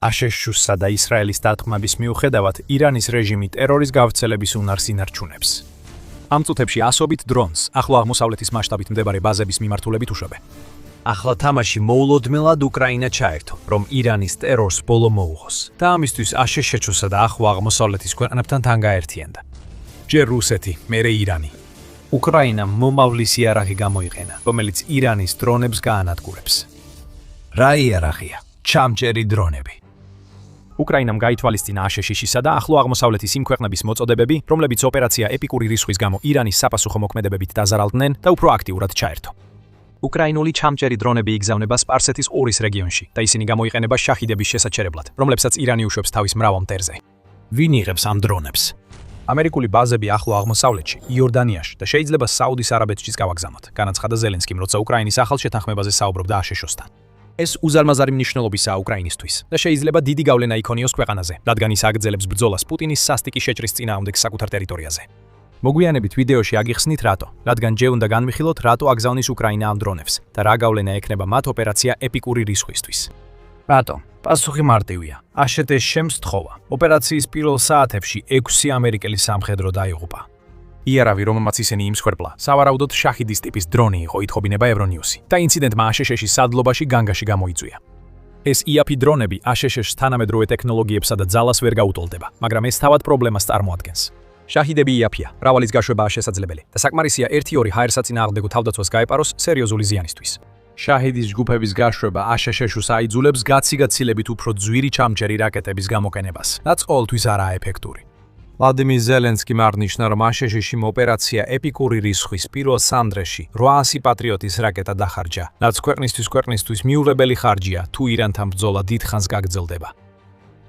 აშშ-ს და ისრაელის დათმობის მიუხედავად ირანის რეჟიმი ტერორის გავრცელების უნარს ინარჩუნებს. ამ წუთებში ასობით დრონს ახლო აღმოსავლეთის მასშტაბით მდებარე ბაზების მიმართულებით უშვებენ. ახლა თამაში მოულოდნელად უკრაინა ჩაერთო, რომ ირანის ტერორს ბოლო მოუღოს და ამისთვის აშშ-სა და ახლო აღმოსავლეთის ქვეყნებთან თან გაერთიანდა. ჯერ რუსეთი, მერე ირანი. უკრაინამ მომავლის იარაღი გამოიყენა, რომელიც ირანის დრონებს გაანადგურებს. რა იარაღია? ჩამჭერი დრონები. უკრაინამ გაითვალისწინა აშშ-სა და ახლო აღმოსავლეთის იმ ქვეყნების მოწოდებები, რომლებიც ოპერაცია ეპიკური რისხვის გამო ირანის საპასუხო მოქმედებებით დაზარალდნენ და უფრო აქტიურად ჩაერთო. უკრაინული ჩამჭერი დრონები იგზავნება სპარსეთის ორის რეგიონში და ისინი გამოიყენება შაჰიდების შესაჩერებლად, რომლებსაც ირანი უშვებს თავის მრავალ მტერზე. ვინ იღებს ამ დრონებს? ამერიკული ბაზები ახლო აღმოსავლეთში, იორდანიაში და შეიძლება საუდის არაბეთშიც გავაგზავნოთ, განაცხადა ზელენსკიმ, როცა უკრაინის ახალ შეთანხმებაზე საუბრობდა აშშ-სთან. ეს უზარმაზარი მნიშვნელობისაა უკრაინისთვის და შეიძლება დიდი გავლენა იქონიოს ქვეყანაზე, რადგან ის აგრძელებს ბრძოლას პუტინის სასტიკი შეჭრის წინააღმდეგ საკუთარ ტერიტორიაზე. მოგვიანებით ვიდეოში აგიხსნით რატო, რადგან ჯერ უნდა განვიხილოთ, რატო აგზავნის უკრაინა ამ დრონებს და რა გავლენა ექნება მათ ოპერაცია ეპიკური რისხვისთვის. რატო? პასუხი მარტივია. აშშ-მ სთხოვა. ოპერაციის პირველ საათებში 6 ამერიკელი სამხედრო დაიღუპა. იარავი, რომელმაც ისინი იმსხვერპლა, სავარაუდოდ შაჰიდის ტიპის დრონი იყო, ითხოვინება ევრონიუსი და ინციდენტმა აშშ-ში სადლობაში განგაში გამოიწვია. ეს იაფი დრონები აშშ-ს თანამედროვე ტექნოლოგიებსა და ძალას ვერ გაუტოლდება, მაგრამ ეს თავად პრობლემას წარმოადგენს. შაჰიდები იაფია, მრავალის გაშვებაა შესაძლებელი და საკმარისია 1-2 ჰაერსაწინააღმდეგო თავდაცვას გაეპაროს სერიოზული ზიანისთვის. შაჰიდის ჯგუფების გაშვება აშშ-ს აიძულებს გაცილებით უფრო ძვირი ჩამჭერი რაკეტების გამოყენებას, რაც ყოველთვის არაა ეფექტური. ვლადიმირ ზელენსკიმ აღნიშნა, რომ აშშ-ში ოპერაცია ეპიკური რისხვის პირველ სამდრეში 800 პატრიოტის რაკეტა დახარჯა, რაც ქვეყნისთვის მიუღებელი ხარჯია, თუ ირანთან ბრძოლა დიდხანს გაგრძელდება.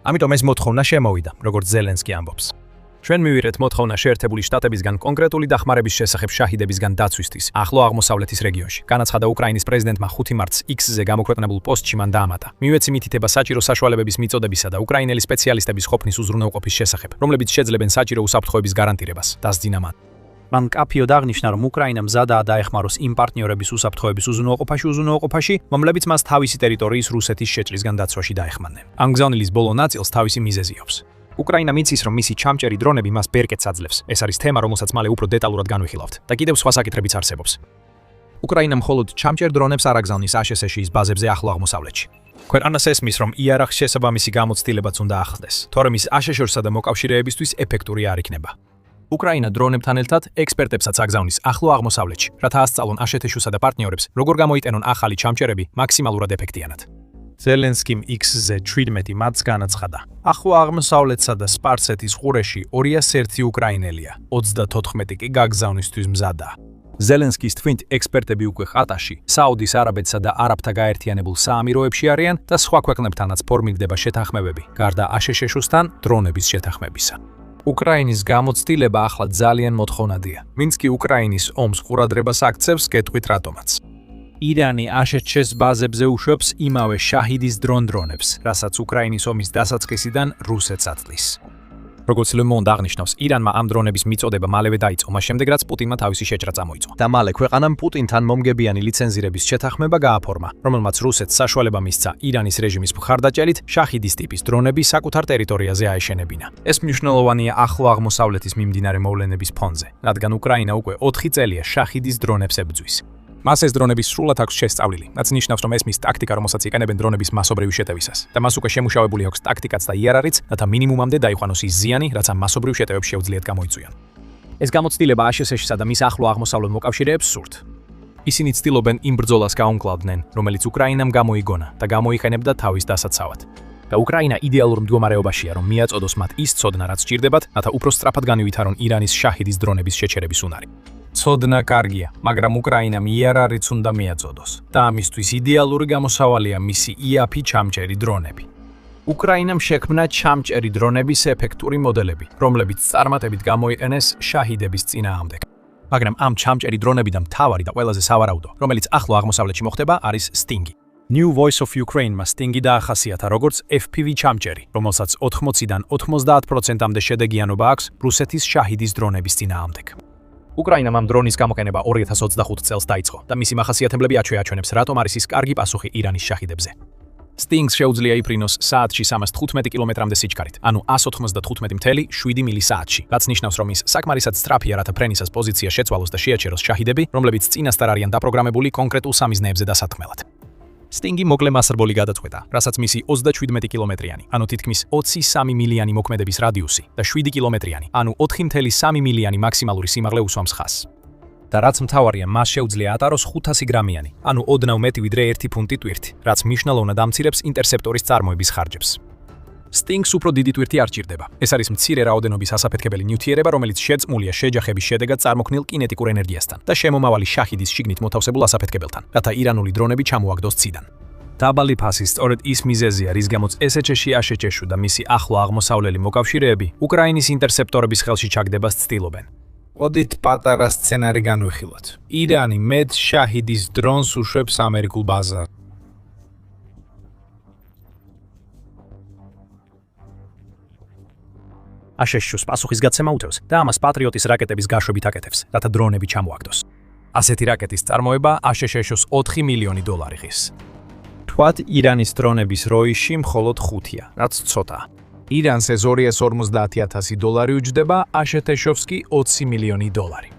ამიტომ ეს მოთხოვნა შემოვიდა, როგორც ზელენსკი ამბობს. ჩვენ მივიღეთ მოთხოვნა შეერთებული შტატებისგან კონკრეტული დახმარების შესახებ შაჰიდებისგან დაცვისთვის ახლო აღმოსავლეთის რეგიონში. განაცხადა უკრაინის პრეზიდენტმა 5 მარტს X-ზე გამოქვეყნებულ პოსტში მან დაამატა. მივეცი მითითება საჭირო საშუალებების მიწოდებისა და უკრაინელი სპეციალისტების ყოფნის უზრუნველყოფის შესახებ, რომლებიც შეძლებენ საჭირო უსაფრთხოების გარანტირებას, დასძინა მან. მან კაფიოდ აღნიშნა, რომ უკრაინა მზადაა დაეხმაროს იმ პარტნიორების უსაფრთხოების უზრუნველყოფაში, რომლებიც მას თავისი ტერიტორიის რუსეთის შეჭრისგან დაცვაში დაეხმარნენ. ამ გზავნილის ბოლო ნაწილს თავისი მიზეზი აქვს. უკრაინა მიცის, რომ მისი ჩამჭერი დრონები მას ბერკეტს აძლევს. ეს არის თემა, რომელსაც მალე უფრო დეტალურად განვიხილავთ და კიდევ სხვა საკითხებიც არსებობს. უკრაინა მხოლოდ ჩამჭერ დრონებს არ აგზავნის აშშ-ის ბაზებზე ახლო აღმოსავლეთში. ქვეყანას ესმის, რომ იარაღს შესაბამისი გამოცდილებაც უნდა ახლდეს, თორემ ის აშშ-სა და მოკავშირეებისთვის ეფექტური არ იქნება. უკრაინა დრონებთან ერთად ექსპერტებსაც აგზავნის ახლო აღმოსავლეთში, რათა ასწავლონ აშშ-სა და პარტნიორებს, როგორ გამოიყენონ ახალი ჩამჭერები მაქსიმალურად ეფექტიანად. ზელენსკიმ X-ზე 17 მარტს განაცხადა. ახლო აღმოსავლეთსა და სპარსეთის ყურეში 201 უკრაინელია, 34 კი გაგზავნისთვის მზადაა. ზელენსკის თქმით, ექსპერტები უკვე ყატარში, საუდის არაბეთსა და არაბთა გაერთიანებულ საამიროებში არიან და სხვა ქვეყნებთანაც ფორმირდება შეთანხმებები, გარდა აშშ-სთან დრონების შეთანხმებისა. უკრაინის გამოცდილება ახლა ძალიან მოთხოვნადია. მინსკი უკრაინის ომს ყურადღებას აქცევს, გეტყვით რატომაც. ირანი აშშ-ს ბაზებზე უშვებს იმავე შაჰიდის დრონებს, რასაც უკრაინის ომის დასაწყისიდან რუსეთს აწლის. როგორც Le Monde აღნიშნავს, ირანმა ამ დრონების მიწოდება მალევე დაიწყო, მას შემდეგ რაც პუტინმა თავისი შეჭრა წამოიწყო. და მალე ქვეყანამ პუტინთან მომგებიანი ლიცენზირების შეთანხმება გააფორმა, რომელმაც რუსეთს საშუალება მისცა ირანის რეჟიმის მხარდაჭერით შაჰიდის ტიპის დრონები საკუთარ ტერიტორიაზე აეშენებინა. ეს მნიშვნელოვანია ახლო აღმოსავლეთის მიმდინარე მოვლენების ფონზე, რადგან უკრაინა უკვე 4 წელია შაჰიდის დრონებს ებრძვის. მას ეს დრონები სრულად აქვს შესწავლილი, რაც ნიშნავს, რომ ეს მის ტაქტიკა, რომელსაც იყენებენ დრონების მასობრივი შეტევისას. და მას უკვე შემუშავებული აქვს ტაქტიკაც და იარაღიც, რათა მინიმუმამდე დაიყვანოს ის ზიანი, რაც ამ მასობრივ შეტევებს შეუძლიათ გამოიწვიონ. ეს გამოცდილება აშშ-სა და მის ახლო აღმოსავლეთ მოკავშირეებს სურთ. ისინი ცდილობენ იმ ბრძოლას გაუმკლავდნენ, რომელიც უკრაინამ გამოიგონა და გამოიყენებდა თავის დასაცავად. და უკრაინა იდეალურ მდგომარეობაშია, რომ მიაწოდოს მათ ის ცოდნა, რაც სჭირდებათ, რათა უფრო სწრაფად განივითარონ ირანის შაჰიდის დრონების შეჩერების უნარი. ცოდნა კარგია, მაგრამ უკრაინამ იარაღიც უნდა მიაწოდოს და ამისთვის იდეალური გამოსავალია მისი იაფი ჩამჭერი დრონები. უკრაინამ შექმნა ჩამჭერი დრონების ეფექტური მოდელები, რომლებიც წარმატებით გამოიყენეს შაჰიდების წინააღმდეგ. მაგრამ ამ ჩამჭერი დრონებიდან მთავარი და ყველაზე სავარაუდო, რომელიც ახლო აღმოსავლეთში მოხდება, არის Stingy. New Voice of Ukraine-მა Stingy დაახასიათა როგორც FPV ჩამჭერი, რომელსაც 80-დან 90%-მდე შედეგიანობა აქვს რუსეთის შაჰიდის დრონების წინააღმდეგ. უკრაინამ ამ დრონის გამოყენება 2025 წელს დაიწყო და მისი მახასიათებლები აჩვენებს, რატომ არის ის კარგი პასუხი ირანის შაჰიდებზე. Sting's შეუძლია იფრინოს საათში 315 კილომეტრამდე სიჩქარით, ანუ 195.7 მილი საათში, რაც ნიშნავს, რომ ის საკმარისად სწრაფია, რათა ფრენისას პოზიცია შეცვალოს და შეაჩეროს შაჰიდები, რომლებიც წინასწარ არიან დაპროგრამებული კონკრეტულ სამიზნეებზე დასათქმელად. Stingi მოკლე მასრბოლი გადაწყვეტა, რასაც მისი 37 კილომეტრიანი, ანუ თითქმის 23 მილიანი მოქმედების რადიუსი და 7 კილომეტრიანი, ანუ 4.3 მილიანი მაქსიმალური სიმაღლე უსვამს ხაზს. და რაც მთავარია, მას შეუძლია ატაროს 500 გრამიანი, ანუ ოდნავ მეტი ვიდრე 1 ფუნტი ტვირთი, რაც მნიშვნელოვნად ამცირებს ინტერსეპტორის წარმოების ხარჯებს. Sting's უფრო დიდი ტვირთი არ ჭირდება. ეს არის მცირე რაოდენობის ასაფეთქებელი ნივთიერება, რომელიც შეწმულია შეჯახების შედეგად წარმოქმნილ კინეტიკურ ენერგიასთან და შემომავალი შაჰიდის შიგნით მოთავსებულ ასაფეთქებელთან, რათა ირანული დრონები ჩამოაგდოს ციდან. დაბალი ფასი სწორედ ის მიზეზია, რის გამოც SHS-ში ASHS-ში და მისი ახლო აღმოსავლელი მოკავშირეები უკრაინის ინტერსეპტორების ხელში ჩაგდებას ცდილობენ. Ოდით პატარა სცენარი განვიხილოთ. ირანი მეტ შაჰიდის დრონს უშვებს ამერიკულ ბაზარს. ASHS-ს პასუხისგაცემა უთევს და ამას პატრიოტის რაკეტების გაშვებით აკეთებს, რათა დრონები ჩამოაგდოს. ასეთი რაკეტის წარმოება ASHS-ს 4 მილიონი დოლარი ღირს. თქვათ, ირანის დრონების როიში მხოლოდ 5-ია, რაც ცოტაა. ირანს ეს 250.000 დოლარი უჯდება, ASHS-ს კი 20 მილიონი დოლარი.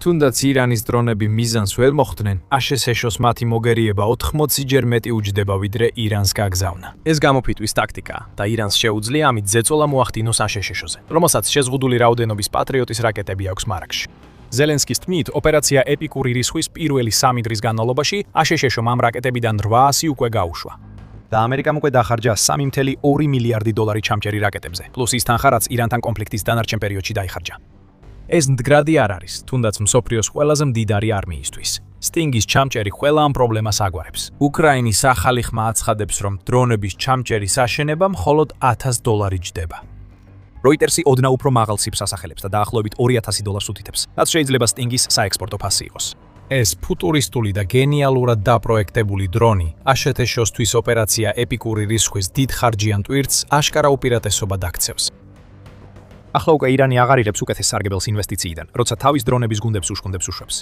თუნდაც ირანის დრონები მიზანს ვერ მოხვდნენ, ASHS-ს მათი მოგერიება 80-ჯერ მეტი უჯდება, ვიდრე ირანს გაგზავნა. ეს გამოფიტვის ტაქტიკაა და ირანს შეუძლია ამით ზეწოლა მოახდინოს ASHS-ზე, რომელსაც შეზღუდული რაოდენობის პატრიოტის რაკეტები აქვს მარაგში. ზელენსკის თქმით, ოპერაცია ეპიკური რისხვის პირველი 3 დღის განმავლობაში ASHS-მ ამ რაკეტებიდან 800 უკვე გაუშვა. და ამერიკამ უკვე დახარჯა 3.2 მილიარდი დოლარი ჩამჭერი რაკეტებზე, პლუს ის თანხა, რაც ირანთან კონფლიქტის დანარჩენ პერიოდში დაიხარჯა. ეს მდგრადი არ არის, თუნდაც მსოფლიოს ყველაზე მდიდარი არმიისთვის. Sting's ჩამჭერი ყველა ამ პრობლემას აგვარებს. უკრაინის ახალი ხმა აცხადებს, რომ დრონების ჩამჭერის აშენება მხოლოდ 1000 დოლარი ჯდება. Reuters-ი ოდნავ უფრო მაღალ ციფრს ასახელებს და დაახლოებით 2000 დოლარს უთითებს, რაც შეიძლება Sting's საექსპორტო ფასი იყოს. ეს ფუტურისტული და გენიალურად დაპროექტებული დრონი ASHS-თვის ოპერაცია ეპიკური რისხვის დიდ ხარჯიან ტვირთს აშკარა უპირატესობა დაქცევს. ახლა უკვე ირანი აღარ იღებს უკეთეს სარგებელს ინვესტიციიდან, როცა თავის დრონების გუნდებს უშქუნდებს უშვებს.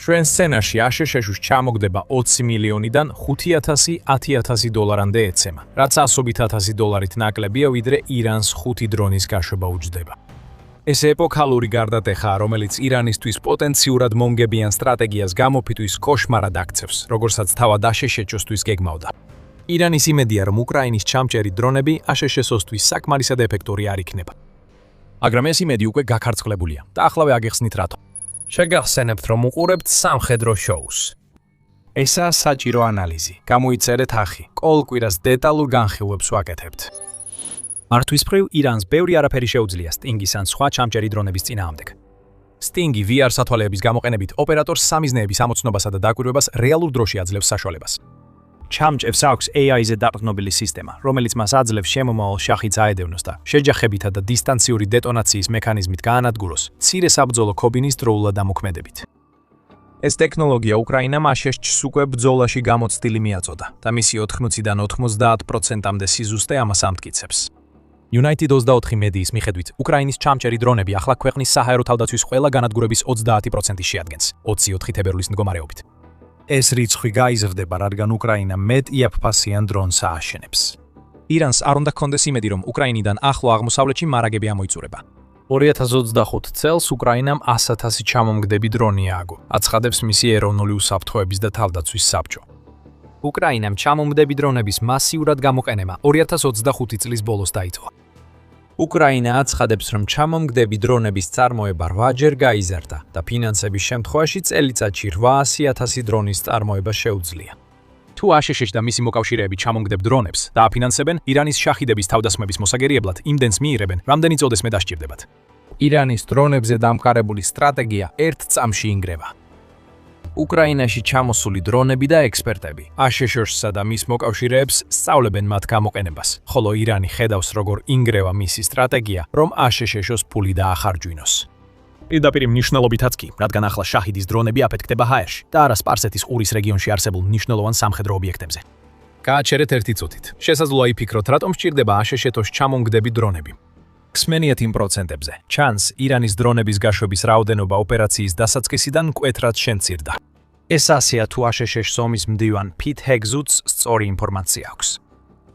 ჩვენ სცენაში ASHS-ს ჩამოგდება 20 მილიონიდან 5.000-10.000 დოლარამდე ეცემა, რაც 100.000 დოლარით ნაკლებია, ვიდრე ირანს 5 დრონის გაშვება უჯდება. ეს ეპოქალური გარდატეხაა, რომელიც ირანისთვის პოტენციურად მომგებიან სტრატეგიას გამოფიტვის კოშმარად აქცევს, როგორცაც თავად ASHS-თვის გეგმავდა. ირანის იმედია, რომ უკრაინის ჩამჭერი დრონები ASHS-თვის საკმარისად ეფექტური არ იქნება. მაგრამ ეს იმედი უკვე გაქარწყლებულია და ახლავე აგეხსნით რატო. შეგახსენებთ, რომ უყურებთ სამხედრო შოუს. ესაა საჭირო ანალიზი. გამოიწერეთ ახი. კოლ კვირას დეტალურ განხილვებს ვაკეთებთ. მართვის მხრივ ირანს ბევრი არაფერი შეუძლია Sting's ან სხვა ჩამჭერი დრონების წინააღმდეგ. Sting-ი VR სათვალეების გამოყენებით ოპერატორს სამიზნეების ამოცნობასა და დაკვირვებას რეალურ დროში აძლევს საშუალებას. ჩამჭერს აქვს AI-ზე დაყრდნობილი სისტემა, რომელიც მას აძლევს შემომავალ შაჰიდს აედევნოს და შეჯახებითა და დისტანციური დეტონაციის მექანიზმით გაანადგუროს მცირე საბრძოლო ქობინის დროულად ამოქმედებით. ეს ტექნოლოგია უკრაინამ ASHS-ს უკვე ბრძოლაში გამოცდილი მიაწოდა და მისი 80-დან 90%-მდე სიზუსტე ამას ამტკიცებს. United 24 მედიის მიხედვით, უკრაინის ჩამჭერი დრონები ახლა ქვეყნის საჰაერო თავდაცვის ყველა განადგურების 30%-ს შეადგენს, 24 თებერვლის მდგომარეობით. ეს რიცხვი გაიზრდება, რადგან უკრაინა მეტ იაფფასიან დრონს ააშენებს. ირანს არ უნდა ჰქონდეს იმედი, რომ უკრაინიდან ახლო აღმოსავლეთში მარაგები ამოიწურება. 2025 წელს უკრაინამ 100.000 ჩამომგდები დრონი ააგო, აცხადებს მისი ეროვნული უსაფრთხოების და თავდაცვის საბჭო. უკრაინამ ჩამომგდები დრონების მასიურად გამოყენება 2025 წლის ბოლოს დაიწყო. უკრაინა აცხადებს, რომ ჩამომგდები დრონების წარმოება 8-ჯერ გაიზარდა და ფინანსების შემთხვევაში წელიწადში 800.000 დრონის წარმოება შეუძლია. თუ ASHS და მისი მოკავშირეები ჩამომგდებ დრონებს და აფინანსებენ, ირანის შაჰიდების თავდასხმების მოსაგერიებლად იმდენს მიიღებენ, რამდენი წოდესმე დასჭირდებათ. ირანის დრონებზე დამყარებული სტრატეგია ერთ წამში ინგრევა. უკრაინაში ჩამოსული დრონები და ექსპერტები ASHS-სა და მის მოკავშირეებს სწავლებენ მათ გამოყენებას, ხოლო ირანი ხედავს, როგორ ინგრევა მისი სტრატეგია, რომ ASHS-ს ფული დაახარჯვინოს. პირდაპირ მნიშვნელობითაც კი, რადგან ახლა შაჰიდის დრონები აფეთქდება ჰაერში და არა სპარსეთის ყურის რეგიონში არსებულ მნიშვნელოვან სამხედრო ობიექტებზე. გააჩერეთ ერთი წუთით. შესაძლოა იფიქროთ, რატომ სჭირდება ASHS-ს ჩამომგდები დრონები. ხსმენიათ იმ პროცენტებზე. ჩანს, ირანის დრონების გაშვების რაოდენობა ოპერაციის დასაწყისიდან მკვეთრად შემცირდა. ეს ასეა თუ აშშ-ს ომის მდივან პიტ ჰეგზუთს სწორი ინფორმაცია აქვს.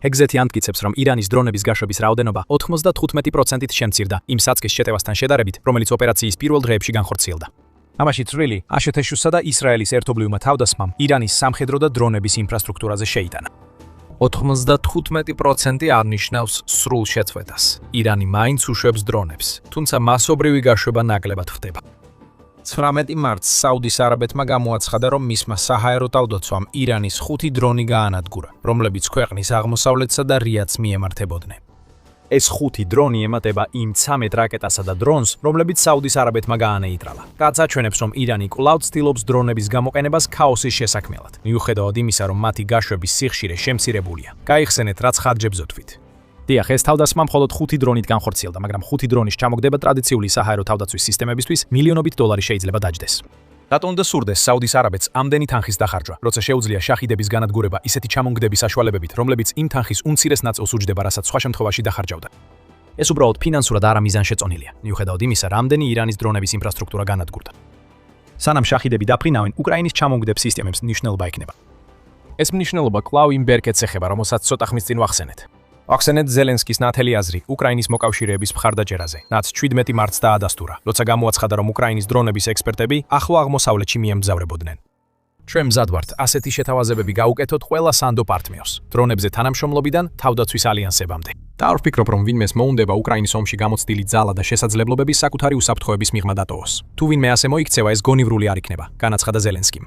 ჰეგზეთი ამტკიცებს, რომ ირანის დრონების გაშვების რაოდენობა 95%-ით შემცირდა იმ საწყის შეტევასთან შედარებით, რომელიც ოპერაციის პირველ დღეებში განხორციელდა. ამაში წვრილი აშშ-სა და ისრაელის ერთობლივმა თავდასხმამ ირანის სამხედრო და დრონების ინფრასტრუქტურაზე შეიტანა. 95% არ ნიშნავს სრულ შეწყვეტას. ირანი მაინც უშვებს დრონებს, თუმცა მასობრივი გაშვება ნაკლებად ხდება. 19 მარტს საუდის არაბეთმა გამოაცხადა, რომ მისმა საჰაერო თავდაცვამ ირანის 5 დრონი გაანადგურა, რომლებიც ქვეყნის აღმოსავლეთსა და რიადს მიემართებოდნენ. ეს 5 დრონი ემატება იმ 13 რაკეტასა და დრონს, რომლებიც საუდის არაბეთმა გაანეიტრალა. რაც აჩვენებს, რომ ირანი კვლავ ცდილობს დრონების გამოყენებას ქაოსის შესაქმნელად, მიუხედავად იმისა, რომ მათი გაშვების სიხშირე შემცირებულია. გაიხსენეთ, რაც ხარჯებს ოდვით. დიახ, ეს თავდასხმა მხოლოდ 5 დრონით განხორციელდა, მაგრამ 5 დრონის ჩამოგდება ტრადიციული საჰაერო თავდაცვის სისტემებისთვის მილიონობით დოლარი შეიძლება დაჯდეს. რატომ და სურდეს საუდის არაბეთს ამდენი თანხის დახარჯვა, როცა შეუძლია შაჰიდების განადგურება ისეთი ჩამონგდების საშუალებებით, რომლებიც იმ თანხის უმცირეს ნაწილს უჯდება, რასაც სხვა შემთხვევაში დახარჯავდა. ეს უბრალოდ ფინანსურად არა მიზანშეწონილია, მიუხედავად იმისა, რამდენი ირანის დრონების ინფრასტრუქტურა განადგურდა. სანამ შაჰიდები დაფრინავენ, უკრაინის ჩამონგდებ სისტემებს მნიშვნელობა ექნება. ეს მნიშვნელობა კვლავ იმ ბერკეტს ეხება, რომელსაც ცოტა ხმის წინ ვახსენეთ. ახსენეთ ზელენსკის ნათელი აზრი უკრაინის მოკავშირეების მხარდაჭერაზე, რაც 17 მარტს დაადასტურა, როცა გამოაცხადა, რომ უკრაინის დრონების ექსპერტები ახლო აღმოსავლეთში მიემგზავრებოდნენ. ჩვენ მზად ვართ ასეთი შეთავაზებები გაუკეთოთ ყველა სანდო პარტნიორს, დრონებზე თანამშრომლობიდან თავდაცვის ალიანსებამდე. და არ ვფიქრობ, რომ ვინმეს მოუნდება უკრაინის ომში გამოცდილი ძალა და შესაძლებლობები საკუთარი უსაფრთხოების მიღმა დატოვოს. თუ ვინმე ასე მოიქცევა, ეს გონივრული არ იქნება, განაცხადა ზელენსკიმ.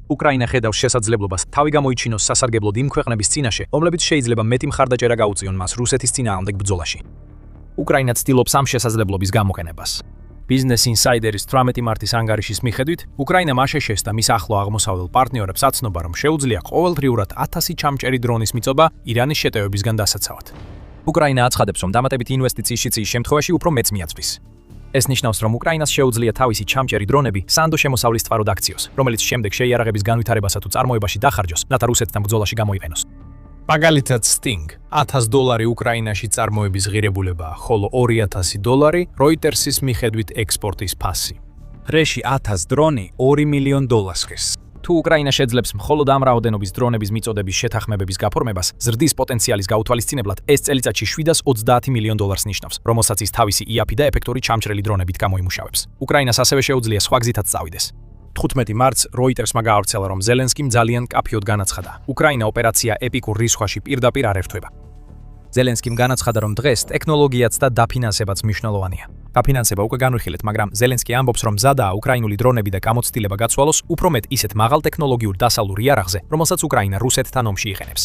უკრაინა ხედავს შესაძლებლობას თავი გამოიჩინოს სასარგებლოდ იმ ქვეყნების წინაშე, რომლებიც შეიძლება მეტი მხარდაჭერა გაუწიონ მას რუსეთის წინააღმდეგ ბრძოლაში. უკრაინა ცდილობს ამ შესაძლებლობის გამოყენებას. Business Insider-ის 18 მარტის ანგარიშის მიხედვით, უკრაინამ აშშ-ს და მის ახლო აღმოსავლელ პარტნიორებს აცნობა, რომ შეუძლია ყოველდღიურად 1000 ჩამჭერი დრონის მიწობა ირანის შეტევებისგან დასაცავად. უკრაინა აცხადებს, რომ დამატებით ინვესტიციის შიწის შემთხვევაში უფრო მეც მიაწვის. ეს ნიშნავს, რომ უკრაინას შეუძლია თავისი ჩამჭერი დრონები სანდო შემოსავლის თვაროდ აქციოს, რომელიც შემდეგ შეიარაღების განვითარებასა თუ წარმოებაში დახარჯოს, რათა რუსეთთან ბრძოლაში გამოიყენოს. მაგალითად, Sting $1000 უკრაინაში წარმოების ღირებულებაა, ხოლო $2000 Reuters-ის მიხედვით ექსპორტის ფასი. რეში 1000 დრონი $2 მილიონ ხის. თუ უკრაინა შეძლებს მხოლოდ ამ რაოდენობის დრონების მიწოდების შეთანხმებების გაფორმებას, ზრდის პოტენციალის გაუთვალისწინებლად, ეს წელიწადში $730 მილიონ ნიშნავს, რომელსაც ის თავისი იაფი და ეფექტური ჩამჭრელი დრონებით გამოიმუშავებს. უკრაინას ასევე შეუძლია სხვა გზითაც წავიდეს. 15 მარტს Reuters-მა გაავრცელა, რომ ზელენსკიმ ძალიან კაფიოდ განაცხადა. უკრაინა ოპერაცია ეპიკურ რისხვაში პირდაპირ არ ერთვება. ზელენსკიმ განაცხადა, რომ დღეს ტექნოლოგიაც და დაფინანსებაც მნიშვნელოვანია. დაფინანსება უკვე განვიხილეთ, მაგრამ ზელენსკი ამბობს, რომ მზადაა უკრაინული დრონები და გამოცდილება გაცვალოს უფრო მეტ ისეთ მაღალ ტექნოლოგიურ დასავლურ იარაღზე, რომელსაც უკრაინა რუსეთთან ომში იყენებს.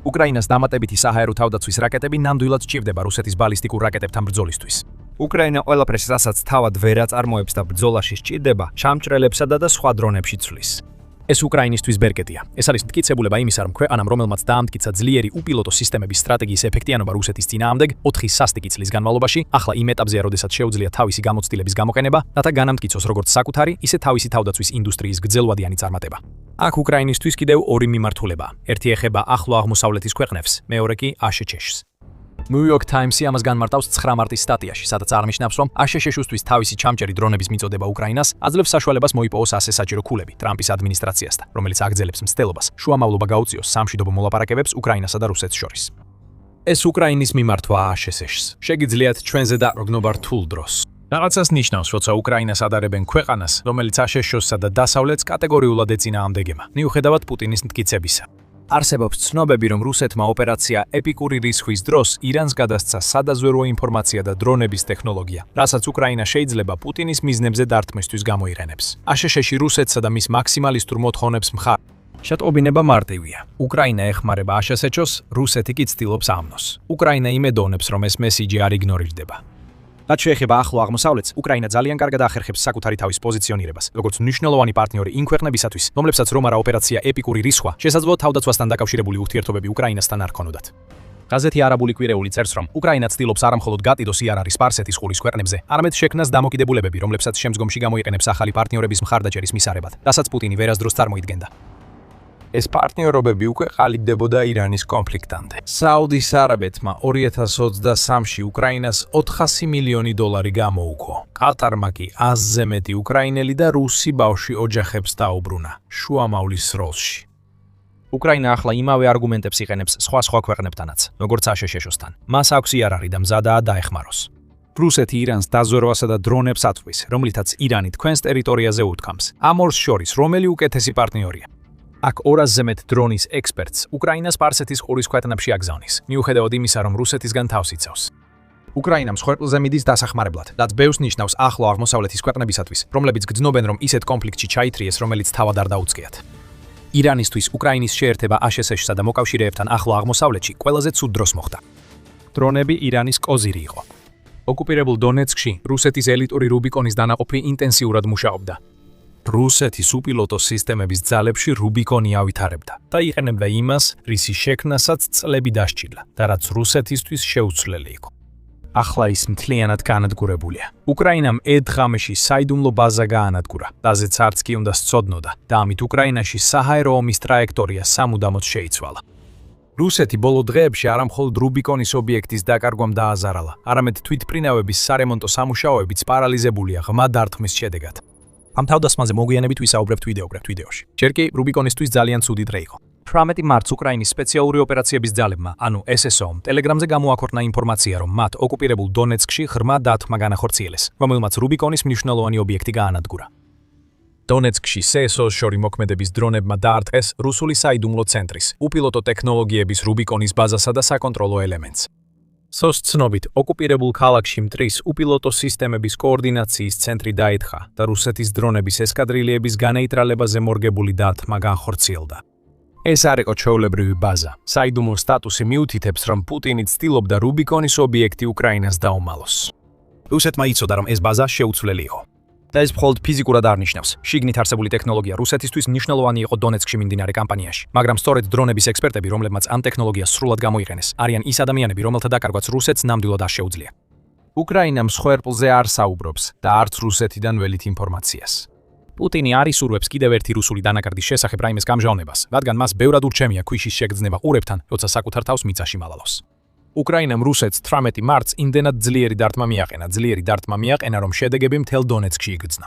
უკრაინას დამატებითი საჰაერო თავდაცვის რაკეტები ნამდვილად სჭირდება რუსეთის ბალისტიკურ რაკეტებთან ბრძოლისთვის. უკრაინა ყველაფერს, რასაც თავად ვერ აწარმოებს და ბრძოლაში სჭირდება, ჩამჭრელებსა და სხვა დრონებში ცვლის. ეს უკრაინისთვის ბერკეტია. ეს არის მტკიცებულება იმისა, რომ ქვეყანამ, რომელმაც დაამტკიცა ძლიერი უპილოტო სისტემების სტრატეგიის ეფექტიანობა რუსეთის წინააღმდეგ 4 სასტიკი წლის განმავლობაში, ახლა იმ ეტაპზეა, როდესაც შეუძლია თავისი გამოცდილების გამოყენება, რათა განამტკიცოს როგორც საკუთარი, ისე თავისი თავდაცვის ინდუსტრიის გრძელვადიანი წარმატება. აქ უკრაინისთვის კიდევ ორი მიმართულებაა. ერთი ეხება ახლო აღმოსავლეთის ქვეყნებს, მეორე კი აშშ-ს. New York Times-ი ამას განმარტავს 9 მარტის სტატიაში, სადაც აღნიშნავს, რომ აშშ-ისთვის თავისი ჩამჭერი დრონების მიწოდება უკრაინას აძლევს საშუალებას მოიპოვოს ასე საჭირო ქულები Ტრამპის ადმინისტრაციასთან, რომელიც აგრძელებს მცდელობას შუამავლობა გაუწიოს სამშვიდობო მოლაპარაკებებს უკრაინასა და რუსეთს შორის. ეს უკრაინის მიმართვა აშშ-ს. შეგიძლიათ ჩვენზე დაყრდნობა რთულ დროს. რაღაცას ნიშნავს, როცა უკრაინას ადარებენ ქვეყანას, რომელიც აშშ-სა და დასავლეთს კატეგორიულად ეწინააღმდეგება, მიუხედავად პუტინის მტკიცებისა. არსებობს ცნობები, რომ რუსეთმა ოპერაცია ეპიკური რისხვის დროს ირანს გადასცა სადაზვერვო ინფორმაცია და დრონების ტექნოლოგია, რასაც უკრაინა შეიძლება პუტინის მიზნებზე დარტყმისთვის გამოიყენებს. აშშ-ში რუსეთსა და მის მაქსიმალისტურ მოთხოვნებს მხარ. შეტყობინება მარტივია. უკრაინა ეხმარება აშშ-ს, რუსეთი კი ცდილობს ამნოს. უკრაინა იმედოვნებს, რომ ეს მესიჯი არ იგნორირდება. რაც შეეხება ახლო აღმოსავლეთს, უკრაინა ძალიან კარგად ახერხებს საკუთარი თავის პოზიციონირებას, როგორც მნიშვნელოვანი პარტნიორი იმ ქვეყნებისათვის, რომლებსაც რომარა ოპერაცია ეპიკური რისხვა შესაძლოა თავდაცვასთან დაკავშირებული ურთიერთობები უკრაინასთან არ ქონოდათ. გაზეთი არაბული კვირეული წერს, რომ უკრაინა ცდილობს არამხოლოდ გატიდოს იარაღი სპარსეთის ყურის ქვეყნებზე, არამედ შექმნას დამოკიდებულებები, რომლებსაც შემდგომში გამოიყენებს ახალი პარტნიორების მხარდაჭერის მისარებად, რასაც პუტინი ვერასდროს წარმოიდგენდა. ეს პარტნიორობები უკვე ყალიბდებოდა ირანის კონფლიქტამდე. საუდის არაბეთმა 2023-ში უკრაინას $400 მილიონი გამოუგო. ყატარმა კი 100-ზე მეტი უკრაინელი და რუსი ბავშვი ოჯახებს დაუბრუნა შუამავლის სროლში. უკრაინა ახლა იმავე არგუმენტებს იყენებს სხვა ქვეყნებთანაც, როგორც აშშ-თან. მას აქვს იარაღი და მზადაა დაეხმაროს. რუსეთი ირანს დაზვერვასა და დრონებს აწვდის, რომლითაც ირანი თქვენს ტერიტორიაზე უთქვამს. ამ ორს შორის რომელი უკეთესი პარტნიორია? აქ 200-ზე მეტ დრონის ექსპერტს უკრაინას სპარსეთის ყურის ქვეყნებში აგზავნის, მიუხედავად იმისა, რომ რუსეთისგან თავს იცავს. უკრაინამ მსხვერპლზე მიდის დასახმარებლად, რაც ბევრს ნიშნავს ახლო აღმოსავლეთის ქვეყნებისათვის, რომლებიც გრძნობენ, რომ ისეთ კონფლიქტში ჩაითრიეს, რომელიც თავად არ დაუწყიათ. ირანისთვის უკრაინის შეერთება აშშ-სა და მოკავშირეებთან ახლო აღმოსავლეთში ყველაზე ცუდ დროს მოხდა. დრონები ირანის კოზირი იყო. ოკუპირებულ დონეცკში რუსეთის ელიტური რუბიკონის დანაყოფი ინტენსიურად მუშაობდა. რუსეთის უპილოტო სისტემების ძალებში რუბიკონი ავითარებდა და იყენებდა იმას, რისი შექმნასაც წლები დასჭირდა და რაც რუსეთისთვის შეუცვლელი იყო. ახლა ის მთლიანად განადგურებულია. უკრაინამ ედღამეში საიდუმლო ბაზა გაანადგურა, რაზეც არც კი უნდა სცოდნოდა და ამით უკრაინაში საჰაერო ომის ტრაექტორია სამუდამოდ შეიცვალა. რუსეთი ბოლო დღეებში არამხოლოდ რუბიკონის ობიექტის დაკარგვამ დააზარალა, არამედ თვითმფრინავების სარემონტო სამუშაოებიც პარალიზებულია ღრმა დარტყმის შედეგად. ამ თავდასხმაზე მოგვიანებით ვისაუბრებთ ვიდეოში. ჯერ კი რუბიკონისთვის ძალიან ცუდი დღე იყო. 18 მარტს უკრაინის სპეციალური ოპერაციების ძალებმა, ანუ SSO-მ, ტელეგრამზე გამოაქვეყნა ინფორმაცია, რომ მათ ოკუპირებულ დონეცკში ღრმა დარტყმა განახორციელეს, რომელმაც რუბიკონის მნიშვნელოვანი ობიექტი გაანადგურა. დონეცკში SSO-ს შორი მოქმედების დრონებმა დაარტყეს რუსული საიდუმლო ცენტრის, უპილოტო ტექნოლოგიების რუბიკონის ბაზასა და საკონტროლო ელემენტს. SSO-ს ცნობით, ოკუპირებულ ქალაქში მტრის უპილოტო სისტემების კოორდინაციის ცენტრი დაეთხა და რუსეთის დრონების ესკადრილიების განეიტრალებაზე მორგებული დარტყმა განხორციელდა. ეს არ იყო ჩვეულებრივი ბაზა. საიდუმლო სტატუსი მიუთითებს, რომ პუტინი ცდილობდა რუბიკონის ობიექტი უკრაინას დაუმალოს. რუსეთმა იცოდა, რომ ეს ბაზა შეუცვლელი იყო. და ეს მხოლოდ ფიზიკურად არ ნიშნავს. შიგნით არსებული ტექნოლოგია რუსეთისთვის მნიშვნელოვანი იყო დონეცკში მიმდინარე კამპანიაში, მაგრამ სწორედ დრონების ექსპერტები, რომლებმაც ამ ტექნოლოგიას სრულად გამოიყენეს, არიან ის ადამიანები, რომელთა დაკარგვაც რუსეთს ნამდვილად არ შეუძლია. უკრაინა მსხვერპლზე არ საუბრობს და არც რუსეთიდან ველით ინფორმაციას. პუტინი არ ისურვებს კიდევ ერთი რუსული დანაკარგის შესახებ რაიმეს გამჟღავნებას, რადგან მას ბევრად ურჩემია ქვიშის შეგრძნება ყურებთან, როცა საკუთარ თავს მიწაში მალალოს. უკრაინამ რუსეთს 18 მარტს იმდენად ძლიერი დარტყმა მიაყენა, რომ შედეგები მთელ დონეცკში იგრძნა.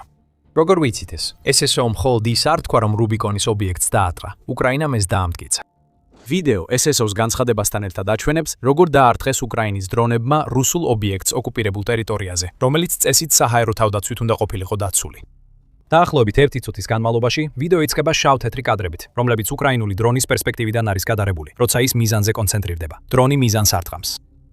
როგორ ვიცით ეს? SSO მხოლოდ ის არ თქვა, რომ რუბიკონის ობიექტს დაატყა. უკრაინამ ეს დაამტკიცა. ვიდეო SSO-ს განცხადებასთან ერთად აჩვენებს, როგორ დაარტყეს უკრაინის დრონებმა რუსულ ობიექტს ოკუპირებულ ტერიტორიაზე, რომელიც წესით საჰაერო თავდაცვით უნდა ყოფილიყო დაცული. დაახლოებით 1 წუთის განმავლობაში ვიდეო იწყება შავ-თეთრი კადრებით, რომლებიც უკრაინული დრონის პერსპექტივიდან არის გადარებული, როცა ის მიზანზე კონცენტრირდება. დრონი მიზანს არტყამს.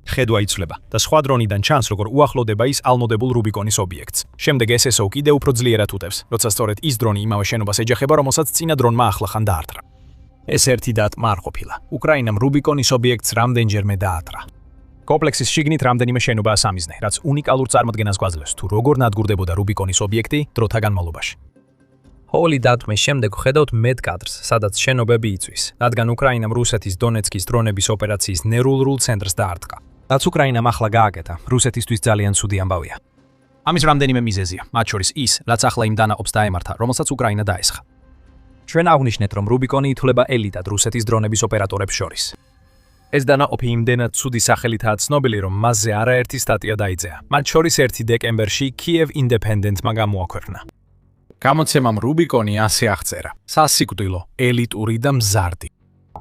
ხედვა იცვლება და სხვა დრონიდან ჩანს, როგორ უახლოვდება ის ალმოდებულ რუბიკონის ობიექტს. შემდეგ SSO კიდევ უფრო ძლიერად უტევს, როცა სწორედ ის დრონი იმავე შენობას ეჯახება, რომელსაც წინა დრონმა ახლახან დაარტყა. ეს ერთი დარტყმა არ ყოფილა. უკრაინამ რუბიკონის ობიექტს რამდენჯერმე დაატყა. კომპლექსის შიგნით რამდენიმე შენობაა სამიზნე, რაც უნიკალურ წარმოდგენას გვაძლევს, თუ როგორ ნადგურდებოდა რუბიკონის ობიექტი დროთა განმავლობაში. ჰოლი დარტყმის შემდეგ ხედავთ მეტ კადრს, სადაც შენობები იწვის, რადგან უკრაინამ რუსეთის დონეცკის დრონების ოპერაციის ნერულურ ცენტრს დაარტყა. რაც უკრაინამ ახლა გააკეთა, რუსეთისთვის ძალიან ცუდი ამბავია. ამის რამდენიმე მიზეზია, მათ შორის ის, რაც ახლა იმ დანაყოფს დაემართა, რომელსაც უკრაინა დაესხა. ჩვენ აღვნიშნეთ, რომ რუბიკონი ითვლება ელიტად რუსეთის დრონების ოპერატორებს შორის. ეს დანაყოფი იმდენად ცუდი სახელითაა ცნობილი, რომ მასზე არაერთი სტატია დაიწერა. მათ შორის 1 დეკემბერში Kiev Independent-მა გამოაქვეყნა. გამოცემამ რუბიკონი ასე აღწერა: სასიკვდილო, ელიტური და მზარდი.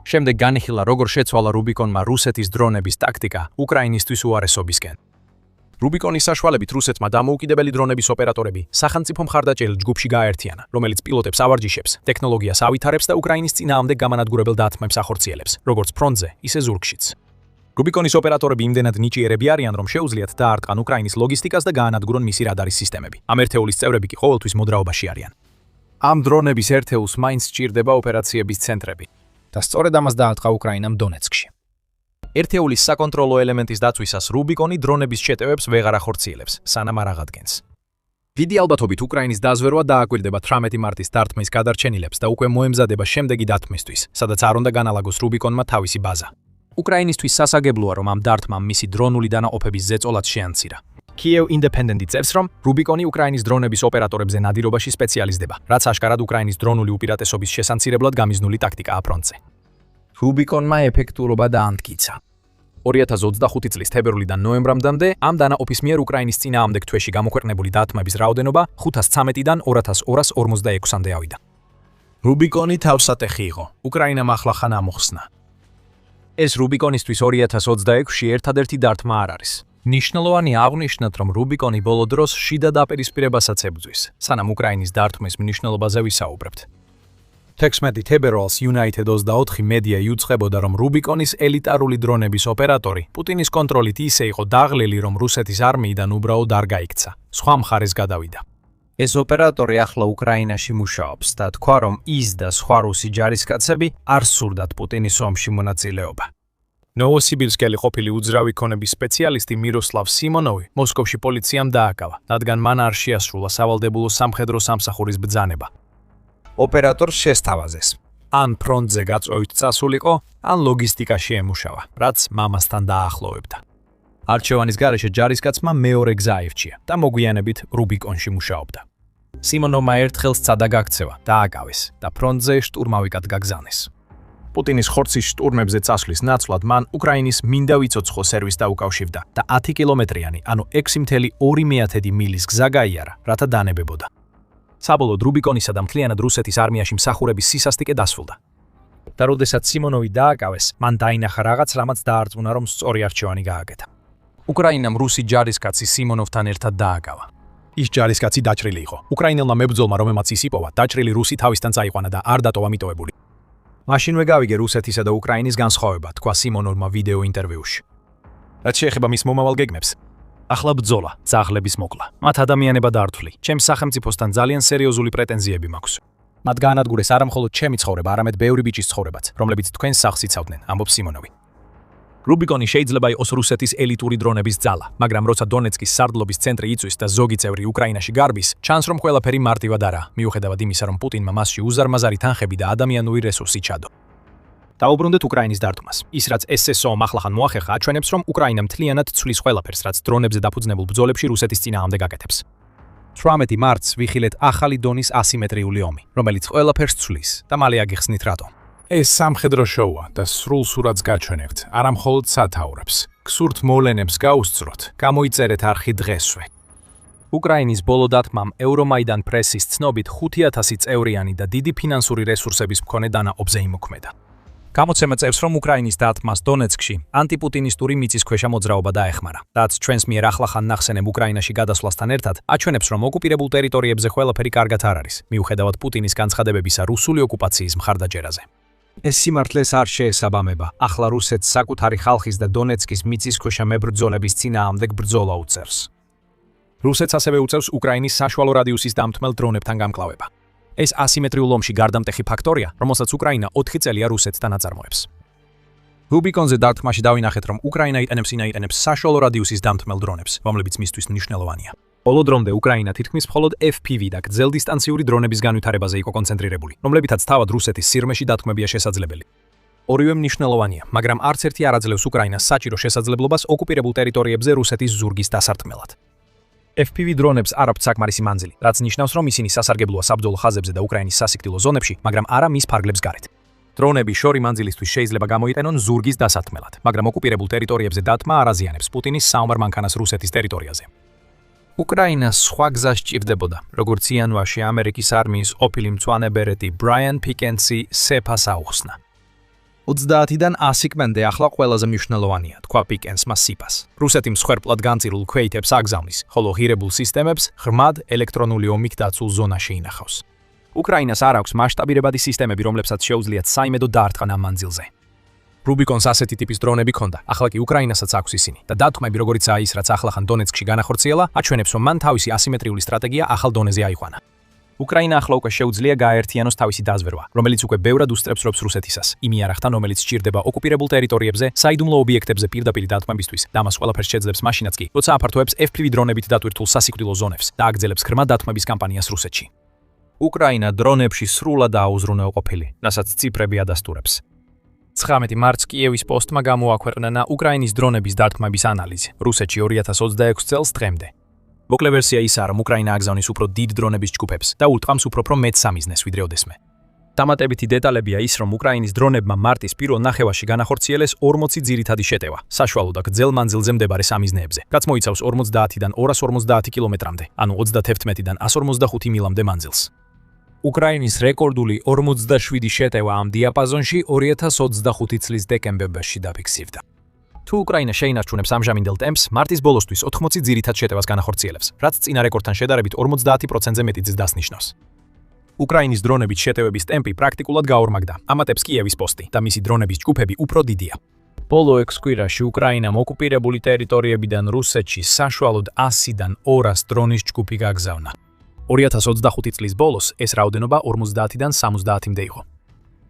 შემდეგ განიხილა, როგორ შეცვალა რუბიკონმა რუსეთის დრონების ტაქტიკა უკრაინისთვის უარესობისკენ. რუბიკონის საშუალებით რუსეთმა დამოუკიდებელი დრონების ოპერატორები სახელმწიფო მხარდაჭერილ ჯგუფში გააერთიანა, რომელიც პილოტებს ავარჯიშებს, ტექნოლოგიას ავითარებს და უკრაინის წინააღმდეგ გამანადგურებელ დარტყმებს ახორციელებს, როგორც ფრონტზე, ისე ზურგშიც. რუბიკონის ოპერატორები იმდენად ნიჭიერები არიან, რომ შეუძლიათ დაარტყან უკრაინის ლოგისტიკას და გაანადგურონ მისი რადარის სისტემები. ამ ერთეულის წევრები კი ყოველთვის მოძრაობაში არიან. ამ დრონების ერთეულს მაინც სჭირდება ოპერაციების ცენტრები და სწორედ ამას დაარტყა უკრაინამ დონეცკში. ერთეულის საკონტროლო ელემენტის დაცვისას რუბიკონი დრონების შეტევებს ვეღარ ახორციელებს, სანამ არ აღადგენს. დიდი ალბათობით უკრაინის დაზვერვა დააკვირდება 18 მარტის დარტყმის გადარჩენილებს და უკვე მოემზადება შემდეგი დარტყმისთვის, სადაც არ უნდა განალაგოს რუბიკონმა თავისი ბაზა. უკრაინისთვის სასაგებლოა, რომ ამ დარტყმამ მისი დრონული დანაყოფების ზეწოლად შეამცირა. Kiev Independent იწევს, რომ რუბიკონი უკრაინის დრონების ოპერატორებზე ნადირობაში სპეციალიზდება, რაც აშკარად უკრაინის დრონული უპირატესობის შესამცირებლად გამიზნული ტაქტიკაა ფრონტზე. რუბიკონმა ეფექტურობა დაამტკიცა. 2025 წლის თებერვლიდან ნოემბრამდე ამ დანაყოფის მიერ უკრაინის წინააღმდეგ თვეში გამოქვეყნებული დათმების რაოდენობა 513-დან 2246-მდე ავიდა. რუბიკონი თავსატეხი იყო. უკრაინამ ახლახან ამოხსნა. ეს რუბიკონისთვის 2026-ში ერთადერთი დართმა არ არის. ნიშნულოვანი აღნიშნათ, რომ რუბიკონი ბოლო დროს შიდა დაპირისპირებასაც ებრძვის, სანამ უკრაინის დართმის მნიშვნელობაზე ვისაუბრებთ. 16 თებერვალს United 24 მედია იუწყებოდა, რომ რუბიკონის ელიტარული დრონების ოპერატორი პუტინის კონტროლით ისე იყო დაღლილი, რომ რუსეთის არმიიდან უბრალოდ არ გაიქცა. სხვა მხარეს გადავიდა. ეს ოპერატორი ახლა უკრაინაში მუშაობს და თქვა, რომ ის და სხვა რუსი ჯარისკაცები არ სურდათ პუტინის ომში მონაწილეობა. ნოვოსიბირსკელი ყოფილი უძრავი ქონების სპეციალისტი მიროსლავ სიმონოვი მოსკოვში პოლიციამ დააკავა, რადგან მან არ შეასრულა სავალდებულო სამხედრო სამსახურის ბრძანება. ოპერატორს შესთავაზეს. ან ფრონტზე გაწვევით წასულიყო, ან ლოგისტიკაში ემუშავა, რაც მამასთან დაახლოვებდა. არჩევანის გარეშე ჯარისკაცმა მეორე გზა აირჩია და მოგვიანებით რუბიკონში მუშაობდა. სიმონოვმა ერთხელ სცადა გაქცევა, დააკავეს და ფრონტზე შტურმავიკად გაგზავნეს. პუტინის ხორცის შტურმებზე წასვლის ნაცვლად მან უკრაინის მინდა ვიცოცხლო სერვისს დაუკავშირდა და 10 კილომეტრიანი, ანუ 6.2 მილის გზა გაიარა, რათა დანებებოდა. საბოლოოდ რუბიკონისა და მთლიანად რუსეთის არმიაში მსახურების სისასტიკე დასრულდა. და როდესაც სიმონოვი დააკავეს, მან დაინახა რაღაც, რამაც დაარწმუნა, რომ სწორი არჩევანი გააკეთა. უკრაინამ რუსი ჯარისკაცი სიმონოვთან ერთად დააკავა. ის ჯარისკაცი დაჭრილი იყო. უკრაინელმა მებრძოლმა, რომელმაც ის იპოვა, დაჭრილი რუსი თავისთან წაიყვანა და არ დატოვა მიტოვებული. მაშინვე გავიგე რუსეთისა და უკრაინის განსხვავება, თქვა სიმონოვმა ვიდეო ინტერვიუში. რაც შეეხება მის მომავალ გეგმებს, ახლა ბრძოლა, ძაღლების მოკლა. მათ ადამიანებად არ თვლი. ჩემს სახელმწიფოსთან ძალიან სერიოზული პრეტენზიები მაქვს. მათ გაანადგურეს არა მხოლოდ ჩემი ცხოვრება, არამედ ბევრი ბიჭის ცხოვრებაც, რომლებიც თქვენს სახლს იცავდნენ, ამბობს სიმონოვი. რუბიკონი შეიძლება იყოს რუსეთის ელიტური დრონების ძალა, მაგრამ როცა დონეცკის სარდლობის ცენტრი იწვის და ზოგი წევრი უკრაინაში გარბის, ჩანს რომ ყველაფერი მარტივად არაა, მიუხედავად იმისა, რომ პუტინმა მასში უზარმაზარი თანხები და ადამიანური რესურსი ჩადო. დაუბრუნდეთ უკრაინის დარტყმას. ის რაც SSO-მ ახლახან მოახერხა, აჩვენებს, რომ უკრაინა მთლიანად ცვლის ყველაფერს, რაც დრონებზე დაფუძნებულ ბრძოლებში რუსეთის წინააღმდეგ აკეთებს. 18 მარტს ვიხილეთ ახალი დონის ასიმეტრიული ომი, რომელიც ყველაფერს ცვლის და მალე აგიხსნით რატომ. ეს სამხედრო შოუა და სრულ სურათს გაჩვენებთ, არა მხოლოდ სათაურებს. გსურთ მოვლენებს გაუსწროთ, გამოიწერეთ არხი დღესვე. უკრაინის ბოლო დათმამ ევრომაიდან პრესის ცნობით 5000 წევრიანი და დიდი ფინანსური რესურსების მქონე დანაყოფზე იმოქმედა. გამოცემა წერს, რომ უკრაინის დათმას დონეცკში ანტიპუტინისტური მიწისქვეშა მოძრაობა დაეხმარა. რაც ჩვენს მიერ ახლახან ნახსენებ უკრაინაში გადასვლასთან ერთად აჩვენებს, რომ ოკუპირებულ ტერიტორიებზე ყველაფერი კარგად არ არის, მიუხედავად პუტინის განცხადებებისა რუსული ოკუპაციის მხარდაჭერაზე. ეს სიმართლეს არ შეესაბამება. ახლა რუსეთს საკუთარი ხალხის და დონეცკის მიწისქვეშა მებრძოლების წინააღმდეგ ბრძოლა უწევს. რუსეთს ასევე უწევს უკრაინის საშუალო რადიუსის დამთმელ დრონებთან გამკლავება. ეს ასიმეტრიულ ომში გარდამტეხი ფაქტორია, რომელსაც უკრაინა 4 წელია რუსეთთან აწარმოებს. რუბიკონზე დარტყმაში დავინახეთ, რომ უკრაინა იტანებს საშუალო რადიუსის დამთმელ დრონებს, რომლებიც მისთვის მნიშვნელოვანია. ბოლო დრომდე უკრაინა თითქმის მხოლოდ FPV და გრძელდისტანციური დრონების განვითარებაზე იყო კონცენტრირებული, რომლებითაც თავად რუსეთის სირმეში დათმებია შესაძლებელი. ორივე მნიშვნელოვანია, მაგრამ არც ერთი არ აძლევს უკრაინას საჭირო შესაძლებლობას ოკუპირებულ ტერიტორიებზე რუსეთის ზურგის დასარტყმელად. FPV დრონებს არ აქვთ საკმარისი მანძილი, რაც ნიშნავს, რომ ისინი სასარგებლოა საბრძოლო ხაზებზე და უკრაინის სასიკვდილო ზონებში, მაგრამ არა მის ფარგლებს გარეთ. დრონები შორი მანძილისთვის შეიძლება გამოიყენონ ზურგის დასარტყმელად, მაგრამ ოკუპირებულ ტერიტორიებზე დათმა არ აზიანებს პუტინის საომარ მანქანას რუსეთის ტერიტორიაზე. უკრაინას სხვა გზა სჭირდებოდა, როგორც იანვარში ამერიკის არმიის ყოფილი მწვანე ბრაიან პიკენსი სეფას აუხსნა. 30-დან 100 კმენდე ახლა ყველაზე მნიშვნელოვანია, თქვა პიკენსმა სიფას. რუსეთი მსხვერპლად განწირულ ქვეითებს აგზავნის, ხოლო ღირებულ სისტემებს ღრმად ელექტრონული ომით დაცულ ზონაში ინახავს. უკრაინას არ აქვს მასშტაბირებადი სისტემები, რომლებსაც შეუძლიათ საიმედო დაარტყან ამ მანძილზე. რუბიკონს ასეთი ტიპის დრონები ჰქონდა, ახლა კი უკრაინასაც აქვს ისინი და დათმები, როგორიცაა ის, რაც ახლახან დონეცკში განახორციელა, აჩვენებს, რომ მან თავისი ასიმეტრიული სტრატეგია ახალ დონეზე აიყვანა. უკრაინა ახლა უკვე შეუძლია გააერთიანოს თავისი დაზვერვა, რომელიც უკვე ბევრად უსწრებს რუსეთისას, იმ იარაღთან, რომელიც სჭირდება ოკუპირებულ ტერიტორიებზე, საიდუმლო ობიექტებზე პირდაპირ დათმებისთვის და მას ყველაფერს შეძლებს მაშინაც კი, როცა აფართოებს FPV დრონებით დატვირთულ სასიკვდილო ზონებს და აგრძელებს ღრმა დათმების კამპანიას რუსეთში. უკრაინა დრონებში სრულად აუზრუნველყოფილი, რასაც ციფრები ადასტურებს. 19 მარტს კიევის პოსტმა გამოაქვეყნა უკრაინის დრონების დარტყმების ანალიზი რუსეთში 2026 წელს დღემდე. მოკლე ვერსია ისაა, რომ უკრაინა აგზავნის უფრო დიდ დრონების ჯგუფებს და ურტყამს უფრო მეტ სამიზნეს ვიდრე ოდესმე. დამატებითი დეტალებია ის, რომ უკრაინის დრონებმა მარტის პირველ ნახევარში განახორციელეს 40 ძირითადი შეტევა, საშუალო და გრძელ მანძილზე მდებარე სამიზნეებზე, რაც მოიცავს 50-დან 250 კილომეტრამდე, ანუ 31-დან 145 მილამდე მანძილს. უკრაინის რეკორდული 47 შეტევა ამ დიაპაზონში 2025 წლის დეკემბერში დაფიქსირდა. თუ უკრაინა შეინარჩუნებს ამჟამინდელ ტემპს, მარტის ბოლოსთვის 80 ძირითად შეტევას განახორციელებს, რაც წინა რეკორდთან შედარებით 50%-ზე მეტი ძილს დასნიშნავს. უკრაინის დრონების შეტევების ტემპი პრაქტიკულად გაორმაგდა, ამატებს კიევის პოსტი და მისი დრონების ჯგუფები უფრო დიდია. ბოლო 6 კვირაში უკრაინამ ოკუპირებული ტერიტორიებიდან რუსეთში საშუალოდ 100-დან 200 დრონის ჯგუფი გაგზავნა. 2025 წლის ბოლოს ეს რაოდენობა 50-დან 70-მდე იყო.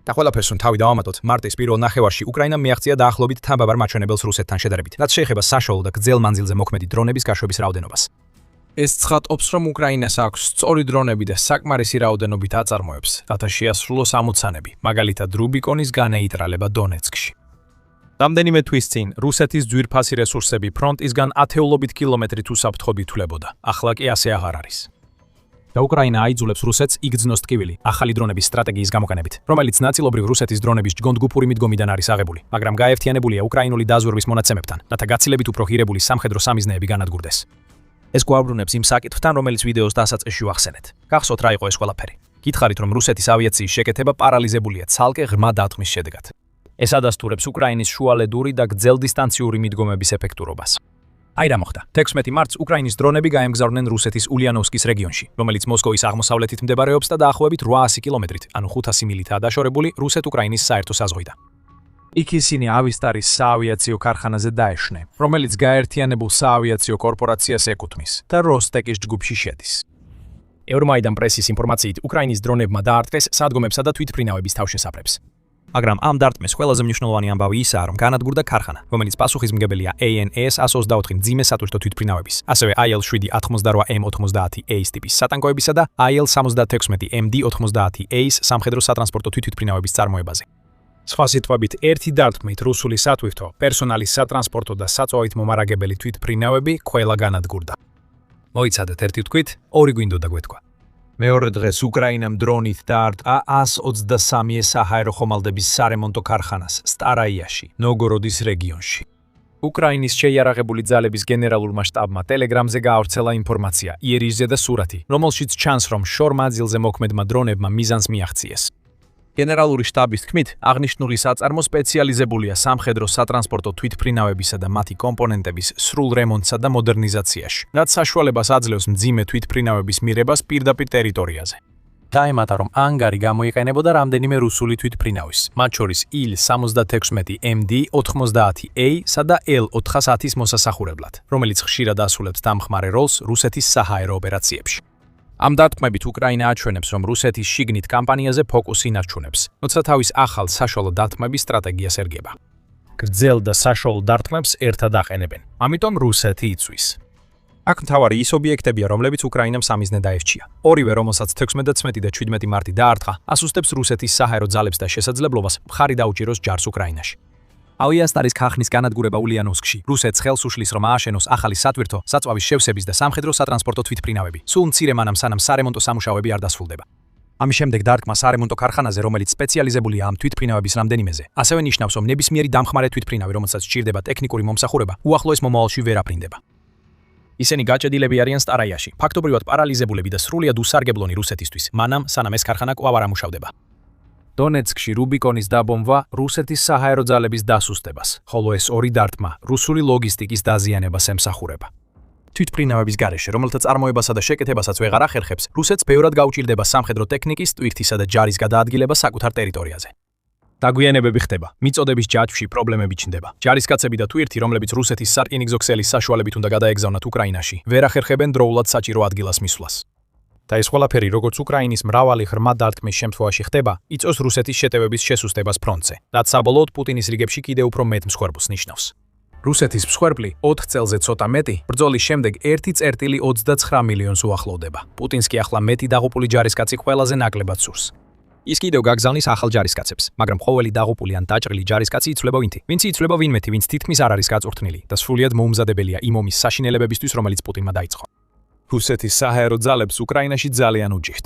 და ყველაფერს რომ თავი დავამატოთ, მარტის პირველ ნახევარში უკრაინამ მიაღწია დაახლოებით თამბაბარ მაჩვენებელს რუსეთთან შედარებით, რაც შეეხება საშუალო და გრძელ მანძილზე მოქმედი დრონების გაშვების რაოდენობას. ეს ცხადობს, რომ უკრაინას აქვს სწორი დრონები და საკმარისი რაოდენობით აწარმოებს, რათა შეასრულოს ამოცანები, მაგალითად რუბიკონის განეიტრალება დონეცკში. რამდენიმე თვის წინ რუსეთის ძვირფასი რესურსები ფრონტისგან ათეულობით კილომეტრით უსაფრთხოებით თვლებოდა, ახლა კი ასე აღარ არის. და უკრაინა აიძულებს რუსეთს იგრძნოს ტკივილი ახალი დრონების სტრატეგიის გამოყენებით, რომელიც ნაწილობრივ რუსეთის დრონების ჯგონდგუფური მიდგომიდან არის აღებული, მაგრამ გაერთიანებულია უკრაინული დაზვერვის მონაცემებთან, რათა გაცილებით უფრო ღირებული სამხედრო სამიზნეები განადგურდეს. ეს გვაუბრუნებს იმ საკითხთან, რომელიც ვიდეოს დასაწყისში ვახსენეთ. გახსოვთ რა იყო ეს ყველაფერი? გითხარით, რომ რუსეთის ავიაციის შეკეთება პარალიზებულია ცალკე ღრმა დარტყმის შედეგად. ეს ადასტურებს უკრაინის შუალედური და გრძელდისტანციური მიდგომების ეფექტურობას. აი რა მოხდა. 16 მარტს უკრაინის დრონები გაემგზავრნენ რუსეთის ულიანოვსკის რეგიონში, რომელიც მოსკოვის აღმოსავლეთით მდებარეობს და დაახლოებით 800 კილომეტრით, ანუ 500 მილითაა დაშორებული რუსეთ-უკრაინის საერთო საზღვიდან. იქ ისინი ავისტარის საავიაციო ქარხანაზე დაეშნენ, რომელიც გაერთიანებულ საავიაციო კორპორაციას ეკუთვნის და როსტეკის ჯგუფში შედის. ევრომაიდან პრესის ინფორმაციით, უკრაინის დრონებმა დაარტყეს სადგომებსა და თვითმფრინავების თავშესაფრებს. მაგრამ ამ დარტყმის ყველაზე მნიშვნელოვანი ამბავი ისაა, რომ განადგურდა ქარხანა, რომელიც პასუხისმგებელია AN-124 მძიმე სატვირთო თვითმფრინავების, ასევე IL-7-88M-90A ტიპის სატანკოებისა და IL-76MD-90A სამხედრო სატრანსპორტო თვითმფრინავების წარმოებაზე. სხვა სიტყვებით, ერთი დარტყმით რუსული სატვირთო, პერსონალის სატრანსპორტო და საწვავით მომარაგებელი თვითმფრინავები ყველა განადგურდა. მოიცადეთ ერთი თქვით, ორი გვინდოდა გვეთქვა. მეორე დღეს უკრაინამ დრონით დაარტყა 123 საჰაერო ხომალდების სარემონტო ქარხანას სტარაიაში, ნოგოროდის რეგიონში. უკრაინის შეიარაღებული ძალების გენერალურმა შტაბმა ტელეგრამზე გაავრცელა ინფორმაცია, იერიშზე და სურათი, რომელშიც ჩანს, რომ შორ მანძილზე მოქმედმა დრონებმა მიზანს მიაღწიეს. გენერალური შტაბის თქმით, აღნიშნული საწარმო სპეციალიზებულია სამხედრო სატრანსპორტო თვითმფრინავებისა და მათი კომპონენტების სრულ რემონტსა და მოდერნიზაციაში, რაც საშუალებას აძლევს მძიმე თვითმფრინავების მიღებას პირდაპირ ტერიტორიაზე. დაემატა, რომ ანგარი გამოიყენებოდა რამდენიმე რუსული თვითმფრინავის, მათ შორის IL-76MD-90A-სა და L-410-ის მოსასახურებლად, რომელიც ხშირად ასრულებს დამხმარე როლს რუსეთის საჰაერო ოპერაციებში. ამ დარტყმებით უკრაინა აჩვენებს, რომ რუსეთის შიგნით კამპანიაზე ფოკუსი ინარჩუნებს, როცა თავის ახალ საშუალო დარტყმების სტრატეგიას ერგება. გრძელ და საშუალო დარტყმებს ერთად აყენებენ, ამიტომ რუსეთი იწვის. აქ მთავარი ის ობიექტებია, რომლებიც უკრაინამ სამიზნე დაერჩია. ორივე, რომელსაც 16 და 17 მარტი დაარტყა, ასუსტებს რუსეთის საჰაერო ძალებს და შესაძლებლობას მხარი დაუჭიროს ჯარს უკრაინაში. ავიასტარის ქარხნის განადგურება ულიანოვსკში, რუსეთს ხელს უშლის, რომ ააშენოს ახალი სატვირთო, საწვავის შევსების და სამხედრო სატრანსპორტო თვითმფრინავები, სულ მცირე მანამ სანამ სარემონტო სამუშაოები არ დასრულდება. ამის შემდეგ დარტყმა სარემონტო ქარხანაზე, რომელიც სპეციალიზებულია ამ თვითმფრინავების რამდენიმეზე, ასევე ნიშნავს, რომ ნებისმიერი დამხმარე თვითმფრინავი, რომელსაც სჭირდება ტექნიკური მომსახურება, უახლოეს მომავალში ვერ აფრინდება. ისინი გაჭედილები არიან სტარაიაში, ფაქტობრივად პარალიზებულები და სრულიად უსარგებლონი რუსეთისთვის, მანამ სანამ ეს ქარხანა კვლავ არ ამუშავდება. დონეცკში რუბიკონის დაბომბვა რუსეთის საჰაერო ძალების დასუსტებას, ხოლო ეს ორი დარტყმა რუსული ლოგისტიკის დაზიანებას ემსახურება. თვითმფრინავების გარეშე, რომელთა წარმოებასა და შეკეთებასაც ვეღარ ახერხებს, რუსეთს ბევრად გაუჭირდება სამხედრო ტექნიკის, ტვირთისა და ჯარის გადაადგილება საკუთარ ტერიტორიაზე. დაგვიანებები ხდება, მიწოდების ჯაჭვში პრობლემები ჩნდება. ჯარისკაცები და ტვირთი, რომლებიც რუსეთის სარკინიგზო ქსელის საშუალებით უნდა გადაეგზავნათ უკრაინაში, ვერ ახერხებენ დროულად საჭირო ადგილას მისვლას. და ეს ყველაფერი, როგორც უკრაინის მრავალი ღრმა დარტყმის შემთხვევაში ხდება, იწვევს რუსეთის შეტევების შესუსტებას ფრონტზე, რაც საბოლოოდ პუტინის რიგებში კიდევ უფრო მეტ მსხვერპლს ნიშნავს. რუსეთის მსხვერპლი 4 წელზე ცოტა მეტი, ბრძოლის შემდეგ 1,29 მილიონს უახლოვდება. პუტინს კი ახლა მეტი დაღუპული ჯარისკაცი ყველაზე ნაკლებად სურს. ის კიდევ გაგზავნის ახალ ჯარისკაცებს, მაგრამ ყოველი დაღუპული ან დაჭრილი ჯარისკაცი იცვლება ვინთი. ვინც იცვლება ვინმეთი, ვინც თითქმის არ არის გაწურთნილი და სრულიად მოუმზადებელია იმ ომის საშინელებებისთვის, რომელიც პუტინმა დაიწყო. რუსეთის საჰაერო ძალებს უკრაინაში ძალიან უჯიხთ.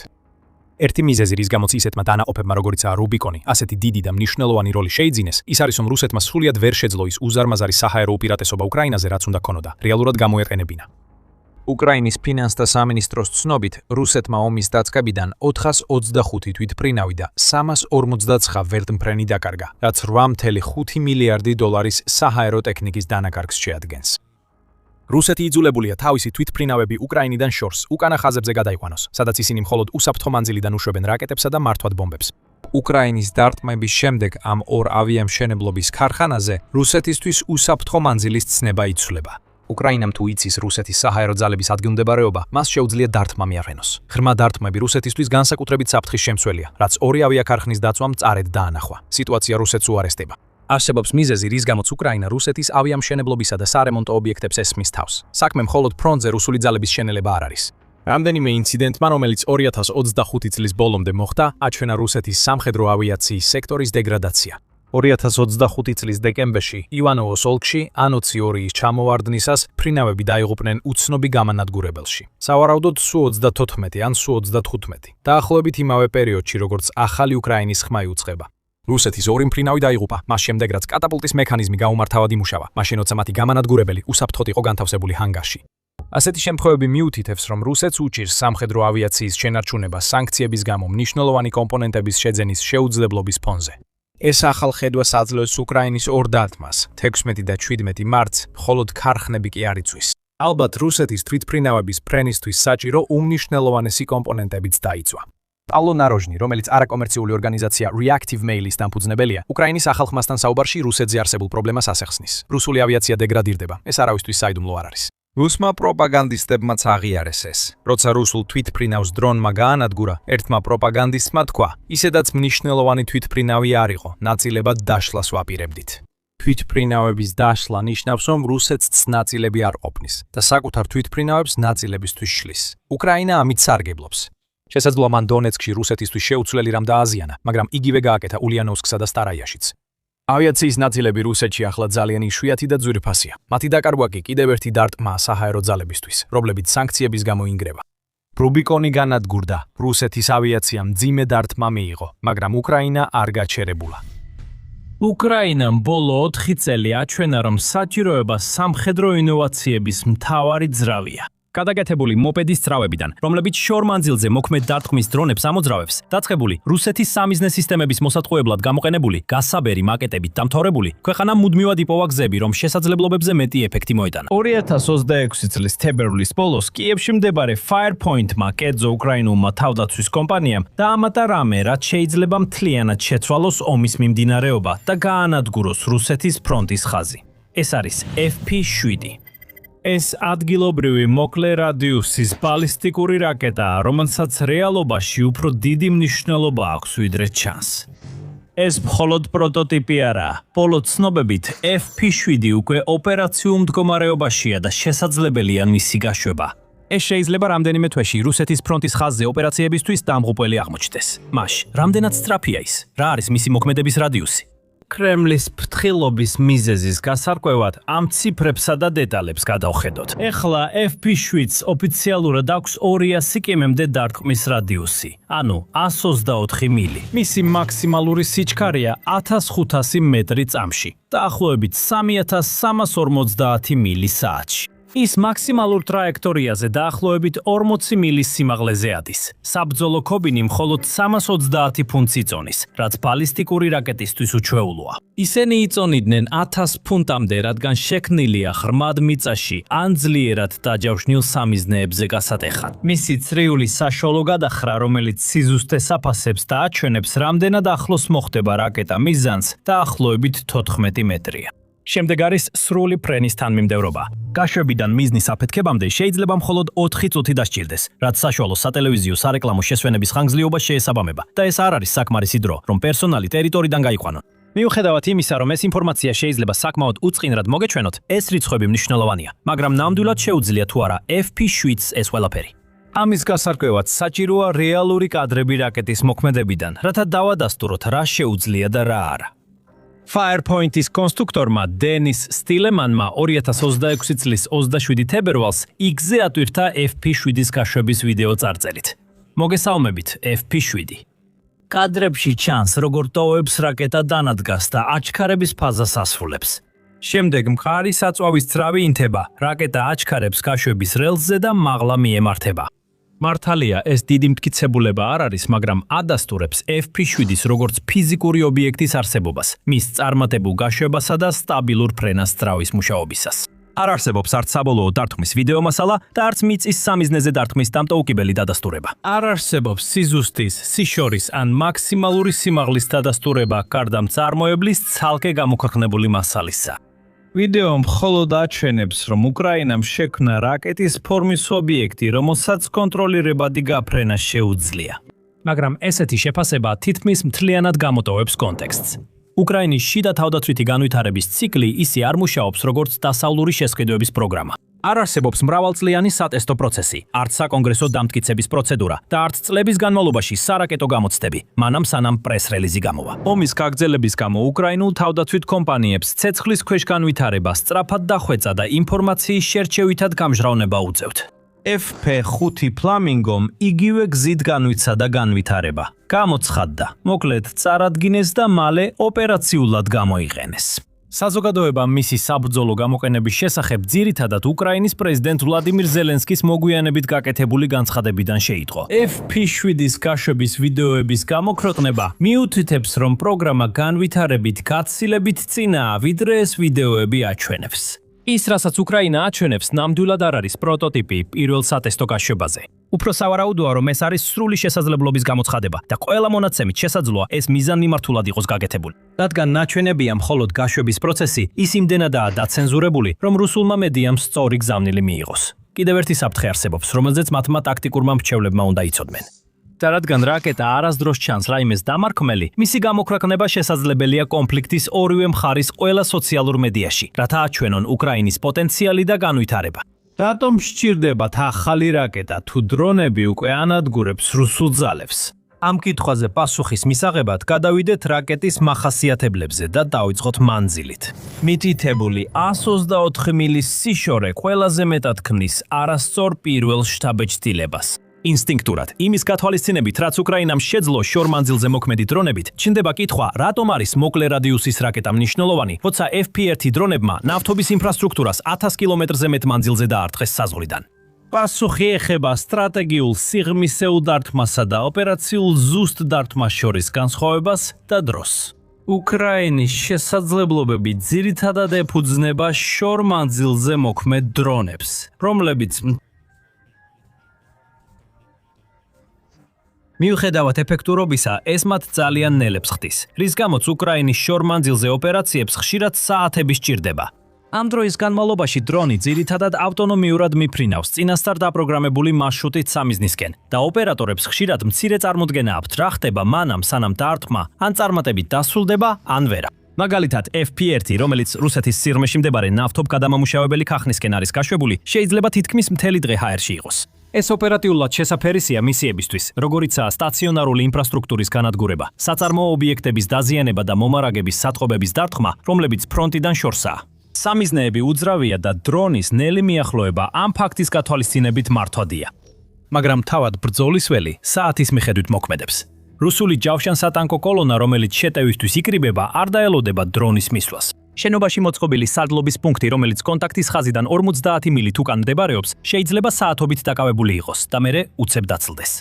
ერთი მიზეზი, რის გამოც ისეთმა დანაყოფებმა, როგორიცაა რუბიკონი, ასეთი დიდი და მნიშვნელოვანი როლი შეიძინეს, ის არის, რომ რუსეთმა სრულიად ვერ შეძლო ის უზარმაზარი საჰაერო უპირატესობა უკრაინაზე, რაც უნდა ქონოდა, რეალურად გამოეყენებინა. უკრაინის ფინანსთა სამინისტროს ცნობით, რუსეთმა ომის დაწყებიდან 425 თვითმფრინავი და 359 ვერტმფრენი დაკარგა, რაც 8.5 მილიარდი დოლარის საჰაერო ტექნიკის დანაკარგს შეადგენს. რუსეთი იძულებულია თავისი თვითმფრინავები უკრაინიდან შორს, უკანა ხაზებზე გადაიყვანოს, სადაც ისინი მხოლოდ უსაფრთხო მანძილიდან უშვებენ რაკეტებსა და მართვად ბომბებს. უკრაინის დარტყმების შემდეგ ამ ორ ავიამშენებლობის ქარხანაზე რუსეთისთვის უსაფრთხო მანძილის ცნება იცვლება. უკრაინამ თუ იცის რუსეთის საჰაერო ძალების ადგილმდებარეობა, მას შეუძლია დარტყმა მიაყენოს. ღრმა დარტყმები რუსეთისთვის განსაკუთრებით საფრთხის შემცველია, რაც ორი ავიაქარხნის დაწვამ მწარედ დაანახვა. სიტუაცია რუსეთს უარესდება. არსებობს მიზეზი, რის გამოც უკრაინა რუსეთის ავიამშენებლობისა და სარემონტო ობიექტებს ესმის თავს. საქმე მხოლოდ ფრონტზე რუსული ძალების შენელება არ არის. რამდენიმე ინციდენტმა, რომელიც 2025 წლის ბოლომდე მოხდა, აჩვენა რუსეთის სამხედრო ავიაციის სექტორის დეგრადაცია. 2025 წლის დეკემბერში ივანოვოს ოლქში ანოციორიის ჩამოვარდნისას ფრინავები დაიღუპნენ უცნობი გამანადგურებელში. სავარაუდოდ Su-34 ან Su-35. დაახლოებით იმავე პერიოდში, როგორც ახალი უკრაინის ხმა იუწყება. რუსეთის ორი მფრინავი დაიღუპა, მას შემდეგ რაც კატაპულტის მექანიზმი გაუმართავად იმუშავა, მაშინ როცა მათი გამანადგურებელი უსაფრთხოდ იყო განთავსებული ჰანგარში. ასეთი შემთხვევები მიუთითებს, რომ რუსეთს უჭირს სამხედრო ავიაციის შენარჩუნება სანქციების გამო მნიშვნელოვანი კომპონენტების შეძენის შეუძლებლობის ფონზე. ეს ახალ ხედვას აძლევს უკრაინის ორ დარტყმას, 16 და 17 მარტს, მხოლოდ ქარხნები კი არ იცვის. ალბათ რუსეთის თვითმფრინავების ფრენისთვის საჭირო უმნიშვნელოვანესი კომპონენტებიც დაიცვა. პავლო ნაროჟნი, რომელიც არაკომერციული ორგანიზაცია Reactive Mail-ის დამფუძნებელია, უკრაინის ახალ ხმასთან საუბარში რუსეთზე არსებულ პრობლემას ასახსნის. რუსული ავიაცია დეგრადირდება, ეს არავისთვის საიდუმლო არ არის. რუსმა პროპაგანდისტებმაც აღიარეს ეს. როცა რუსულ თვითმფრინავს დრონმა გაანადგურა, ერთმა პროპაგანდისტმა თქვა, ისედაც მნიშვნელოვანი თვითმფრინავი არ იყო, ნაწილებად დაშლას ვაპირებდით. თვითმფრინავების დაშლა ნიშნავს, რომ რუსეთს ნაწილები არ ყოფნის და საკუთარ თვითმფრინავებს ნაწილებისთვის შლის. უკრაინა ამით სარგებლობს. შესაძლოა მან დონეცკში რუსეთისთვის შეუცვლელი რამ დააზიანა, მაგრამ იგივე გააკეთა ულიანოვსკსა და სტარაიაშიც. ავიაციის ნაწილები რუსეთში ახლა ძალიან იშვიათი და ძვირფასია. მათი დაკარგვა კი კიდევ ერთი დარტყმაა საჰაერო ძალებისთვის, რომლებიც სანქციების გამო ინგრევა. რუბიკონი განადგურდა, რუსეთის ავიაციამ მძიმე დარტყმა მიიღო, მაგრამ უკრაინა არ გაჩერებულა. უკრაინამ ბოლო 4 წელი აჩვენა, რომ საჭიროება სამხედრო ინოვაციების მთავარი ძრავია. გადაგეთებული მოპედის ძრავებიდან, რომლებიც შორ მანძილზე მოქმედ დარტყმის დრონებს ამოძრავებს, დაწყებული რუსეთის სამიზნე სისტემების მოსატყუებლად გამოყენებული გასაბერი მაკეტებით დამთავრებული, ქვეყანამ მუდმივად იპოვა გზები, რომ შესაძლებლობებზე მეტი ეფექტი მოეტანა. 2026 წლის თებერვლის ბოლოს კიევში მდებარე Firepoint-მა კერძო უკრაინულმა თავდაცვის კომპანიამ დაამატა რამე, რაც შეიძლება მთლიანად შეცვალოს ომის მიმდინარეობა და გაანადგუროს რუსეთის ფრონტის ხაზი. ეს არის FP7. ეს ადგილობრივი მოკლე რადიუსის ბალისტიკური რაკეტაა, რომელსაც რეალობაში უფრო დიდი მნიშვნელობა აქვს, ვიდრე ჩანს. ეს მხოლოდ პროტოტიპი არაა. ბოლო ცნობებით, FP7 უკვე ოპერაციულ მდგომარეობაშია და შესაძლებელია მისი გაშვება. ეს შეიძლება რამდენიმე თვეში რუსეთის ფრონტის ხაზზე ოპერაციებისთვის დამღუპველი აღმოჩნდეს. მაშინ, რამდენად სწრაფია ის? რა არის მისი მოქმედების რადიუსი? კრემლის ფრთხილობის მიზეზის გასარკვევად ამ ციფრებსა და დეტალებს გადავხედოთ. ეხლა FP7-ს ოფიციალურად აქვს 200 კმ-მდე დარტყმის რადიუსი, ანუ 124 მილი. მისი მაქსიმალური სიჩქარეა 1500 მეტრი წამში, დაახლოებით 3350 მილი საათში. ის მაქსიმალურ ტრაექტორიაზე დაახლოებით 40 მილის სიმაღლეზე ადის. საბრძოლო ქობინი მხოლოდ 330 ფუნტს იწონის, რაც ბალისტიკური რაკეტისთვის უჩვეულოა. ისინი იწონიდნენ 1000 ფუნტამდე, რადგან შექმნილია ღრმად მიწაში ან ძლიერად დაჯავშნილ სამიზნეებზე გასატეხად. მისი წრიული საშუალო გადახრა, რომელიც სიზუსტეს აფასებს და აჩვენებს, რამდენად ახლოს მოხდება რაკეტა მიზანს, დაახლოებით 14 მეტრია. შემდეგ არის სრული ფრენის თანმიმდევრობა. გაშვებიდან მიზნის აფეთქებამდე შეიძლება მხოლოდ 4 წუთი დასჭირდეს, რაც საშუალო სატელევიზიო სარეკლამო შესვენების ხანგრძლივობას შეესაბამება და ეს არ არის საკმარისი დრო, რომ პერსონალი ტერიტორიიდან გაიყვანონ. მიუხედავად იმისა, რომ ეს ინფორმაცია შეიძლება საკმაოდ უწყინრად მოგეჩვენოთ, ეს რიცხვები მნიშვნელოვანია, მაგრამ ნამდვილად შეუძლია თუ არა FP7-ს ეს ყველაფერი. ამის გასარკვევად საჭიროა რეალური კადრები რაკეტის მოქმედებიდან, რათა დავადასტუროთ რა შეუძლია და რა არა. Firepoint-ის კონსტრუქტორმა დენის სტილემანმა 2026 წლის 27 თებერვალს X-ზე ატვირთა FP7-ის გაშვების ვიდეო წარწერით. მოგესალმებით, FP7. კადრებში ჩანს, როგორ ტოვებს რაკეტა დანადგას და აჩქარების ფაზას ასრულებს. შემდეგ მყარი საწვავის ძრავი ინთება, რაკეტა აჩქარებს გაშვების რელსზე და მაღლა მიემართება. მართალია, ეს დიდი მტკიცებულება არ არის, მაგრამ ადასტურებს FP7-ის როგორც ფიზიკური ობიექტის არსებობას, მის წარმატებულ გაშვებასა და სტაბილურ ფრენას ძრავის მუშაობისას. არ არსებობს არც საბოლოო დარტყმის ვიდეო მასალა და არც მიწის სამიზნეზე დარტყმის დამტოუკებელი დადასტურება. არ არსებობს სიზუსტის, სიშორის ან მაქსიმალური სიმაღლის დადასტურება გარდა მწარმოებლის ცალკე გამოქვეყნებული მასალისა. ვიდეო მხოლოდ აჩვენებს, რომ უკრაინამ შექმნა რაკეტის ფორმის ობიექტი, რომელსაც კონტროლირებადი გაფრენა შეუძლია. მაგრამ ესეთი შეფასება თითქმის მთლიანად გამოტოვებს კონტექსტს. უკრაინის შიდა თავდაცვითი განვითარების ციკლი ისე არ მუშაობს, როგორც დასავლური შესყიდვების პროგრამა. არ არსებობს მრავალწლიანი სატესტო პროცესი, არც საკონგრესო დამტკიცების პროცედურა და არც წლების განმავლობაში სარაკეტო გამოცდები, მანამ სანამ პრეს-რელიზი გამოვა. ომის გაგრძელების გამო უკრაინულ თავდაცვით კომპანიებს ცეცხლის ქვეშ განვითარება სწრაფად დახვეწა და ინფორმაციის შერჩევითად გამჟღავნება უწევთ. FP5 ფლამინგომ იგივე გზით განვიცა და განვითარება. გამოცხადდა, მოკლედ წარადგინეს და მალე ოპერაციულად გამოიყენეს. საზოგადოებამ მისი საბრძოლო გამოყენების შესახებ ძირითადად უკრაინის პრეზიდენტ ვლადიმირ ზელენსკის მოგვიანებით გაკეთებული განცხადებიდან შეიტყო. FP7-ის გაშვების ვიდეოების გამოქვეყნება მიუთითებს, რომ პროგრამა განვითარებით გაცილებით წინაა, ვიდრე ეს ვიდეოები აჩვენებს. ის, რასაც უკრაინა აჩვენებს, ნამდვილად არ არის პროტოტიპი პირველ სატესტო გაშვებაზე. უფრო სავარაუდოა, რომ ეს არის სრული შესაძლებლობის გამოცხადება და ყველა მონაცემით შესაძლოა ეს მიზანმიმართულად იყოს გაკეთებული. რადგან ნაჩვენებია მხოლოდ გაშვების პროცესი, ის იმდენადაა დაცენზურებული, რომ რუსულმა მედიამ სწორი გზავნილი მიიღოს. კიდევ ერთი საფრთხე არსებობს, რომელზეც მათმა ტაქტიკურმა მრჩევლებმა უნდა იცოდნენ. და რადგან რაკეტა არასდროს ჩანს რაიმეს დამარქმელი, მისი გამოქვეყნება შესაძლებელია კონფლიქტის ორივე მხარის ყველა სოციალურ მედიაში, რათა აჩვენონ უკრაინის პოტენციალი და განვითარება. რატომ სჭირდებათ ახალი რაკეტა, თუ დრონები უკვე ანადგურებს რუსულ ძალებს? ამ კითხვაზე პასუხის მისაღებად გადავიდეთ რაკეტის მახასიათებლებზე და დავიწყოთ მანძილით. მითითებული 124 მილის სიშორე ყველაზე მეტად ქმნის არასწორ პირველ შთაბეჭდილებას. ინსტინქტურად, იმის გათვალისწინებით, რაც უკრაინამ შეძლო შორმანძილზე მოქმედი დრონებით, ჩნდება კითხვა, რატომ არის მოკლე რადიუსის რაკეტა მნიშვნელოვანი, როცა FP1 დრონებმა ნავთობის ინფრასტრუქტურას 1000 კილომეტრზე მეტ მანძილზე დაარტყეს საზღვრიდან. პასუხი ეხება სტრატეგიულ სიღრმისეულ დარტყმასა და ოპერაციულ ზუსტ დარტყმას შორის განსხვავებას და დროს. უკრაინის შესაძლებლობები ძირითადად ეფუძნება შორმანძილზე მოქმედ დრონებს, რომლებიც მიუხედავად ეფექტურობისა, ეს მათ ძალიან ნელებს ხდის, რის გამოც უკრაინის შორმანძილზე ოპერაციებს ხშირად საათები სჭირდება. ამ დროის განმავლობაში დრონი ძირითადად ავტონომიურად მიფრინავს წინასწარ დაპროგრამებული მარშრუტით სამიზნისკენ და ოპერატორებს ხშირად მცირე წარმოდგენა აქვთ, რა ხდება მანამ, სანამ დარტყმა ან წარმატებით დასრულდება, ან ვერა. მაგალითად, FP1, რომელიც რუსეთის სიღრმეში მდებარე ნავთობგადამამუშავებელი ქახნისკენ არის გაშვებული, შეიძლება თითქმის მთელი დღე ჰაერში იყოს. ეს ოპერატიულად შესაფერისია მისიებისთვის, როგორიცაა სტაციონარული ინფრასტრუქტურის განადგურება, საწარმოო ობიექტების დაზიანება და მომარაგების სათხოვების დარტყმა, რომლებიც ფრონტიდან შორსაა. სამიზნეები უძრავია და დრონის ნელი მიახლოება ამ ფაქტის გათვალისწინებით მართვადია. მაგრამ თავად ბრძოლის ველი საათის მიხედვით მოქმედებს. რუსული ჯავშან-სატანკო კოლონა, რომელიც შეტევისთვის იკრიბება, არ დაელოდება დრონის მისვლას. შენობაში მოწყობილი სარდლობის პუნქტი, რომელიც კონტაქტის ხაზიდან 50 მილით უკან მდებარეობს, შეიძლება საათობით დაკავებული იყოს და მერე უცებ დაცლდეს.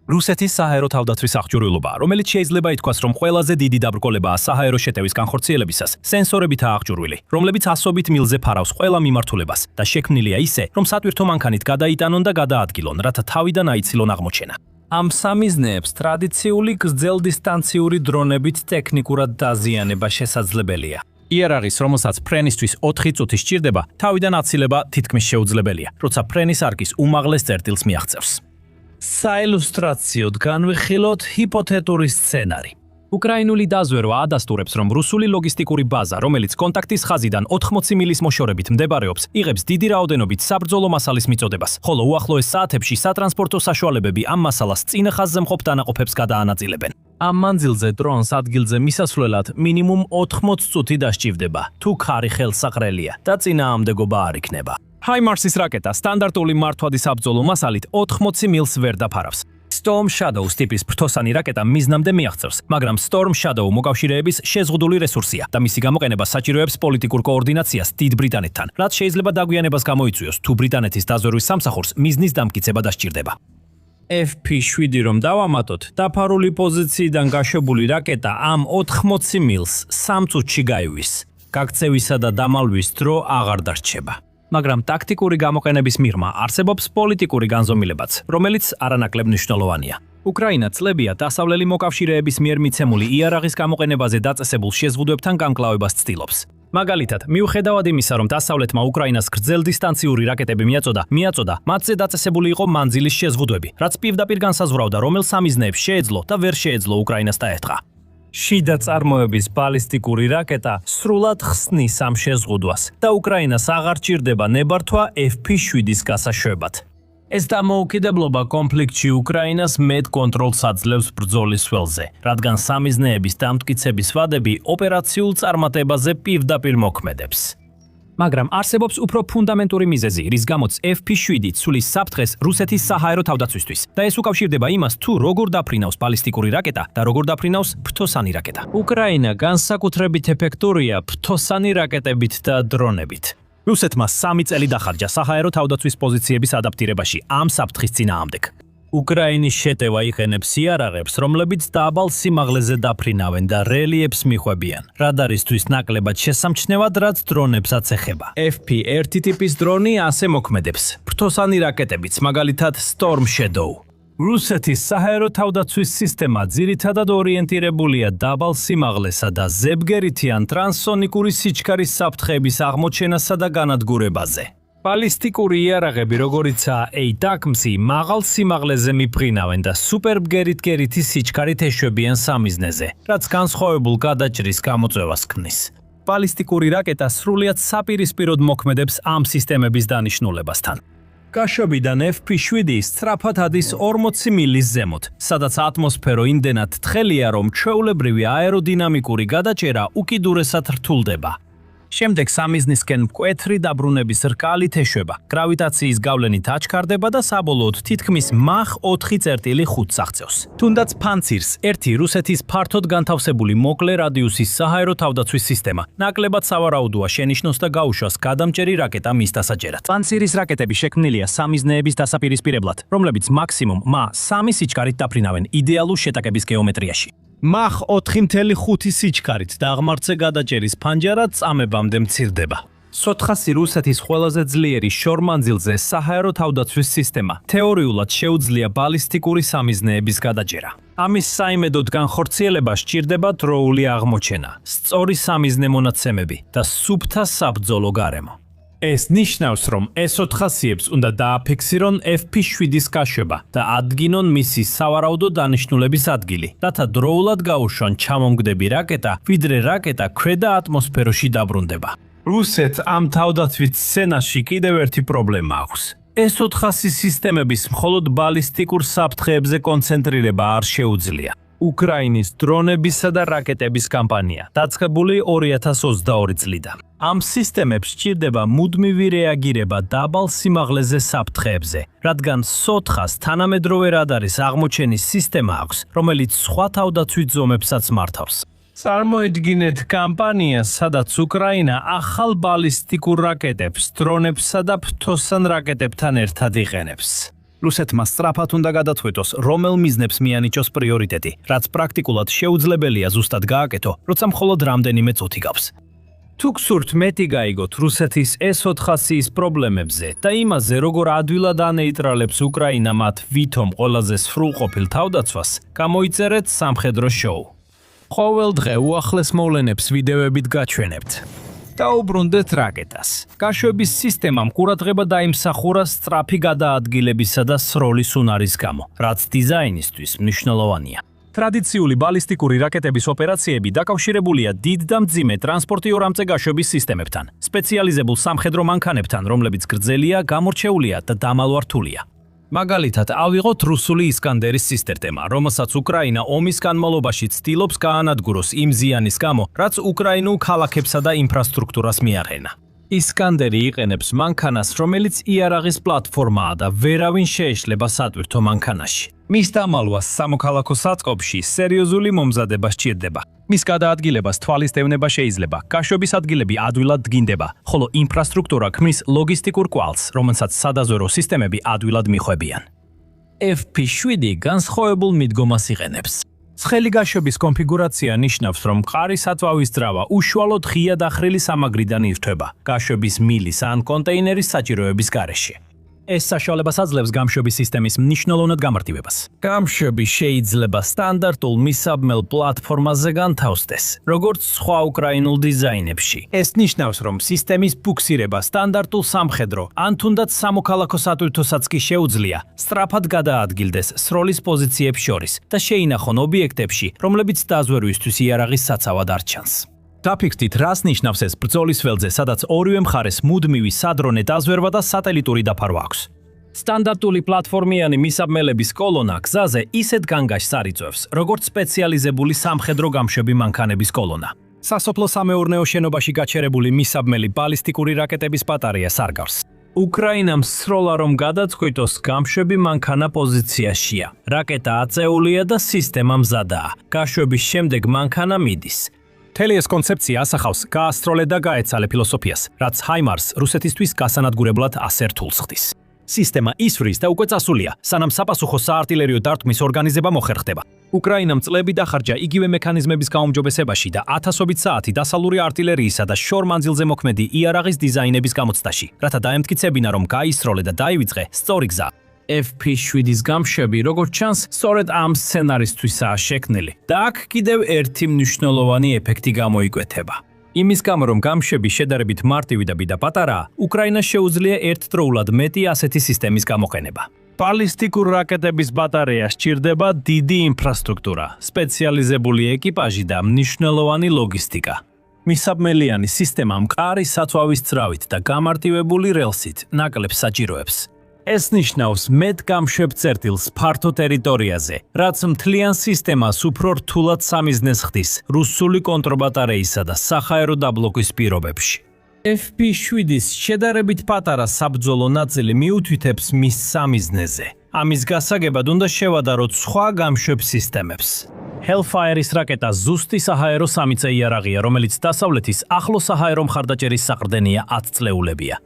რუსეთის საჰაერო თავდაცვის აღჭურვილობა, რომელიც შეიძლება ითქვას, რომ ყველაზე დიდი დაბრკოლებაა საჰაერო შეტევის განხორციელებისას, სენსორებითაა აღჭურვილი, რომლებიც 100 მილზე ფარავს ყველა მიმართულებას და შექმნილია ისე, რომ სატვირთო მანქანით გადაიტანონ და გადაადგილონ, რათა თავიდან აიცილონ აღმოჩენა. ამ სამიზნეებს ტრადიციული გრძელდისტანციური დრონებით ტექნიკურად დაზიანება შესაძლებელია. იარაღის, რომელსაც ფრენისთვის 4 წუთი სჭირდება, თავიდან აცილება თითქმის შეუძლებელია, როცა ფრენის არკის უმაღლეს წერტილს მიაღწევს. საილუსტრაციოდ განვიხილოთ ჰიპოთეტური სცენარი. უკრაინული დაზვერვა ადასტურებს, რომ რუსული ლოგისტიკური ბაზა, რომელიც კონტაქტის ხაზიდან 80 მილის მოშორებით მდებარეობს, იღებს დიდი რაოდენობით საბრძოლო მასალის მიწოდებას, ხოლო უახლოეს საათებში სატრანსპორტო საშუალებები ამ მასალას წინა ხაზზე მყოფ დანაყოფებს გადაანაწილებენ. ამ მანძილზე დრონს ადგილზე მისასვლელად მინიმუმ 80 წუთი დასჭირდება, თუ ქარი ხელსაყრელია და წინააღმდეგობა არ იქნება. HIMARS-ის რაკეტა სტანდარტული მართვადი საბრძოლო მასალით 80 მილს ვერ დაფარავს. Storm Shadow ტიპის ფრთოსანი რაკეტა მიზნამდე მიაღწევს, მაგრამ Storm Shadow მოკავშირეების შეზღუდული რესურსია და მისი გამოყენება საჭიროებს პოლიტიკურ კოორდინაციას დიდ ბრიტანეთთან, რაც შეიძლება დაგვიანებას გამოიწვიოს, თუ ბრიტანეთის დაზვერვის სამსახურს მიზნის დამტკიცება დასჭირდება. FP7 რომ დავამატოთ, დაფარული პოზიციიდან გაშვებული რაკეტა ამ 80 მილს 3 წუთში გაივლის. გაქცევისა და დამალვის დრო აღარ დარჩება. მაგრამ ტაქტიკური გამოყენების მიღმა არსებობს პოლიტიკური განზომილებაც, რომელიც არანაკლებ მნიშვნელოვანია. უკრაინა წლებია დასავლელი მოკავშირეების მიერ მიცემული იარაღის გამოყენებაზე დაწესებულ შეზღუდვებთან განკლავებას ცდილობს. მაგალითად, მიუხედავად იმისა, რომ დასავლეთმა უკრაინას გრძელდისტანციური რაკეტები მიაწოდა, მათზე დაწესებული იყო მანძილის შეზღუდვები, რაც პირდაპირ განსაზღვრავდა, რომელ სამიზნეებს შეეძლო და ვერ შეეძლო უკრაინას დაერტყა. შიდა წარმოების ბალისტიკური რაკეტა სრულად ხსნის ამ შეზღუდვას და უკრაინას აღარ ჭირდება ნებართვა FP7-ის გასაშვებად. ეს დამოუკიდებლობა კონფლიქტში უკრაინას მეტ კონტროლს აძლევს ბრძოლის ველზე, რადგან სამიზნეების დამტკიცების ვადები ოპერაციულ წარმატებაზე პირდაპირ მოქმედებს. მაგრამ არსებობს უფრო ფუნდამენტური მიზეზი, რის გამოც FP7 ცulis საფრთხეს რუსეთის საჰაერო თავდაცვისთვის და ეს უკავშირდება იმას, თუ როგორ დაფრინავს ბალისტიკური რაკეტა და როგორ დაფრინავს ფრთოსანი რაკეტა. უკრაინა განსაკუთრებით ეფექტურია ფრთოსანი რაკეტებით და დრონებით. რუსეთმა 3 წელი დახარჯა საჰაერო თავდაცვის პოზიციების ადაპტირებაში ამ საფრთხის წინააღმდეგ. უკრაინის შეტევა იყენებს იარაღებს, რომლებიც დაბალ სიმაღლეზე დაფრინავენ და რელიეფს მიხვებიან. რადარისთვის ნაკლებად შესამჩნევად, რაც დრონებსაც ეხება. FP1 ტიპის დრონი ასე მოქმედებს. ფრთოსანი რაკეტებიც, მაგალითად Storm Shadow. რუსეთის საჰაერო თავდაცვის სისტემა ძირითადად ორიენტირებულია დაბალ სიმაღლესა და ზებგერითი ან ტრანსსონიკური სიჩქარის საფრთხეების აღმოჩენასა და განადგურებაზე. ბალისტიკური იარაღები, როგორიცაა ATACMS-ი, მაღალ სიმაღლეზე მიფრინავენ და სუპერბგერითგერითი სიჩქარით ეშვებიან სამიზნეზე, რაც განსხვავებულ გადაჭრის გამოწვევას ქმნის. ბალისტიკური რაკეტა სრულიად საპირისპიროდ მოქმედებს ამ სისტემების დანიშნულებასთან. გაშვებიდან FP7 სწრაფად ადის 40 მილის ზემოთ, სადაც ატმოსფერო იმდენად თხელია, რომ ჩვეულებრივი აეროდინამიკური გადაჭერა უკიდურესად რთულდება. შემდეგ სამიზნისკენ მკვეთრი დაბრუნების რკალით ეშვება, გრავიტაციის გავლენით აჩქარდება და საბოლოოდ თითქმის მახ 4.5 აღწევს. თუნდაც ფანცირს ერთი რუსეთის ფართოდ განთავსებული მოკლე რადიუსის საჰაერო თავდაცვის სისტემა ნაკლებად სავარაუდოა შენიშნოს და გაუშვას გადამჭერი რაკეტა მის დასაჭერად. ფანცირის რაკეტები შექმნილია სამიზნეების დასაპირისპირებლად, რომლებიც მაქსიმუმ მა-3 სიჩქარით დაფრინავენ იდეალურ შეტაკების გეომეტრიაში. მახ 4.5 სიჩქარით და აღმართზე გადაჭერის ფანჯარა წამებამდე მცირდება. სოთხასი რუსეთის ყველაზე ძლიერი შორმანძილზე საჰაერო თავდაცვის სისტემა. თეორიულად შეუძლია ბალისტიკური სამიზნეების გადაჭერა. ამის საიმედოდ განხორციელება სჭირდება დროული აღმოჩენა, სწორი სამიზნე მონაცემები და სუფთა საბრძოლო გარემო. ეს ნიშნავს, რომ S-400-ებს უნდა დააფიქსირონ FP7-ის გაშვება და ადგინონ მისი სავარაუდო დანიშნულების ადგილი, რათა დროულად გაუშვან ჩამომგდები რაკეტა, ვიდრე რაკეტა ქვედა ატმოსფეროში დაბრუნდება. რუსეთს ამ თავდაცვის სცენაში კიდევ ერთი პრობლემა აქვს. S-400 სისტემების მხოლოდ ბალისტიკურ საფრთხეებზე კონცენტრირება არ შეუძლია. უკრაინის დრონებისა და რაკეტების კამპანია, დაწყებული 2022 წლიდან. ამ სისტემებს სჭირდება მუდმივი რეაგირება დაბალ სიმაღლეზე საფრთხეებზე, რადგან SOTRAS თანამედროვე რადარის აღმოჩენის სისტემა აქვს, რომელიც სხვა თავდაცვით ზომებსაც მართავს. წარმოიდგინეთ კამპანიას, სადაც უკრაინა ახალ ბალისტიკურ რაკეტებს, დრონებსა და ფრთოსან რაკეტებთან ერთად იყენებს. რუსეთმა სწრაფად უნდა გადაწყვეტოს, რომელ მიზნებს მიანიჭოს პრიორიტეტი, რაც პრაქტიკულად შეუძლებელია ზუსტად გააკეთო, როცა მხოლოდ რამდენიმე წუთი გავს. თუ გსურთ მეტი გაიგოთ რუსეთის S-400-ის პრობლემებზე და იმაზე, როგორ ადვილად ანეიტრალებს უკრაინა მათ ვითომ ყველაზე სრულყოფილ თავდაცვას, გამოიწერეთ სამხედრო შოუ. ყოველ დღე უახლეს მოვლენებს ვიდეოებით გაჩვენებთ. დაუბრუნდეთ რაკეტას. გაშვების სისტემამ ყურადღება დაიმსახურა სწრაფი გადაადგილებისა და სროლის უნარის გამო, რაც დიზაინისთვის მნიშვნელოვანია. ტრადიციული ბალისტიკური რაკეტების ოპერაციები დაკავშირებულია დიდ და მძიმე ტრანსპორტიორ ამწეგაშობის სისტემებთან, სპეციალიზებულ სამხედრო მანქანებთან, რომლებიც გრძელია, გამორჩეულია და დამალვართულია. მაგალითად, ავიღოთ რუსული ისკანდერის სისტემა, რომელსაც უკრაინა ომის განმავლობაში ცდილობს გაანადგუროს იმ ზიანის გამო, რაც უკრაინულ ქალაქებსა და ინფრასტრუქტურას მიაყენა. ისკანდერი იყენებს მანქანას, რომელიც იარაღის პლატფორმაა და ვერავინ შეეშლება სატვირთო მანქანაში. მის დამალვას სამოქალაქო საწყობში სერიოზული მომზადება სჭირდება. მის გადაადგილებას თვალის დევნება შეიძლება, გაშვების ადგილები ადვილად დგინდება, ხოლო ინფრასტრუქტურა ქმნის ლოგისტიკურ კვალს, რომელსაც სადაზვერო სისტემები ადვილად მიხვებიან. FP7 განსხვავებულ მიდგომას იყენებს. ცხელი გაშვების კონფიგურაცია ნიშნავს, რომ მყარი საწვავის ძრავა უშუალოდ ღია დახრილი სამაგრიდან ირთვება, გაშვების მილის ან კონტეინერის საჭიროების გარეშე. ეს საშუალებას აძლევს გამშვების სისტემის მნიშვნელოვნად გამარტივებას. გამშვები შეიძლება სტანდარტულ მისაბმელ პლატფორმაზე განთავსდეს, როგორც სხვა უკრაინულ დიზაინებში. ეს ნიშნავს, რომ სისტემის ბუქსირება სტანდარტულ სამხედრო ან თუნდაც სამოქალაქო სატვირთოსაც კი შეუძლია, სწრაფად გადაადგილდეს სროლის პოზიციებს შორის და შეინახონ ობიექტებში, რომლებიც დაზვერვისთვის იარაღის საცავად არ ჩანს. დაფიქრდით, რას ნიშნავს ეს ბრძოლის ველზე, სადაც ორივე მხარეს მუდმივი სადრონე დაზვერვა და სატელიტური დაფარვა აქვს. სტანდარტული პლატფორმიანი მისაბმელების კოლონა გზაზე ისეთ განგაშს არ იწვევს, როგორც სპეციალიზებული სამხედრო გამშვები მანქანების კოლონა. სასოფლო-სამეურნეო შენობაში გაჩერებული მისაბმელი ბალისტიკური რაკეტების ბატარეას არ გავს. უკრაინამ სროლა რომ გადაწყვიტოს, გამშვები მანქანა პოზიციაშია. რაკეტა აწეულია და სისტემა მზადაა. გაშვების შემდეგ მანქანა მიდის. მთელი ეს კონცეფცია ასახავს გაასწროლე და გაეცალე ფილოსოფიას, რაც ჰაიმარს რუსეთისთვის გასანადგურებლად ასე რთულს ხდის. სისტემა ისვრის და უკვე წასულია, სანამ საპასუხო საარტილერიო დარტყმის ორგანიზება მოხერხდება. უკრაინამ წლები დახარჯა იგივე მექანიზმების გაუმჯობესებაში და ათასობით საათი დასალური არტილერიისა და შორ მანძილზე მოქმედი იარაღის დიზაინების გამოცდაში, რათა დაემტკიცებინა, რომ გაისროლე და დაივიწყე სწორი გზა. FP7-ის გამშვები, როგორც ჩანს, სწორედ ამ სცენარისთვისაა შექმნილი და აქ კიდევ ერთი მნიშვნელოვანი ეფექტი გამოიკვეთება. იმის გამო, რომ გამშვები შედარებით მარტივი და პატარაა, უკრაინას შეუძლია ერთდროულად მეტი ასეთი სისტემის გამოყენება. ბალისტიკურ რაკეტების ბატარეას სჭირდება დიდი ინფრასტრუქტურა, სპეციალიზებული ეკიპაჟი და მნიშვნელოვანი ლოგისტიკა. მისაბმელიანი სისტემა მყარი საწვავის ძრავით და გამარტივებული რელსით ნაკლებს საჭიროებს. ეს ნიშნავს მეტ გამშვებ წერტილს ფართო ტერიტორიაზე, რაც მთლიან სისტემას უფრო რთულად სამიზნეს ხდის რუსული კონტრბატარეისა და საჰაერო დაბლოკვის პირობებში. FP7-ის შედარებით პატარა საბრძოლო ნაწილი მიუთითებს მის სამიზნეზე. ამის გასაგებად უნდა შევადაროთ სხვა გამშვებ სისტემებს. Hellfire-ის რაკეტა ზუსტი საჰაერო სამიწე იარაღია, რომელიც დასავლეთის ახლო საჰაერო მხარდაჭერის საყრდენია 10 წლეულებია.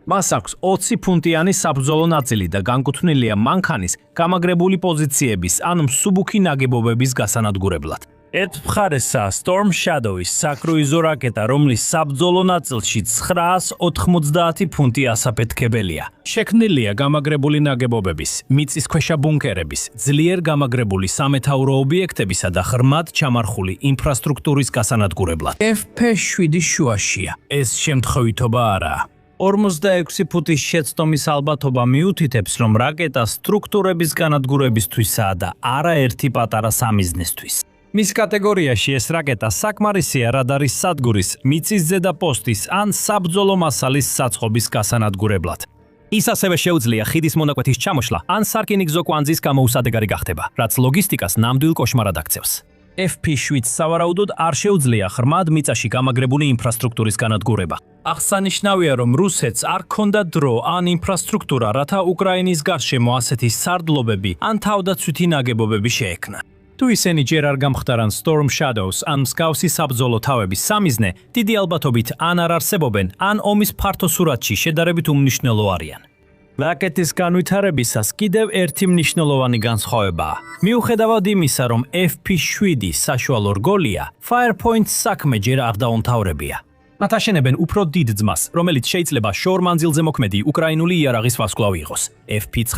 მას აქვს 20 ფუნტიანი საბრძოლო ნაწილი და განკუთვნილია მანქანის გამაგრებული პოზიციების ან მსუბუქი ნაგებობების გასანადგურებლად. ერთ მხარესაა Storm Shadow-ის საკრუიზო რაკეტა, რომლის საბრძოლო ნაწილში 990 ფუნტი ასაფეთქებელია. შექმნილია გამაგრებული ნაგებობების, მიწისქვეშა ბუნკერების, ძლიერ გამაგრებული სამეთაურო ობიექტებისა და ღრმად ჩამარხული ინფრასტრუქტურის გასანადგურებლად. FP7 შუაშია. ეს შემთხვევითობა არაა. 46 ფუტის შეცდომის ალბათობა მიუთითებს, რომ რაკეტა სტრუქტურების განადგურებისთვისაა და არაერთი პატარა სამიზნესთვის. მის კატეგორიაში ეს რაკეტა საკმარისია რადარის სადგურის, მიწის ზედა პოსტის ან საბრძოლო მასალის საწყობის გასანადგურებლად. ის ასევე შეუძლია ხიდის მონაკვეთის ჩამოშლა ან სარკინიგზო კვანძის გამოუსადეგარი გახდება, რაც ლოგისტიკას ნამდვილ კოშმარად აქცევს. FP7 სავარაუდოდ არ შეუძლია ღრმად მიწაში გამაგრებული ინფრასტრუქტურის განადგურება. აღსანიშნავია, რომ რუსეთს არ ჰქონდა დრო ან ინფრასტრუქტურა, რათა უკრაინის გარშემო ასეთი სარდლობები ან თავდაცვითი ნაგებობები შეექმნა. თუ ისინი ჯერ არ გამხდარან Storm Shadows ან მსგავსი საბრძოლო თავების სამიზნე, დიდი ალბათობით ან არ არსებობენ, ან ომის ფართო სურათში შედარებით უმნიშვნელო არიან. რაკეტის განვითარებისას კიდევ ერთი მნიშვნელოვანი განსხვავებაა. მიუხედავად იმისა, რომ FP7 საშუალო რგოლია, Firepoint საქმე ჯერ არ დაუმთავრებია. მათ აშენებენ უფრო დიდ ძმას, რომელიც შეიძლება შორ მანძილზე მოქმედი უკრაინული იარაღის ვარსკვლავი იყოს, FP9.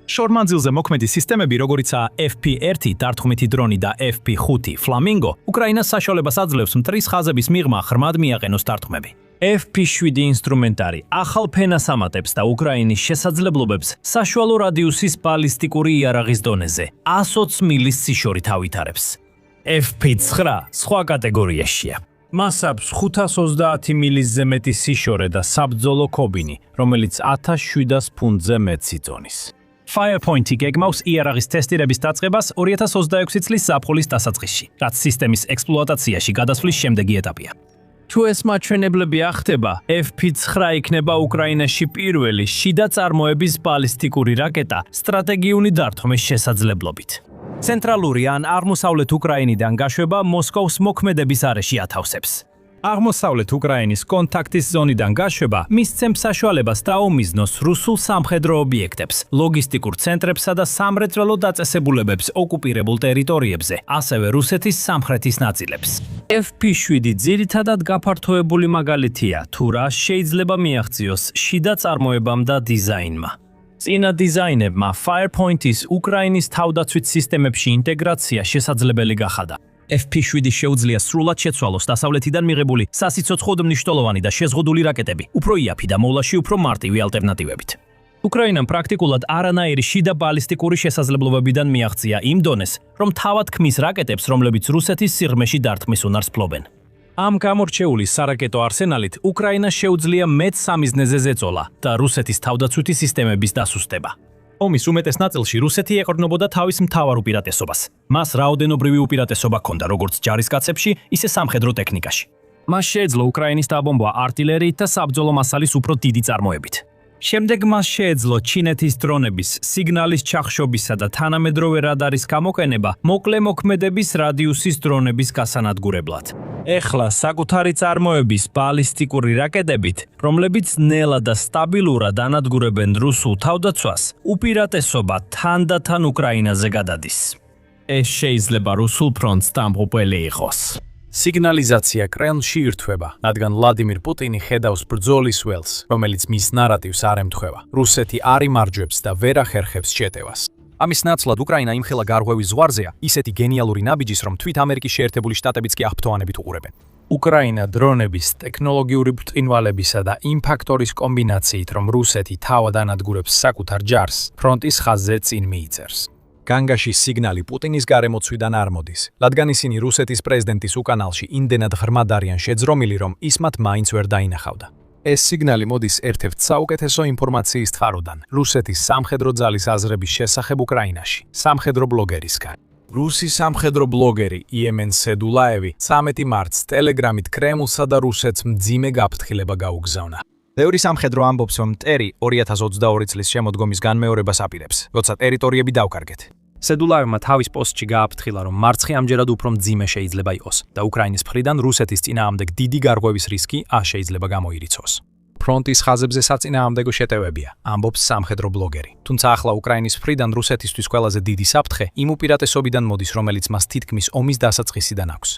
შორ მანძილზე მოქმედი სისტემები, როგორიცაა FP1 დარტყმითი დრონი და FP5 Flamingo, უკრაინას საშუალებას აძლევს მტრის ხაზების მიღმა ღრმად მიაყენოს დარტყმები. FP7 ინსტრუმენტარი ახალ ფენას ამატებს და უკრაინის შესაძლებლობებს საშუალო რადიუსის ბალისტიკური იარაღის დონეზე 120 მილის სიშორით ავითარებს. FP9 სხვა კატეგორიაშია. მას აქვს 530 მილისზე მეტი სიშორე და საბრძოლო ქობინი, რომელიც 1700 ფუნტზე მეტ სიწონის. Firepoint-ი გეგმავს იარაღის ტესტირების დაწყებას 2026 წლის ზაფხულის დასაწყისში, რაც სისტემის ექსპლუატაციაში გადასვლის შემდეგი ეტაპია. თუ ეს მაჩვენებლები ახდება, FP9 იქნება უკრაინაში პირველი შიდა წარმოების ბალისტიკური რაკეტა სტრატეგიული დართვმის შესაძლებლობით. ცენტრალური ან აღმოსავლეთ უკრაინიდან გაშვება მოსკოვის მოქმედების არეში ათავსებს. აღმოსავლეთ უკრაინის კონტაქტის ზონიდან გაშვება მისცემს საშუალებას დაუმიზნოს რუსულ სამხედრო ობიექტებს, ლოგისტიკურ ცენტრებსა და სამრეწველო დაწესებულებებს ოკუპირებულ ტერიტორიებზე, ასევე რუსეთის სამხრეთის ნაწილებს. FP7 ძირითადად გაფართოებული მაგალითია, თუ რა შეიძლება მიაღწიოს შიდა წარმოებამ და დიზაინმა. წინა დიზაინებმა Firepoint-ის უკრაინის თავდაცვით სისტემებში ინტეგრაცია შესაძლებელი გახადა. FP7 შეუძლია სრულად შეცვალოს დასავლეთიდან მიღებული სასიცოცხლოდ მნიშვნელოვანი და შეზღუდული რაკეტები, უფრო იაფი და მოლაში უფრო მარტივი ალტერნატივებით. უკრაინამ პრაქტიკულად არანაირი შიდა ბალისტიკური შესაძლებლობებიდან მიაღწია იმ დონეს, რომ თავად ქმნის რაკეტებს, რომლებიც რუსეთის სიღრმეში დარტყმის უნარს ფლობენ. ამ გამორჩეული სარაკეტო არსენალით უკრაინას შეუძლია მეტ სამიზნეზე ზეწოლა და რუსეთის თავდაცვითი სისტემების დასუსტება. ომის უმეტეს ნაწილში რუსეთი ეყრდნობოდა თავის მთავარ უპირატესობას. მას რაოდენობრივი უპირატესობა ჰქონდა როგორც ჯარისკაცებში, ისე სამხედრო ტექნიკაში. მას შეეძლო უკრაინის დაბომბვა артиლერიით და საბრძოლო მასალის უფრო დიდი წარმოებით. შემდეგ მას შეეძლო ჩინეთის დრონების, სიგნალის ჩახშობისა და თანამედროვე რადარის გამოყენება მოკლე მოქმედების რადიუსის დრონების გასანადგურებლად. ეხლა საკუთარი წარმოების ბალისტიკური რაკეტებით, რომლებიც ნელა და სტაბილურად ანადგურებენ რუსულ თავდაცვას, უპირატესობა თანდათან უკრაინაზე გადადის. ეს შეიძლება რუსულ ფრონტს დამღუპველი იყოს. სიგნალიზაცია კრემლში ირთვება, რადგან ვლადიმირ პუტინი ხედავს ბრძოლის ველს, რომელიც მის ნარატივს არ ემთხვევა. რუსეთი არ იმარჯვებს და ვერ ახერხებს შეტევას. ამის ნაცვლად უკრაინა იმხელა გარღვევის ზღვარზეა, ისეთი გენიალური ნაბიჯის, რომ თვით ამერიკის შეერთებული შტატებიც კი აღფრთოვანებით უყურებენ. უკრაინა დრონების, ტექნოლოგიური ბრწყინვალებისა და იმ ფაქტორის კომბინაციით, რომ რუსეთი თავად ანადგურებს საკუთარ ჯარს, ფრონტის ხაზზე წინ მიიწერს. განგაში სიგნალი პუტინის გარემოცვიდან არ მოდის, რადგან ისინი რუსეთის პრეზიდენტის უკანალში იმდენად ღრმად არიან შეძრომილი, რომ ის მათ მაინც ვერ დაინახავდა. ეს სიგნალი მოდის ერთ-ერთ საუკეთესო ინფორმაციის წყაროდან, რუსეთის სამხედრო ძალის აზრების შესახებ უკრაინაში, სამხედრო ბლოგერისგან. რუსი სამხედრო ბლოგერი იემენ სედულაევი 13 მარტს ტელეგრამით კრემლსა და რუსეთს მძიმე გაფრთხილება გაუგზავნა. ბევრი სამხედრო ამბობს, რომ მტერი 2022 წლის შემოდგომის განმეორებას აპირებს, როცა ტერიტორიები დავკარგეთ. სედულაევმა თავის პოსტში გააფრთხილა, რომ მარცხი ამჯერად უფრო მძიმე შეიძლება იყოს და უკრაინის მხრიდან რუსეთის წინააღმდეგ დიდი გარღვევის რისკი არ შეიძლება გამოირიცოს. ფრონტის ხაზებზე საწინააღმდეგო შეტევებია, ამბობს სამხედრო ბლოგერი. თუმცა ახლა უკრაინის მხრიდან რუსეთისთვის ყველაზე დიდი საფრთხე იმ უპირატესობიდან მოდის, რომელიც მას თითქმის ომის დასაწყისიდან აქვს.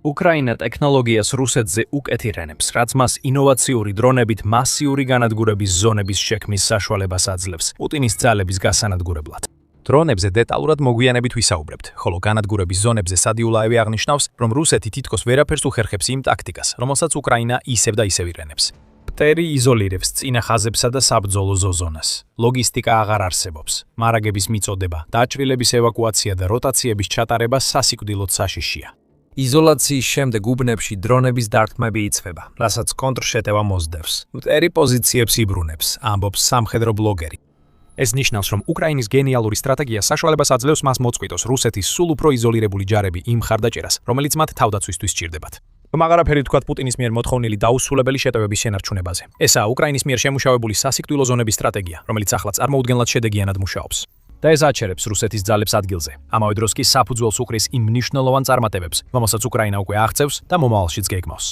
უკრაინა ტექნოლოგიას რუსეთზე უკეთირენებს, რაც მას ინოვაციური დრონებით მასიური განადგურების ზონების შექმნის საშუალებას აძლევს პუტინის ძალების გასანადგურებლად. დრონებზე დეტალურად მოგვიანებით ვისაუბრებთ, ხოლო განადგურების ზონებზე სადიულაევი აღნიშნავს, რომ რუსეთი თითქოს ვერაფერს უხერხებს იმ ტაქტიკას, რომელსაც უკრაინა ისევ და ისევ ირენებს. მტერი იზოლირებს წინა ხაზებსა და საბრძოლო ზონას. ლოგისტიკა აღარ არსებობს. მარაგების მიწოდება, დაჭრილების ევაკუაცია და როტაციების ჩატარება სასიკვდილოდ საშიშია. იზოლაციის შემდეგ უბნებში დრონების დარტყმები იწვება, რასაც კონტრშეტევა მოსდევს. მტერი პოზიციებს იბრუნებს, ამბობს სამხედრო ბლოგერი. ეს ნიშნავს, რომ უკრაინის გენიალური სტრატეგია საშუალებას აძლევს მას მოწყვიტოს რუსეთის სულ უფრო იზოლირებული ჯარები იმ მხარდაჭერას, რომელიც მათ თავდაცვისთვის სჭირდებათ. მაგარაფერი თქვათ პუტინის მიერ მოთხოვნილი დაუსრულებელი შეტევების შენარჩუნებაზე. ესაა უკრაინის მიერ შემუშავებული სასიკვდილო ზონების სტრატეგია, რომელიც ახლა წარმოუდგენლად შედეგიანად მუშაობს. და ეს აჩერებს რუსეთის ძალებს ადგილზე. ამავე დროს კი საფუძველს უყრის იმ მნიშვნელოვან წარმატებებს, რომელსაც უკრაინა უკვე აღწევს და მომავალშიც გეგმავს.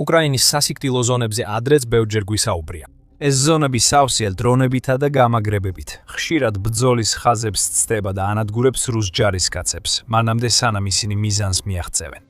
უკრაინის სასიკვდილო ზონებზე ადრეც ბევრჯერ გვისაუბრია. ეს ზონები სავსეა დრონებითა და გამაგრებებით. ხშირად ბრძოლის ხაზებს ცდება და ანადგურებს რუს ჯარისკაცებს, მანამდე სანამ ისინი მიზანს მიაღწევენ.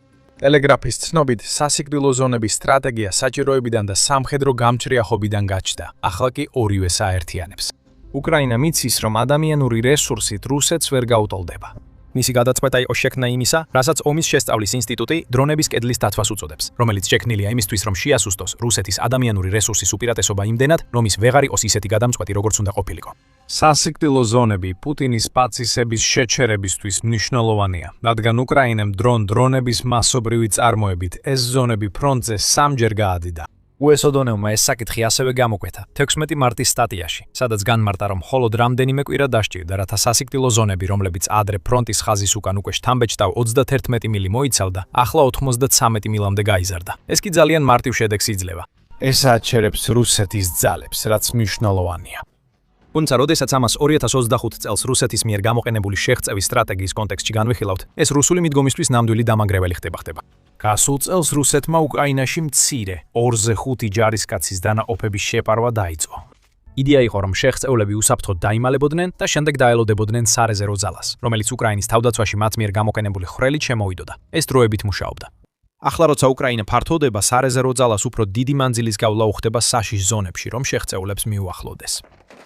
ტელეგრაფის ცნობით, სასიკვდილო ზონების სტრატეგია საჭიროებიდან და სამხედრო გამჭრიახობიდან გაჩნდა, ახლა კი ორივეს აერთიანებს. უკრაინა მიცის, რომ ადამიანური რესურსით რუსეთს ვერ გაუტოლდება. მისი გადაწყვეტა იყო შექმნა იმისა, რასაც ომის შესწავლის ინსტიტუტი დრონების კედლის დაცვას უწოდებს, რომელიც შექმნილია იმისთვის, რომ შეასუსტოს რუსეთის ადამიანური რესურსის უპირატესობა იმდენად, რომ ის ვეღარ იყოს ისეთი გადამწყვეტი, როგორც უნდა ყოფილიყო. სასიკვდილო ზონები პუტინის პაცისების შეჩერებისთვის მნიშვნელოვანია, რადგან უკრაინამ დრონების მასობრივი წარმოებით ეს ზონები ფრონტზე სამჯერ გაადიდა. უესოდონევმა ეს საკითხი ასევე გამოკვეთა 16 მარტის სტატიაში, სადაც განმარტა, რომ მხოლოდ რამდენიმე კვირა დასჭირდა, რათა სასიკვდილო ზონები, რომლებიც ადრე ფრონტის ხაზის უკან უკვე შთამბეჭდავ 31 მილი მოიცავდა, ახლა 93 მილამდე გაიზარდა. ეს კი ძალიან მარტივ შედეგს იძლევა. ეს აჩერებს რუსეთის ძალებს, რაც მნიშვნელოვანია. თუმცა, როდესაც ამას 2025 წელს რუსეთის მიერ გამოყენებული შეღწევის სტრატეგიის კონტექსტში განვიხილავთ, ეს რუსული მიდგომისთვის ნამდვილი დამანგრეველი ხდება. გასულ წელს რუსეთმა უკრაინაში მცირე 2-5 ჯარისკაცის დანაყოფების შეპარვა დაიწყო. იდეა იყო, რომ შეღწევლები უსაფრთხოდ დაიმალებოდნენ და შემდეგ დაელოდებოდნენ სარეზერვო ძალას, რომელიც უკრაინის თავდაცვაში მათ მიერ გამოყენებული ხვრელით შემოვიდოდა. ეს დროებით მუშაობდა. ახლა როცა უკრაინა ფართოვდება, სარეზერვო ძალას უფრო დიდი მანძილის გავლა უხდება საშიშ ზონებში, რომ შეღწევლებს მიუახლოვდეს.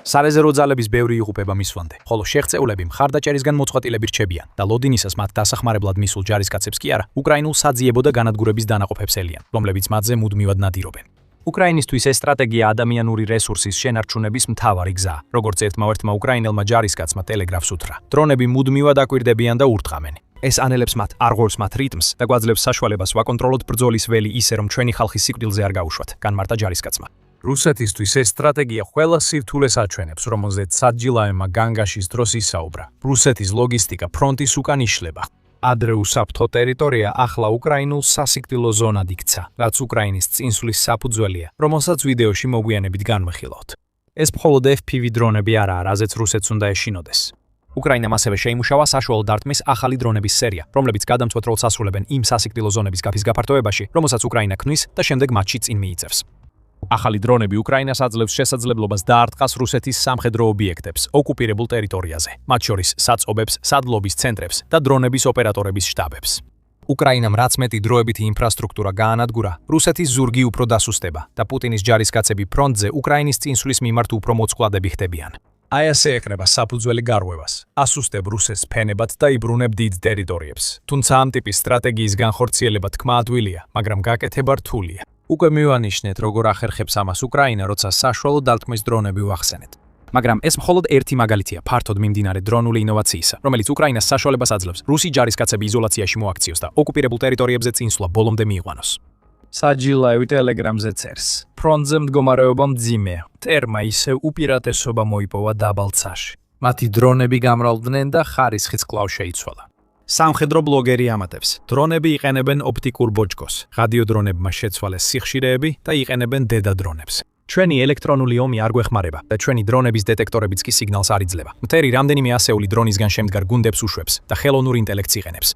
სარეზერვო ძალების ბევრი იღუპება მისვლამდე, ხოლო შეღწევლები მხარდაჭერისგან მოწყვეტილები რჩებიან და ლოდინისას მათ დასახმარებლად მისულ ჯარისკაცებს კი არა, უკრაინულ საძიებო და განადგურების დანაყოფებს ელიან, რომლებიც მათზე მუდმივად ნადირობენ. უკრაინისთვის ეს სტრატეგია ადამიანური რესურსის შენარჩუნების მთავარი გზაა, როგორც ერთმანეთმა უკრაინელმა ჯარისკაცმა ტელეგრაფს უთხრა. დრონები მუდმივად აკვირდებიან და ურტყამენ. ეს ანელებს მათ, არღორს მათ რიტმს და გვაძლევს საშუალებას ვაკონტროლოთ ბრძოლის ველი ისე, რომ ჩვენი ხალხის სიკვდილზე არ გავუშვათ, განმარტა ჯარისკაცმა. რუსეთისთვის ეს სტრატეგია ყველა სირთულეს აჩვენებს, რომელზეც საჯილაებმა განგაშის დროს ისაუბრა. რუსეთის ლოგისტიკა ფრონტის უკან იშლება. ადრე უსაფრთხო ტერიტორია ახლა უკრაინულ სასიკვდილო ზონად იქცა, რაც უკრაინის წინსვლის საფუძველია, რომელსაც ვიდეოში მოგვიანებით განვიხილავთ. ეს მხოლოდ FPV დრონები არაა, რაზეც რუსეთს უნდა ეშინოდეს. უკრაინამ ასევე შეიმუშავა საშუალო დარტყმის ახალი დრონების სერია, რომლებიც გადამწყვეტ როლს ასრულებენ იმ სასიკვდილო ზონების გაფის გაფართოებაში, რომელსაც უკრაინა ქმნის და შემდეგ მათში წინ მიიწევს. ახალი დრონები უკრაინას აძლევს შესაძლებლობას დაარტყას რუსეთის სამხედრო ობიექტებს ოკუპირებულ ტერიტორიაზე, მათ შორის საწობებს, სადლობის ცენტრებს და დრონების ოპერატორების შტაბებს. უკრაინამ რაც მეტი დროებითი ინფრასტრუქტურა გაანადგურა, რუსეთის ზურგი უფრო დასუსტება და პუტინის ჯარისკაცები ფრონტზე უკრაინის წინსვლის მიმართ უფრო მოწყვლადები ხდებიან. აი ასე ეკრება საფუძველი გარღვევას. ასუსტებ რუსეთს ფენებად და იბრუნებ დიდ ტერიტორიებს. თუმცა ამ ტიპის სტრატეგიის განხორციელება თქმა ადვილია, მაგრამ გაკეთება რთულია. უკვე მივანიშნეთ, როგორ ახერხებს ამას უკრაინა, როცა საშუალო დარტყმის დრონები ვახსენეთ. მაგრამ ეს მხოლოდ ერთი მაგალითია ფართოდ მიმდინარე დრონული ინოვაციისა, რომელიც უკრაინას საშუალებას აძლევს რუსი ჯარისკაცები იზოლაციაში მოაქციოს და ოკუპირებულ ტერიტორიებზე წინსვლა ბოლომდე მიიყვანოს. საჯილაევი ტელეგრამზე წერს. ფრონტზე მდგომარეობა მძიმეა. მტერმა ისევ უპირატესობა მოიპოვა დაბალცაში. მათი დრონები გამრავლდნენ და ხარისხიც კვლავ შეიცვალა. სამხედრო ბლოგერი ამატებს. დრონები იყენებენ ოპტიკურ ბოჭკოს. რადიოდრონებმა შეცვალეს სიხშირეები და იყენებენ დედა დრონებს. ჩვენი ელექტრონული ომი არ გვეხმარება და ჩვენი დრონების დეტექტორებიც კი სიგნალს არ იძლევა. მტერი რამდენიმე ასეული დრონისგან შემდგარ გუნდებს უშვებს და ხელოვნურ ინტელექტს იყენებს.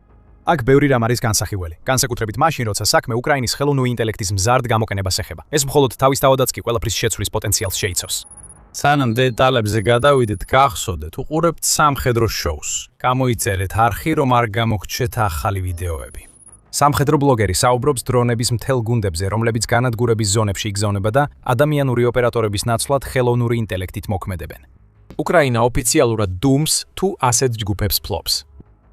აქ ბევრი რამ არის განსახილველი, განსაკუთრებით მაშინ, როცა საქმე უკრაინის ხელოვნური ინტელექტის მზარდ გამოყენებას ეხება. ეს მხოლოდ თავისთავადაც კი ყველაფრის შეცვლის პოტენციალს შეიცავს. სანამ დეტალებზე გადავიდეთ, გახსოვდეთ, უყურებთ სამხედრო შოუს. გამოიწერეთ არხი, რომ არ გამოგჩეთ ახალი ვიდეოები. სამხედრო ბლოგერი საუბრობს დრონების მთელ გუნდებზე, რომლებიც განადგურების ზონებში იგზავნება და ადამიანური ოპერატორების ნაცვლად ხელოვნური ინტელექტით მოქმედებენ. უკრაინა ოფიციალურად დუმს თუ ასეთ ჯგუფებს ფლობს.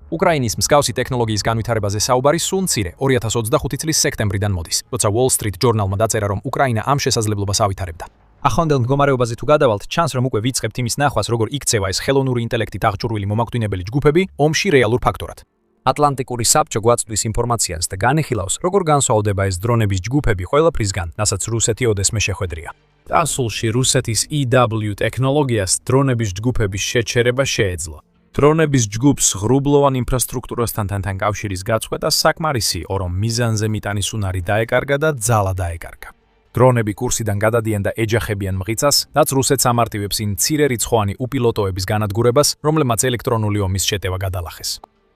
უკრაინის მსგავსი ტექნოლოგიის განვითარებაზე საუბარი სულ მცირე 2025 წლის სექტემბრიდან მოდის, როცა Wall Street Journal-მა დაწერა, რომ უკრაინა ამ შესაძლებლობას ავითარებდა. ახლანდელ მდგომარეობაზე თუ გადავალთ, ჩანს, რომ უკვე ვიწყებთ იმის ნახვას, როგორ იქცევა ეს ხელოვნური ინტელექტით აღჭურვილი მომაკვდინებელი ჯგუფები ომში რეალურ ფაქტორად. ატლანტიკური საბჭო გვაწვდის ინფორმაციას და განიხილავს, როგორ განსხვავდება ეს დრონების ჯგუფები ყველაფრისგან, რასაც რუსეთი ოდესმე შეხვედრია. წარსულში რუსეთის EW ტექნოლოგიას დრონების ჯგუფების შეჩერება შეეძლო. დრონების ჯგუფს ღრუბლოვან ინფრასტრუქტურასთან თანთან კავშირის გაწყვეტა საკმარისი იყო, რომ მიზანზე მიტანის უნარი დაეკარგა და ძალა დაეკარგა. დრონები კურსიდან გადადიან და ეჯახებიან მღიცას, რაც რუსეთს ამარტივებს იმ მცირე რიცხოვანი უპილოტოების განადგურებას, რომლებმაც ელექტრონული ომის შეტევა გადალახეს.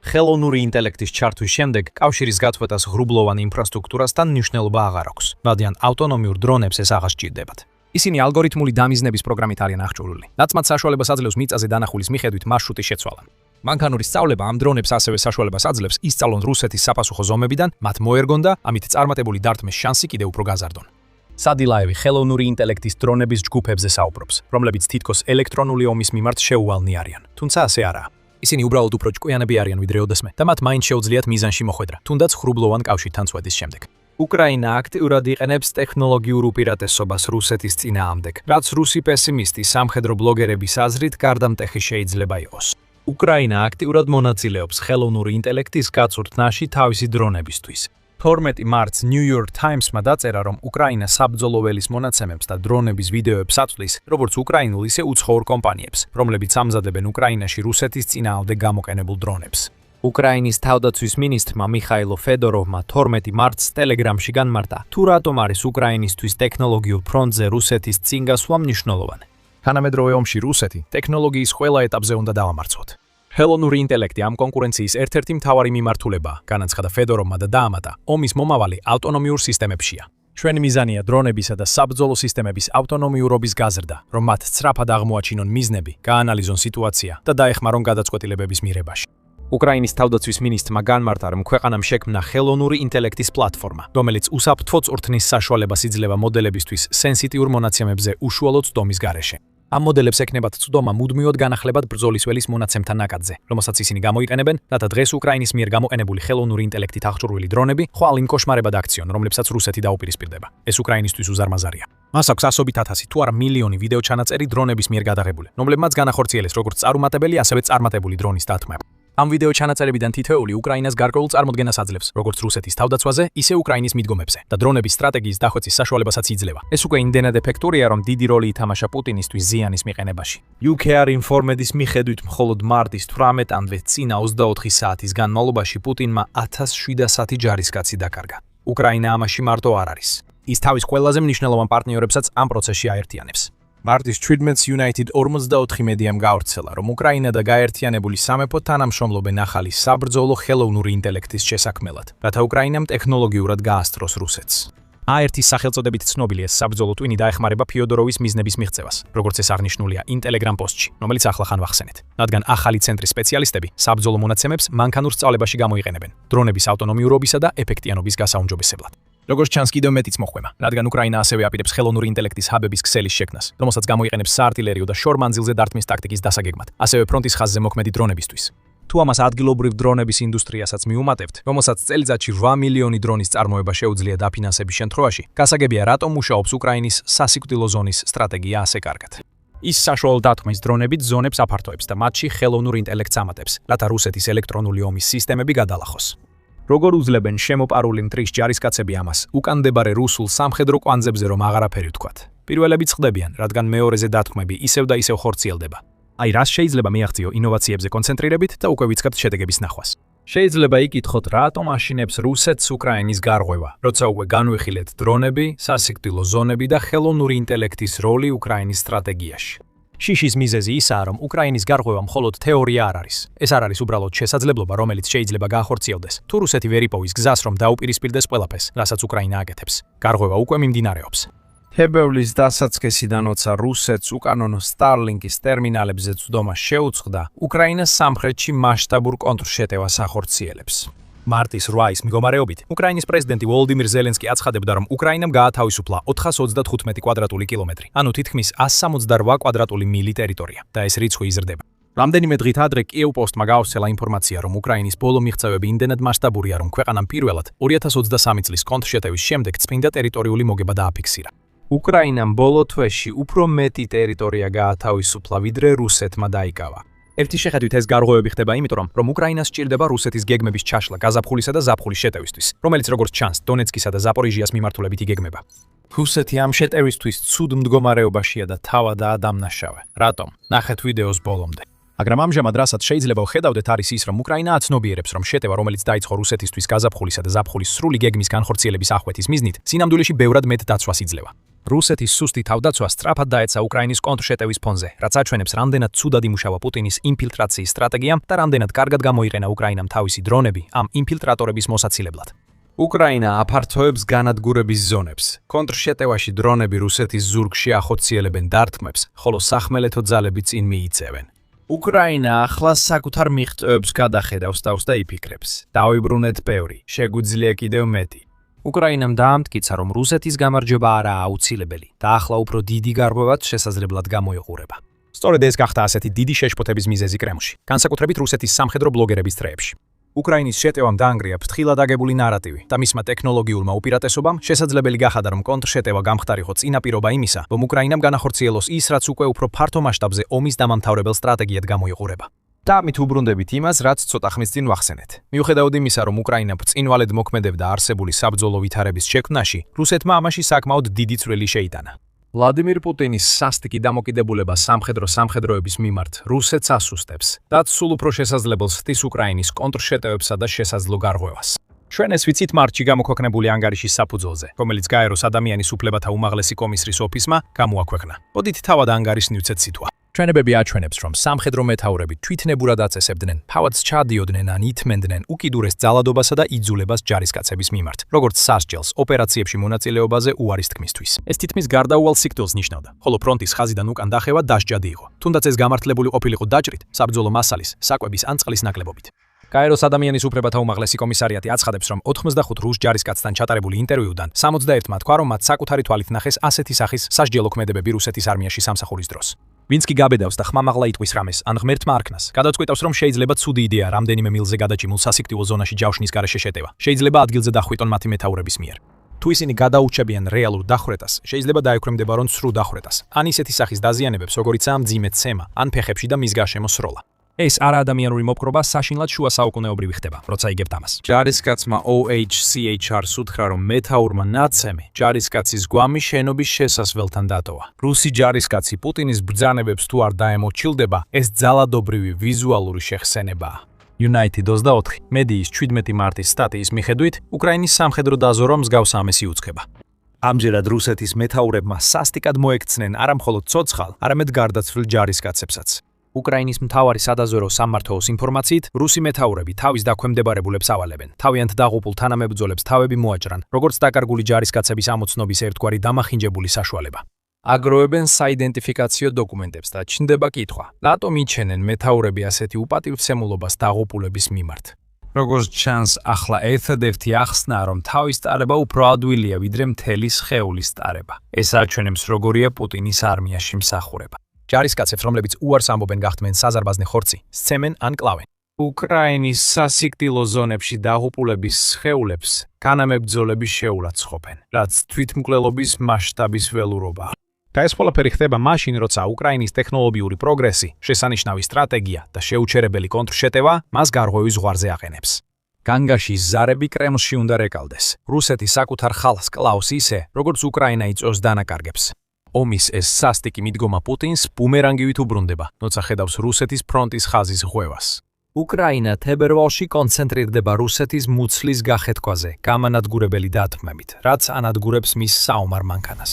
ხელოვნური ინტელექტის ჩართვის შემდეგ კავშირის გაწყვეტას ღრუბლოვან ინფრასტრუქტურასთან მნიშვნელობა აღარ აქვს, რადგან ავტონომიურ დრონებს ეს აღარ სჭირდებათ. ისინი ალგორითმული დამიზნების პროგრამით არიან აღჭურვილი, რაც მათ საშუალებას აძლევს მიწაზე დანახულის მიხედვით მარშრუტის შეცვალა. მანქანური სწავლება ამ დრონებს ასევე საშუალებას აძლევს ისწავლონ რუსეთის საპასუხო ზომებიდან, მათ მოერგონ და ამით წარმატებული დარტყმის შანსი კიდევ უფრო გაზარდონ. სადილაევი ხელოვნური ინტელექტის დრონების ჯგუფებზე საუბრობს, რომლებიც თითქოს ელექტრონული ომის მიმართ შეუვალნი არიან, თუმცა ასე არაა. ისინი უბრალოდ უფრო ჭკვიანები არიან ვიდრე ოდესმე და მათ მაინც შეუძლიათ მიზანში მოხვედრა, თუნდაც ხრუბლოვან კავშირთან წვედის შემდეგ. უკრაინა აქტიურად იყენებს ტექნოლოგიურ უპირატესობას რუსეთის წინააღმდეგ, რაც რუსი პესიმისტი სამხედრო ბლოგერების აზრით გარდამტეხი შეიძლება იყოს. უკრაინა აქტიურად მონაწილეობს ხელოვნური ინტელექტის გაწვრთნაში თავისი დრონებისთვის. 12 მარტს New York Times-მა დაწერა, რომ უკრაინა საბრძოლო ველის მონაცემებს და დრონების ვიდეოებს აწვდის, როგორც უკრაინულ, ისე უცხოურ კომპანიებს, რომლებიც ამზადებენ უკრაინაში რუსეთის წინააღმდეგ გამოყენებულ დრონებს. უკრაინის თავდაცვის მინისტრმა მიხაილო ფედოროვმა 12 მარტს Telegram-ში განმარტა, თუ რატომ არის უკრაინისთვის ტექნოლოგიურ ფრონტზე რუსეთის წინ გასვლა მნიშვნელოვანი. თანამედროვე ომში რუსეთი ტექნოლოგიის ყველა ეტაპზე უნდა დავამარცხოთ. ხელოვნური ინტელექტი ამ კონკურენციის ერთ-ერთი მთავარი მიმართულებაა, განაცხადა ფედოროვმა და დაამატა, ომის მომავალი ავტონომიურ სისტემებშია. ჩვენი მიზანია დრონებისა და საბრძოლო სისტემების ავტონომიურობის გაზრდა, რომ მათ სწრაფად აღმოაჩინონ მიზნები, გაანალიზონ სიტუაცია და დაეხმარონ გადაწყვეტილებების მიღებაში. უკრაინის თავდაცვის მინისტრმა განმარტა, რომ ქვეყანამ შექმნა ხელოვნური ინტელექტის პლატფორმა, რომელიც უსაფრთხო წვრთნის საშუალებას იძლევა მოდელებისთვის სენსიტიურ მონაცემებზე უშუალო ცდომის გარეშე. ამ მოდელებს ექნებათ ცდომა მუდმივად განახლებად ბრძოლის ველის მონაცემთა ნაკადზე, რომელსაც ისინი გამოიყენებენ, რათა დღეს უკრაინის მიერ გამოყენებული ხელოვნური ინტელექტით აღჭურვილი დრონები ხვალ იმ კოშმარებად აქციონ, რომლებსაც რუსეთი დაუპირისპირდება. ეს უკრაინისთვის უზარმაზარია. მას აქვს ასობით ათასი თუ არა მილიონი ვიდეო ჩანაწერი დრონების მიერ გადაღებული, რომლებმაც განახორციელეს როგორც წარუმატებელი, ასევე წარმატებული დრონის დათმობა. ამ ვიდეო ჩანაწერებიდან თითოეული უკრაინას გარკვეულ წარმოდგენას აძლევს, როგორც რუსეთის თავდაცვაზე, ისე უკრაინის მიდგომებზე და დრონების სტრატეგიის დახვეწის საშუალებასაც იძლევა. ეს უკვე იმდენად ეფექტურია, რომ დიდი როლი ითამაშა პუტინისთვის ზიანის მიყენებაში. UKR Informed-ის მიხედვით, მხოლოდ მარტის 18-მდე წინა 24 საათის განმავლობაში პუტინმა 1700 ჯარისკაცი დაკარგა. უკრაინა ამაში მარტო არ არის. ის თავის ყველაზე მნიშვნელოვან პარტნიორებსაც ამ პროცესში აერთიანებს. მარტის 17-ს United 44 მედიამ გაავრცელა, რომ უკრაინა და გაერთიანებული სამეფო თანამშრომლობენ ახალი საბრძოლო ხელოვნური ინტელექტის შესაქმნელად, რათა უკრაინამ ტექნოლოგიურად გაასწროს რუსეთს. ART-ის სახელწოდებით ცნობილი ეს საბრძოლო ტვინი დაეხმარება ფიოდოროვის მიზნების მიღწევას, როგორც ეს აღნიშნულია იმ Telegram პოსტში, რომელიც ახლახან ვახსენეთ. რადგან ახალი ცენტრის სპეციალისტები საბრძოლო მონაცემებს მანქანურ სწავლებაში გამოიყენებენ, დრონების ავტონომიურობისა და ეფექტიანობის გასაუმჯობესებლად. როგორც ჩანს, კიდევ მეტიც მოხვემა, რადგან უკრაინა ასევე აპირებს ხელოვნური ინტელექტის ჰაბების ქსელის შექმნას, რომელსაც გამოიყენებს საარტილერიო და შორმანძილზე დარტმის ტაქტიკის დასაგეგმად, ასევე ფრონტის ხაზზე მოქმედი დრონებისთვის. თუ ამას ადგილობრივ დრონების ინდუსტრიასაც მიუმატებთ, რომელსაც წელიწადში 8 მილიონი დრონის წარმოება შეუძლია დაფინანსების შემთხვევაში, გასაგებია, რატომ მუშაობს უკრაინის სასიკვდილო ზონის სტრატეგია ასე კარგად. ის საშუალო დათმის დრონებით ზონებს აფართოებს და მათში ხელოვნურ ინტელექტს ამატებს, რათა რუსეთის ელექტრონული ომის სისტემები გადალახოს. როგორ უძლებენ შემოპარული მტრის ჯარისკაცები ამას, უკან მდებარე რუსულ სამხედრო კვანძებზე რომ აღარაფერი ვთქვათ. პირველები წყდებიან, რადგან მეორეზე დათქმები ისევ და ისევ ხორციელდება. აი რას შეიძლება მიაღწიო ინოვაციებზე კონცენტრირებით და უკვე ვიცხებთ შედეგების ნახვას. შეიძლება იკითხოთ, რატომ აშინებს რუსეთს უკრაინის გარღვევა, როცა უკვე განვიხილეთ დრონები, სასიკვდილო ზონები და ხელოვნური ინტელექტის როლი უკრაინის სტრატეგიაში. შიშის მიზეზი ისაა, რომ უკრაინის გარღვევა მხოლოდ თეორია არ არის. ეს არ არის უბრალოდ შესაძლებლობა, რომელიც შეიძლება გაახორციელდეს, თუ რუსეთი ვერ იპოვის გზას, რომ დაუპირისპირდეს ყველაფერს, რასაც უკრაინა აკეთებს. გარღვევა უკვე მიმდინარეობს. თებერვლის დასაწყისიდან, როცა რუსეთს უკანონო Starlink-ის ტერმინალებზე წვდომა შეუწყდა, უკრაინა სამხრეთში მასშტაბურ კონტრშეტევას ახორციელებს. მარტის 8-ის მდგომარეობით, უკრაინის პრეზიდენტი ვოლოდიმირ ზელენსკი აცხადებდა, რომ უკრაინამ გაათავისუფლა 425 კვადრატული კილომეტრი, ანუ თითქმის 168 კვადრატული მილი ტერიტორია და ეს რიცხვი იზრდება. რამდენიმე დღით ადრე კიევ პოსტმა გაავრცელა ინფორმაცია, რომ უკრაინის ბოლო მიღწევები იმდენად მასშტაბურია, რომ ქვეყანამ პირველად 2023 წლის კონტრშეტევის შემდეგ წმინდა ტერიტორიული მოგება დააფიქსირა. უკრაინამ ბოლო თვეში უფრო მეტი ტერიტორია გაათავისუფლა, ვიდრე რუსეთმა დაიკავა. ერთი შეხედვით ეს გარღვევები ხდება იმიტომ, რომ უკრაინას სჭირდება რუსეთის გეგმების ჩაშლა გაზაფხულისა და ზაფხულის შეტევისთვის, რომელიც როგორც ჩანს, დონეცკისა და ზაპორიჟიას მიმართულებით იგეგმება. რუსეთი ამ შეტევისთვის ცუდ მდგომარეობაშია და თავადაა დამნაშავე. რატომ? ნახეთ ვიდეოს ბოლომდე. მაგრამ ამჟამად რასაც შეიძლება ვხედავდეთ არის ის, რომ უკრაინა აცნობიერებს, რომ შეტევა, რომელიც დაიწყო რუსეთისთვის გაზაფხულისა და ზაფხულის სრული გეგმის განხორციელების ახღვეთის მიზნით, სინამდვილეში ბევრად მეტ დაცვას იძლევა. რუსეთის სუსტი თავდაცვა სწრაფად დაეცა უკრაინის კონტრშეტევის ფონზე, რაც აჩვენებს, რამდენად ცუდად იმუშავა პუტინის ინფილტრაციის სტრატეგიამ და რამდენად კარგად გამოიყენა უკრაინამ თავისი დრონები ამ ინფილტრატორების მოსაცილებლად. უკრაინა აფართოებს განადგურების ზონებს. კონტრშეტევაში დრონები რუსეთის ზურგში ახორციელებენ დარტყმებს, ხოლო სახმელეთო ძალები წინ მიიწევენ. უკრაინა ახლა საკუთარ მიღწევებს გადახედავს თავს და იფიქრებს. დავიბრუნეთ ბევრი, შეგვიძლია კიდევ მეტი. უკრაინამ დაამტკიცა, რომ რუსეთის გამარჯვება არაა აუცილებელი და ახლა უფრო დიდი გარღვევაც შესაძლებლად გამოიყურება. სწორედ ეს გახდა ასეთი დიდი შეშფოთების მიზეზი კრემლში, განსაკუთრებით რუსეთის სამხედრო ბლოგერების წრეებში. უკრაინის შეტევამ დაანგრია ფრთხილად აგებული ნარატივი და მისმა ტექნოლოგიურმა უპირატესობამ შესაძლებელი გახადა, რომ კონტრშეტევა გამხდარიყო წინაპირობა იმისა, რომ უკრაინამ განახორციელოს ის, რაც უკვე უფრო ფართო მასშტაბზე ომის დამამთავრებელ სტრატეგიად გამოიყურება. და მით უბრუნდებით იმას, რაც ცოტა ხნის წინ ვახსენეთ. მიუხედავად იმისა, რომ უკრაინა ბრწყინვალედ მოქმედებდა არსებული საბრძოლო ვითარების შექმნაში, რუსეთმა ამაში საკმაოდ დიდი წვლილი შეიტანა. ვლადიმირ პუტინის სასტიკი დამოკიდებულება სამხედროების მიმართ რუსეთს ასუსტებს და სულ უფრო შესაძლებელს ხდის უკრაინის კონტრშეტევებსა და შესაძლო გარღვევას. ჩვენ ეს ვიცით მარტში გამოქვეყნებული ანგარიშის საფუძველზე, რომელიც გაეროს ადამიანის უფლებათა უმაღლესი კომისრის ოფისმა გამოაქვეყნა. მოდით თავად ანგარიშს ნივცეთ სიტყვა. ჩვენებები აჩვენებს, რომ სამხედრო მეთაურები თვითნებურად აწესებდნენ, თავადს ჩადიოდნენ ან ითმენდნენ უკიდურეს ძალადობასა და იძულებას ჯარისკაცების მიმართ, როგორც სასჯელს ოპერაციებში მონაწილეობაზე უარის თქმისთვის. ეს თითქმის გარდაუვალ სიკვდილს ნიშნავდა, ხოლო ფრონტის ხაზიდან უკან დახევა დასჯადი იყო. თუნდაც ეს გამართლებული ყოფილიყო დაჭრით, საბრძოლო მასალის, საკვების ან წყლის ნაკლებობით. გაეროს ადამიანის უფლებათა უმაღლესი კომისარიატი აცხადებს, რომ 85 რუს ჯარისკაცთან ჩატარებული ინტერვიუდან 61-მა თქვა, რომ მათ საკუთარი თვალით ნახეს ასეთი სახის სასჯელო ქმედებები რუსეთის არმიაში სამსახურის დროს. ვინც კი გაბედავს და ხმამაღლა იტყვის რამეს ან ღმერთმა არქნას, გადაწყვეტავს, რომ შეიძლება ცუდი იდეა რამდენიმე მილზე გადაჭიმულ სასიკვდილო ზონაში ჯავშნის გარეშე შეტევა. შეიძლება ადგილზე დახვიტონ მათი მეთაურების მიერ. თუ ისინი გადაუჩებიან რეალურ დახვრეტას, შეიძლება დაექვემდებარონ სრულ დახვრეტას, ან ისეთი სახის დაზიანებებს, როგორიცაა მძიმე ცემა, ან ფეხებში და მის გარშემო სროლა. ეს არაადამიანური მოპყრობა საშინლად შუა საუკუნეობრივი ხდება, როცა იგებთ ამას. ჯარისკაცმა OHCHR-ს უთხრა, რომ მეთაურმა ნაცემი ჯარისკაცის გვამი შენობის შესასვლელთან დატოვა. რუსი ჯარისკაცი პუტინის ბრძანებებს თუ არ დაემორჩილდება, ეს ძალადობრივი ვიზუალური შეხსენებაა. United 24 მედიის 17 მარტის სტატიის მიხედვით, უკრაინის სამხედრო დაზვერვა მსგავს ამესი უცხება. ამჯერად რუსეთის მეთაურებმა სასტიკად მოექცნენ არა მხოლოდ ცოცხალ, არამედ გარდაცვლილ ჯარისკაცებსაც. უკრაინის მთავარი სადაზვერვო სამმართველოს ინფორმაციით, რუსი მეთაურები თავის დაქვემდებარებულებს ავალებენ. თავიანთ დაღუპულ თანამებრძოლებს თავები მოაჭრან, როგორც დაკარგული ჯარისკაცების ამოცნობის ერთგვარი დამახინჯებული საშუალება. აგროვებენ საიდენტიფიკაციო დოკუმენტებს და ჩნდება კითხვა: რატომ იჩენენ მეთაურები ასეთი უპატივცემულობას დაღუპულების მიმართ? როგორც ჩანს, ახლა ერთადერთი ახსნა, რომ თავის ტარება უფრო ადვილია, ვიდრე მთელი სხეულის ტარება. ეს აჩვენებს, როგორია პუტინის არმიაში მსახურება. ჯარისკაცებს, რომლებიც უარს ამბობენ გახდმენ საზარბაზნე ხორცი, სცემენ ან კლავენ. უკრაინის სასიკვდილო ზონებში დაღუპულების სხეულებს განამებრძოლები შეურაცხყოფენ, რაც თვითმკვლელობის მასშტაბის ველურობაა. და ეს ყველაფერი ხდება მაშინ, როცა უკრაინის ტექნოლოგიური პროგრესი, შესანიშნავი სტრატეგია და შეუჩერებელი კონტრშეტევა მას გარღვევის ზღვარზე აყენებს. განგაშის ზარები კრემლში უნდა რეკალდეს. რუსეთი საკუთარ ხალხს კლავს ისე, როგორც უკრაინა იწვევს დანაკარგებს. ომის ეს სასტიკი მიდგომა პუტინს ბუმერანგივით უბრუნდება, როცა ხედავს რუსეთის ფრონტის ხაზის ღვევას. უკრაინა თებერვალში კონცენტრირდება რუსეთის მუცლის გახეთქვაზე, გამანადგურებელი დათმებით, რაც ანადგურებს მის საომარ მანქანას.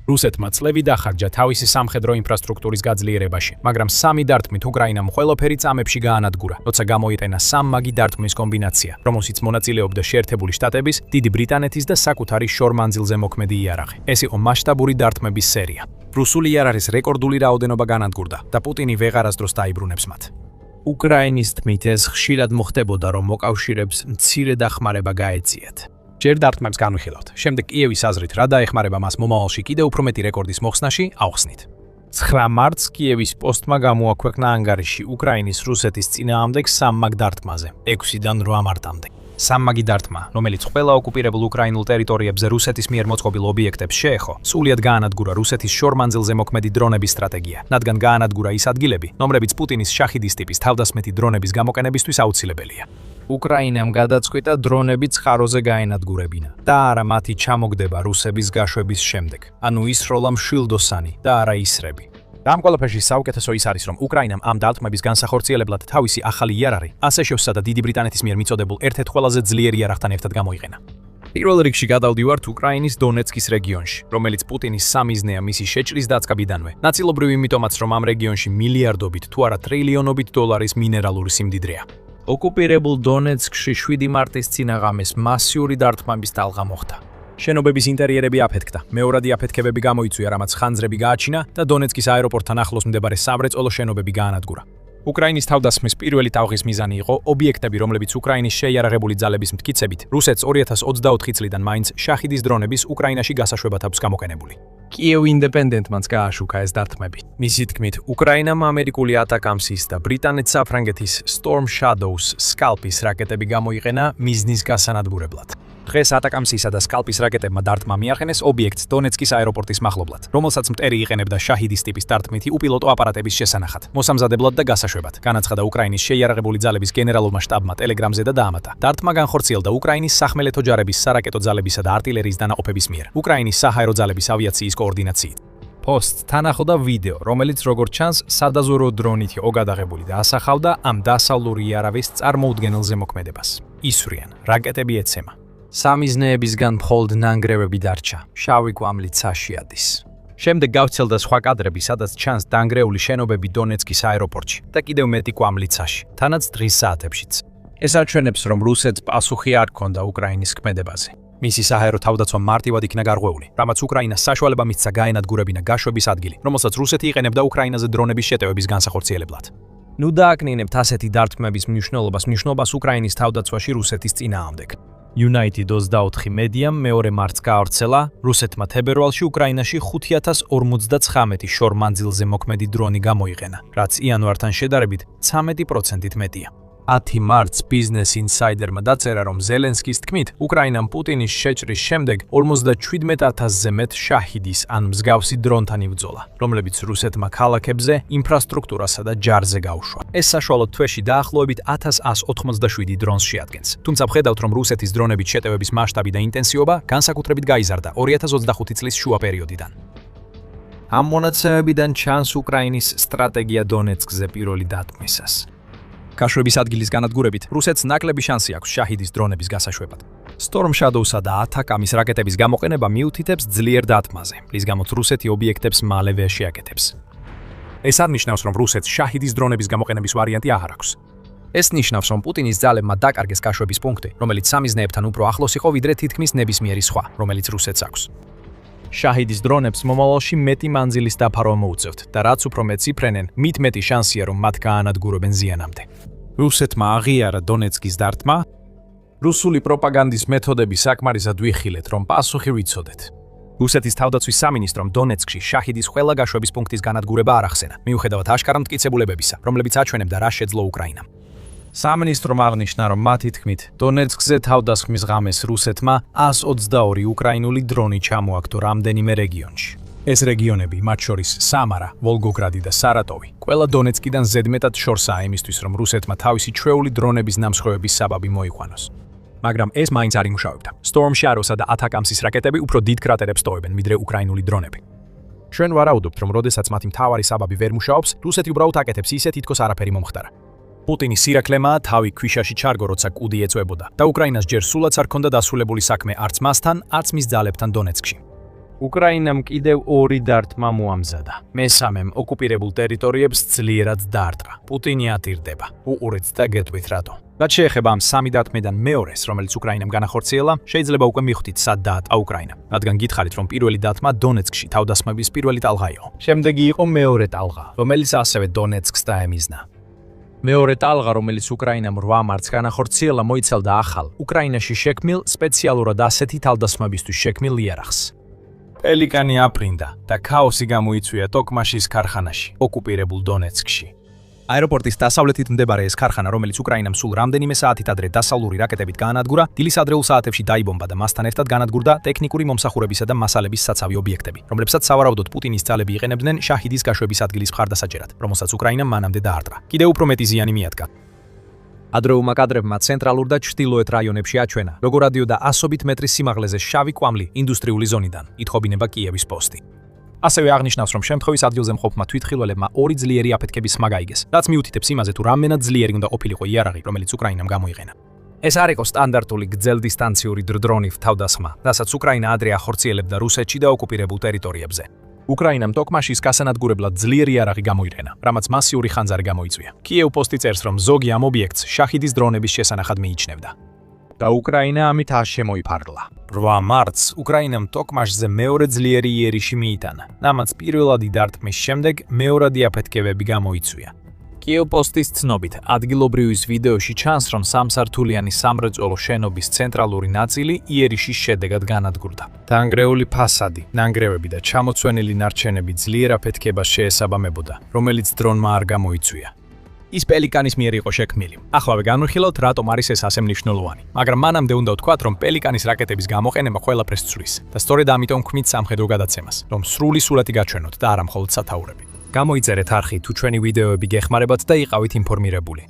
რუსეთმა წლები დახარჯა თავისი სამხედრო ინფრასტრუქტურის გაძლიერებაში, მაგრამ სამი დარტყმით უკრაინამ ყველაფერი წამებში გაანადგურა, როცა გამოიყენა სამმაგი დარტყმის კომბინაცია, რომელშიც მონაწილეობდა შეერთებული შტატების, დიდი ბრიტანეთის და საკუთარი შორმანძილზე მოქმედი იარაღი. ეს იყო მასშტაბური დარტყმების სერია. რუსული იარაღის რეკორდული რაოდენობა განადგურდა და პუტინი ვეღარასდროს დაიბრუნებს მათ. უკრაინის თქმით, ეს ხშირად მოხდებოდა, რომ მოკავშირეებს მცირე დახმარება გაეწიათ. ჯერ დარტყმებს განვიხილავთ. შემდეგ კიევის აზრით, რა დაეხმარება მას მომავალში კიდევ უფრო მეტი რეკორდის მოხსნაში, ავხსნით. 9 მარტს კიევის პოსტმა გამოაქვეყნა ანგარიში უკრაინის რუსეთის წინააღმდეგ სამმაგ დარტყმაზე, 6-დან 8 მარტამდე. სამმაგი დარტყმა, რომელიც ყველა ოკუპირებულ უკრაინულ ტერიტორიებზე რუსეთის მიერ მოწყობილ ობიექტებს შეეხო, სულიად გაანადგურა რუსეთის შორმანძილზე მოქმედი დრონების სტრატეგია, რადგან გაანადგურა ის ადგილები, რომლებიც პუტინის შაჰიდის ტიპის თავდასმეთი დრონების გამოყენებისთვის აუცილებელია. უკრაინამ გადაწყვიტა დრონები წყაროზე გაენადგურებინა და არა მათი ჩამოგდება რუსების გაშვების შემდეგ, ანუ ისროლა მშვილდოსანი და არა ისრები. და ამ ყველაფერში საუკეთესო ის არის, რომ უკრაინამ ამ დარტყმების განსახორციელებლად თავისი ახალი იარაღი, ასეშევსა და დიდი ბრიტანეთის მიერ მიწოდებულ ერთ-ერთ ყველაზე ძლიერ იარაღთან ერთად გამოიყენა. პირველ რიგში გადავდივართ უკრაინის დონეცკის რეგიონში, რომელიც პუტინის სამიზნეა მისი შეჭრის დაწყებიდანვე. ნაწილობრივ იმიტომაც, რომ ამ რეგიონში მილიარდობით თუ არა ტრილიონობით დოლარის მინერალური სიმდიდრეა. ოკუპირებულ დონეცკში 7 მარტის წინაღამეს მასიური დარტყმების ტალღა მოხდა. შენობების ინტერიერები აფეთქდა, მეორადი აფეთქებები გამოიწვია, რამაც ხანძრები გააჩინა და დონეცკის აეროპორტთან ახლოს მდებარე სამრეწველო შენობები გაანადგურა. უკრაინის თავდასხმის პირველი ტალღის მიზანი იყო ობიექტები, რომლებიც უკრაინის შეიარაღებული ძალების მტკიცებით რუსეთს 2024 წლიდან მაინც შაჰიდის დრონების უკრაინაში გასაშვებად აქვს გამოყენებული. კიევ ინდეპენდენტმანს გააშუქა ეს დარტყმები. მისი თქმით, უკრაინამ ამერიკული ატაკამსის და ბრიტანეთ-საფრანგეთის Storm Shadows Scalp-ის რაკეტები გამოიყენა მიზნის გასანადგურებლად. დღეს ატაკამსისა და Scalp-ის რაკეტებმა დარტყმა მიახენეს ობიექტს დონეცკის აეროპორტის მახლობლად, რომელსაც მტერი იყენებდა შაჰიდის ტიპის დარტყმითი უპილოტო აპარატების შესანახად, მოსამზადებლად და გასაშვებად. განაცხადა უკრაინის შეიარაღებული ძალების გენერალურმა შტაბმა ტელეგრამზე და დაამატა. დარტყმა განხორციელდა უკრაინის სახმელეთო ჯარების სარაკეტო ძალებისა და артиლერიის დანაყოფების მიერ, უკრაინის საჰაერო ძალების ავიაციის კოორდინაციით. პოსტთან ახლდა ვიდეო, რომელიც როგორც ჩანს, სადაზვერვო დრონით იყო გადაღებული და ასახავდა ამ დასავლური იარავის წარმოუდგენელ ზემოქმედებას. ისვრიან, რაკეტები ეცემა. სამიზნეებისგან მხოლოდ ნანგრევები დარჩა, შავი კვამლით საშიადის. შემდეგ გავცელდა სხვა კადრები, სადაც ჩანს დანგრეული შენობები დონეცკის აეროპორტში და კიდევ მეტი კვამლით საში, თანაც დღის საათებშიც. ეს აჩვენებს, რომ რუსეთს პასუხი არ ჰქონდა უკრაინის ქმედებაზე. მისი საჰაერო თავდაცვა მარტივად იქნა გარღვეული, რამაც უკრაინას საშუალება მისცა გაენადგურებინა გაშვების ადგილი, რომელსაც რუსეთი იყენებდა უკრაინაზე დრონების შეტევების განსახორციელებლად. ნუ დააკნინებთ ასეთი დარტყმების მნიშვნელობას უკრაინის თავდაცვაში რუსეთის წინააღმდეგ. United 24 მედიამ მეორე მარტს გაავრცელა, რუსეთმა თებერვალში უკრაინაში 5059 შორმანძილზე მოქმედი დრონი გამოიყენა, რაც იანვართან შედარებით 13%-ით მეტია. 10 მარტს Business Insider-მა დაწერა, რომ ზელენსკის თქმით, უკრაინამ პუტინის შეჭრის შემდეგ 47000-ზე მეტ შაჰიდის ან მსგავსი დრონთან იბრძოლა, რომლებიც რუსეთმა ქალაქებზე, ინფრასტრუქტურასა და ჯარზე გაუშვა. ეს საშუალოდ თვეში დაახლოებით 1187 დრონს შეადგენს. თუმცა ვხედავთ, რომ რუსეთის დრონებით შეტევების მასშტაბი და ინტენსივობა განსაკუთრებით გაიზარდა 2025 წლის შუა პერიოდიდან. ამ მონაცემებიდან ჩანს უკრაინის სტრატეგია დონეცკზე პირველი დარტყმისას. გაშვების ადგილის განადგურებით, რუსეთს ნაკლები შანსი აქვს შაჰიდის დრონების გასაშვებად. Storm Shadows-ა და ატაკამის რაკეტების გამოყენება მიუთითებს ძლიერ დარტყმაზე, რის გამოც რუსეთი ობიექტებს მალევე შეაკეთებს. ეს არ ნიშნავს, რომ რუსეთს შაჰიდის დრონების გამოყენების ვარიანტი აღარ აქვს. ეს ნიშნავს, რომ პუტინის ძალებმა დაკარგეს გაშვების პუნქტი, რომელიც სამიზნეებთან უფრო ახლოს იყო, ვიდრე თითქმის ნებისმიერი სხვა, რომელიც რუსეთს აქვს. შაჰიდის დრონებს მომავალში მეტი მანძილის დაფარვა მოუწევთ და რაც უფრო მეტს იფრენენ, მით მეტი შანსია, რომ მათ გაანადგურებენ ზიანამდე. რუსეთმა აღიარა დონეცკის დარტყმა. რუსული პროპაგანდის მეთოდები საკმარისად ვიხილეთ, რომ პასუხი ვიცოდეთ. რუსეთის თავდაცვის სამინისტრომ დონეცკში შაჰიდის ყველა გაშვების პუნქტის განადგურება არ ახსენა, მიუხედავად აშკარა მტკიცებულებებისა, რომლებიც აჩვენებდა რა შეძლო უკრაინამ. სამინისტრომ აღნიშნა, რომ მათი თქმით, დონეცკზე თავდასხმის ღამეს რუსეთმა 122 უკრაინული დრონი ჩამოაგდო რამდენიმე რეგიონში. ეს რეგიონები, მათ შორის სამარა, ვოლგოგრადი და სარატოვი, ყველა დონეცკიდან ზედმეტად შორსაა იმისთვის, რომ რუსეთმა თავისი ჩვეული დრონების ნამსხვრევების საბაბი მოიყვანოს. მაგრამ ეს მაინც არ იმუშავებდა. Storm Shadows-ა და ატაკამსის რაკეტები უფრო დიდ კრატერებს ტოვებენ, ვიდრე უკრაინული დრონები. ჩვენ ვარაუდობთ, რომ როდესაც მათი მთავარი საბაბი ვერ მუშაობს, რუსეთი უბრალოდ აკეთებს ისე, თითქოს არაფერი მომხდარა. პუტინის სირაქლემაა თავი ქვიშაში ჩარგო, როცა კუდი ეწვებოდა და უკრაინას ჯერ სულაც არ ჰქონდა დასრულებული საქმე არც მასთან, არც მის ძალებთან დონეცკში. უკრაინამ კიდევ ორი დარტყმა მოამზადა. მესამემ ოკუპირებულ ტერიტორიებს ძლიერად დაარტყა. პუტინი ატირდება. უყურეთ და გეტყვით რატო. რაც შეეხება ამ სამი დარტყმიდან მეორეს, რომელიც უკრაინამ განახორციელა, შეიძლება უკვე მიხვდით, სად დაატყა უკრაინა. რადგან გითხარით, რომ პირველი დარტყმა დონეცკში თავდასხმების პირველი ტალღა იყო. შემდეგი იყო მეორე ტალღა, რომელიც ასევე დონეცკს დაემიზნა. მეორე ტალღა, რომელიც უკრაინამ 8 მარტს განახორციელა, მოიცავდა ახალ, უკრაინაში შექმნილ სპეციალურად ასეთი თავდასხმებისთვის შექმნილ იარაღს. პელიკანი აფრინდა და ქაოსი გამოიწვია ტოკმაშის ქარხანაში, ოკუპირებულ დონეცკში. აეროპორტის დასავლეთით მდებარე ეს ქარხანა, რომელიც უკრაინამ სულ რამდენიმე საათით ადრე დასავლური რაკეტებით გაანადგურა, დილის ადრეულ საათებში დაიბომბა და მასთან ერთად გაანადგურდა ტექნიკური მომსახურებისა და მასალების საცავი ობიექტები, რომლებსაც სავარაუდოდ პუტინის ძალები იყენებდნენ შაჰიდის გაშვების ადგილის მხარდასაჭერად, რომელსაც უკრაინამ მანამდე დაარტყა. კიდევ უფრო მეტი ზიანი მიადგა. ადრეულმა კადრებმა ცენტრალურ და ჩრდილოეთ რაიონებში აჩვენა, როგორ ადიოდა ასობით მეტრის სიმაღლეზე შავი კვამლი ინდუსტრიული ზონიდან, ითხოვინება კიევის პოსტი. ასევე აღნიშნავს, რომ შემთხვევის ადგილზე მყოფმა თვითხილველებმა 2 ძლიერი აფეთქების სმა გაიგეს, რაც მიუთითებს იმაზე, თუ რამდენად ძლიერი უნდა ყოფილიყო იარაღი, რომელიც უკრაინამ გამოიყენა. ეს არ იყო სტანდარტული გრძელდისტანციური დრონი თავდასხმა, რასაც უკრაინა ადრე ახორციელებდა რუსეთში და ოკუპირებულ ტერიტორიებზე. უკრაინამ ტოკმაშის გასანადგურებლად ძლიერი იარაღი გამოიყენა, რამაც მასიური ხანძარი გამოიწვია. კიევ პოსტი წერს, რომ ზოგი ამ ობიექტს შაჰიდის დრონების შესანახად მიიჩნევდა. და უკრაინა ამით არ შემოიფარგლა. 8 მარტს უკრაინამ ტოკმაშზე მეორე ძლიერი იერიში მიიტანა, რამაც პირველადი დარტყმის შემდეგ მეორადი აფეთქებები გამოიწვია. კიევ-პოსტის ცნობით, ადგილობრივის ვიდეოში ჩანს, რომ სამსართულიანი სამრეწველო შენობის ცენტრალური ნაწილი იერიშის შედეგად განადგურდა. დანგრეული ფასადი, ნანგრევები და ჩამოცვენილი ნარჩენები ძლიერ აფეთქებას შეესაბამებოდა, რომელიც დრონმა არ გამოიწვია. ის პელიკანის მიერ იყო შექმნილი. ახლავე განვიხილავთ, რატომ არის ეს ასე მნიშვნელოვანი. მაგრამ მანამდე უნდა ვთქვათ, რომ პელიკანის რაკეტების გამოყენება ყველაფერს ცვლის და სწორედ ამიტომ ვქმნით სამხედრო გადაცემას, რომ სრული სურათი გაჩვენოთ და არა მხოლოდ სათაურები. გამოიწერეთ არხი, თუ ჩვენი ვიდეოები გეხმარებათ და იყავით ინფორმირებული.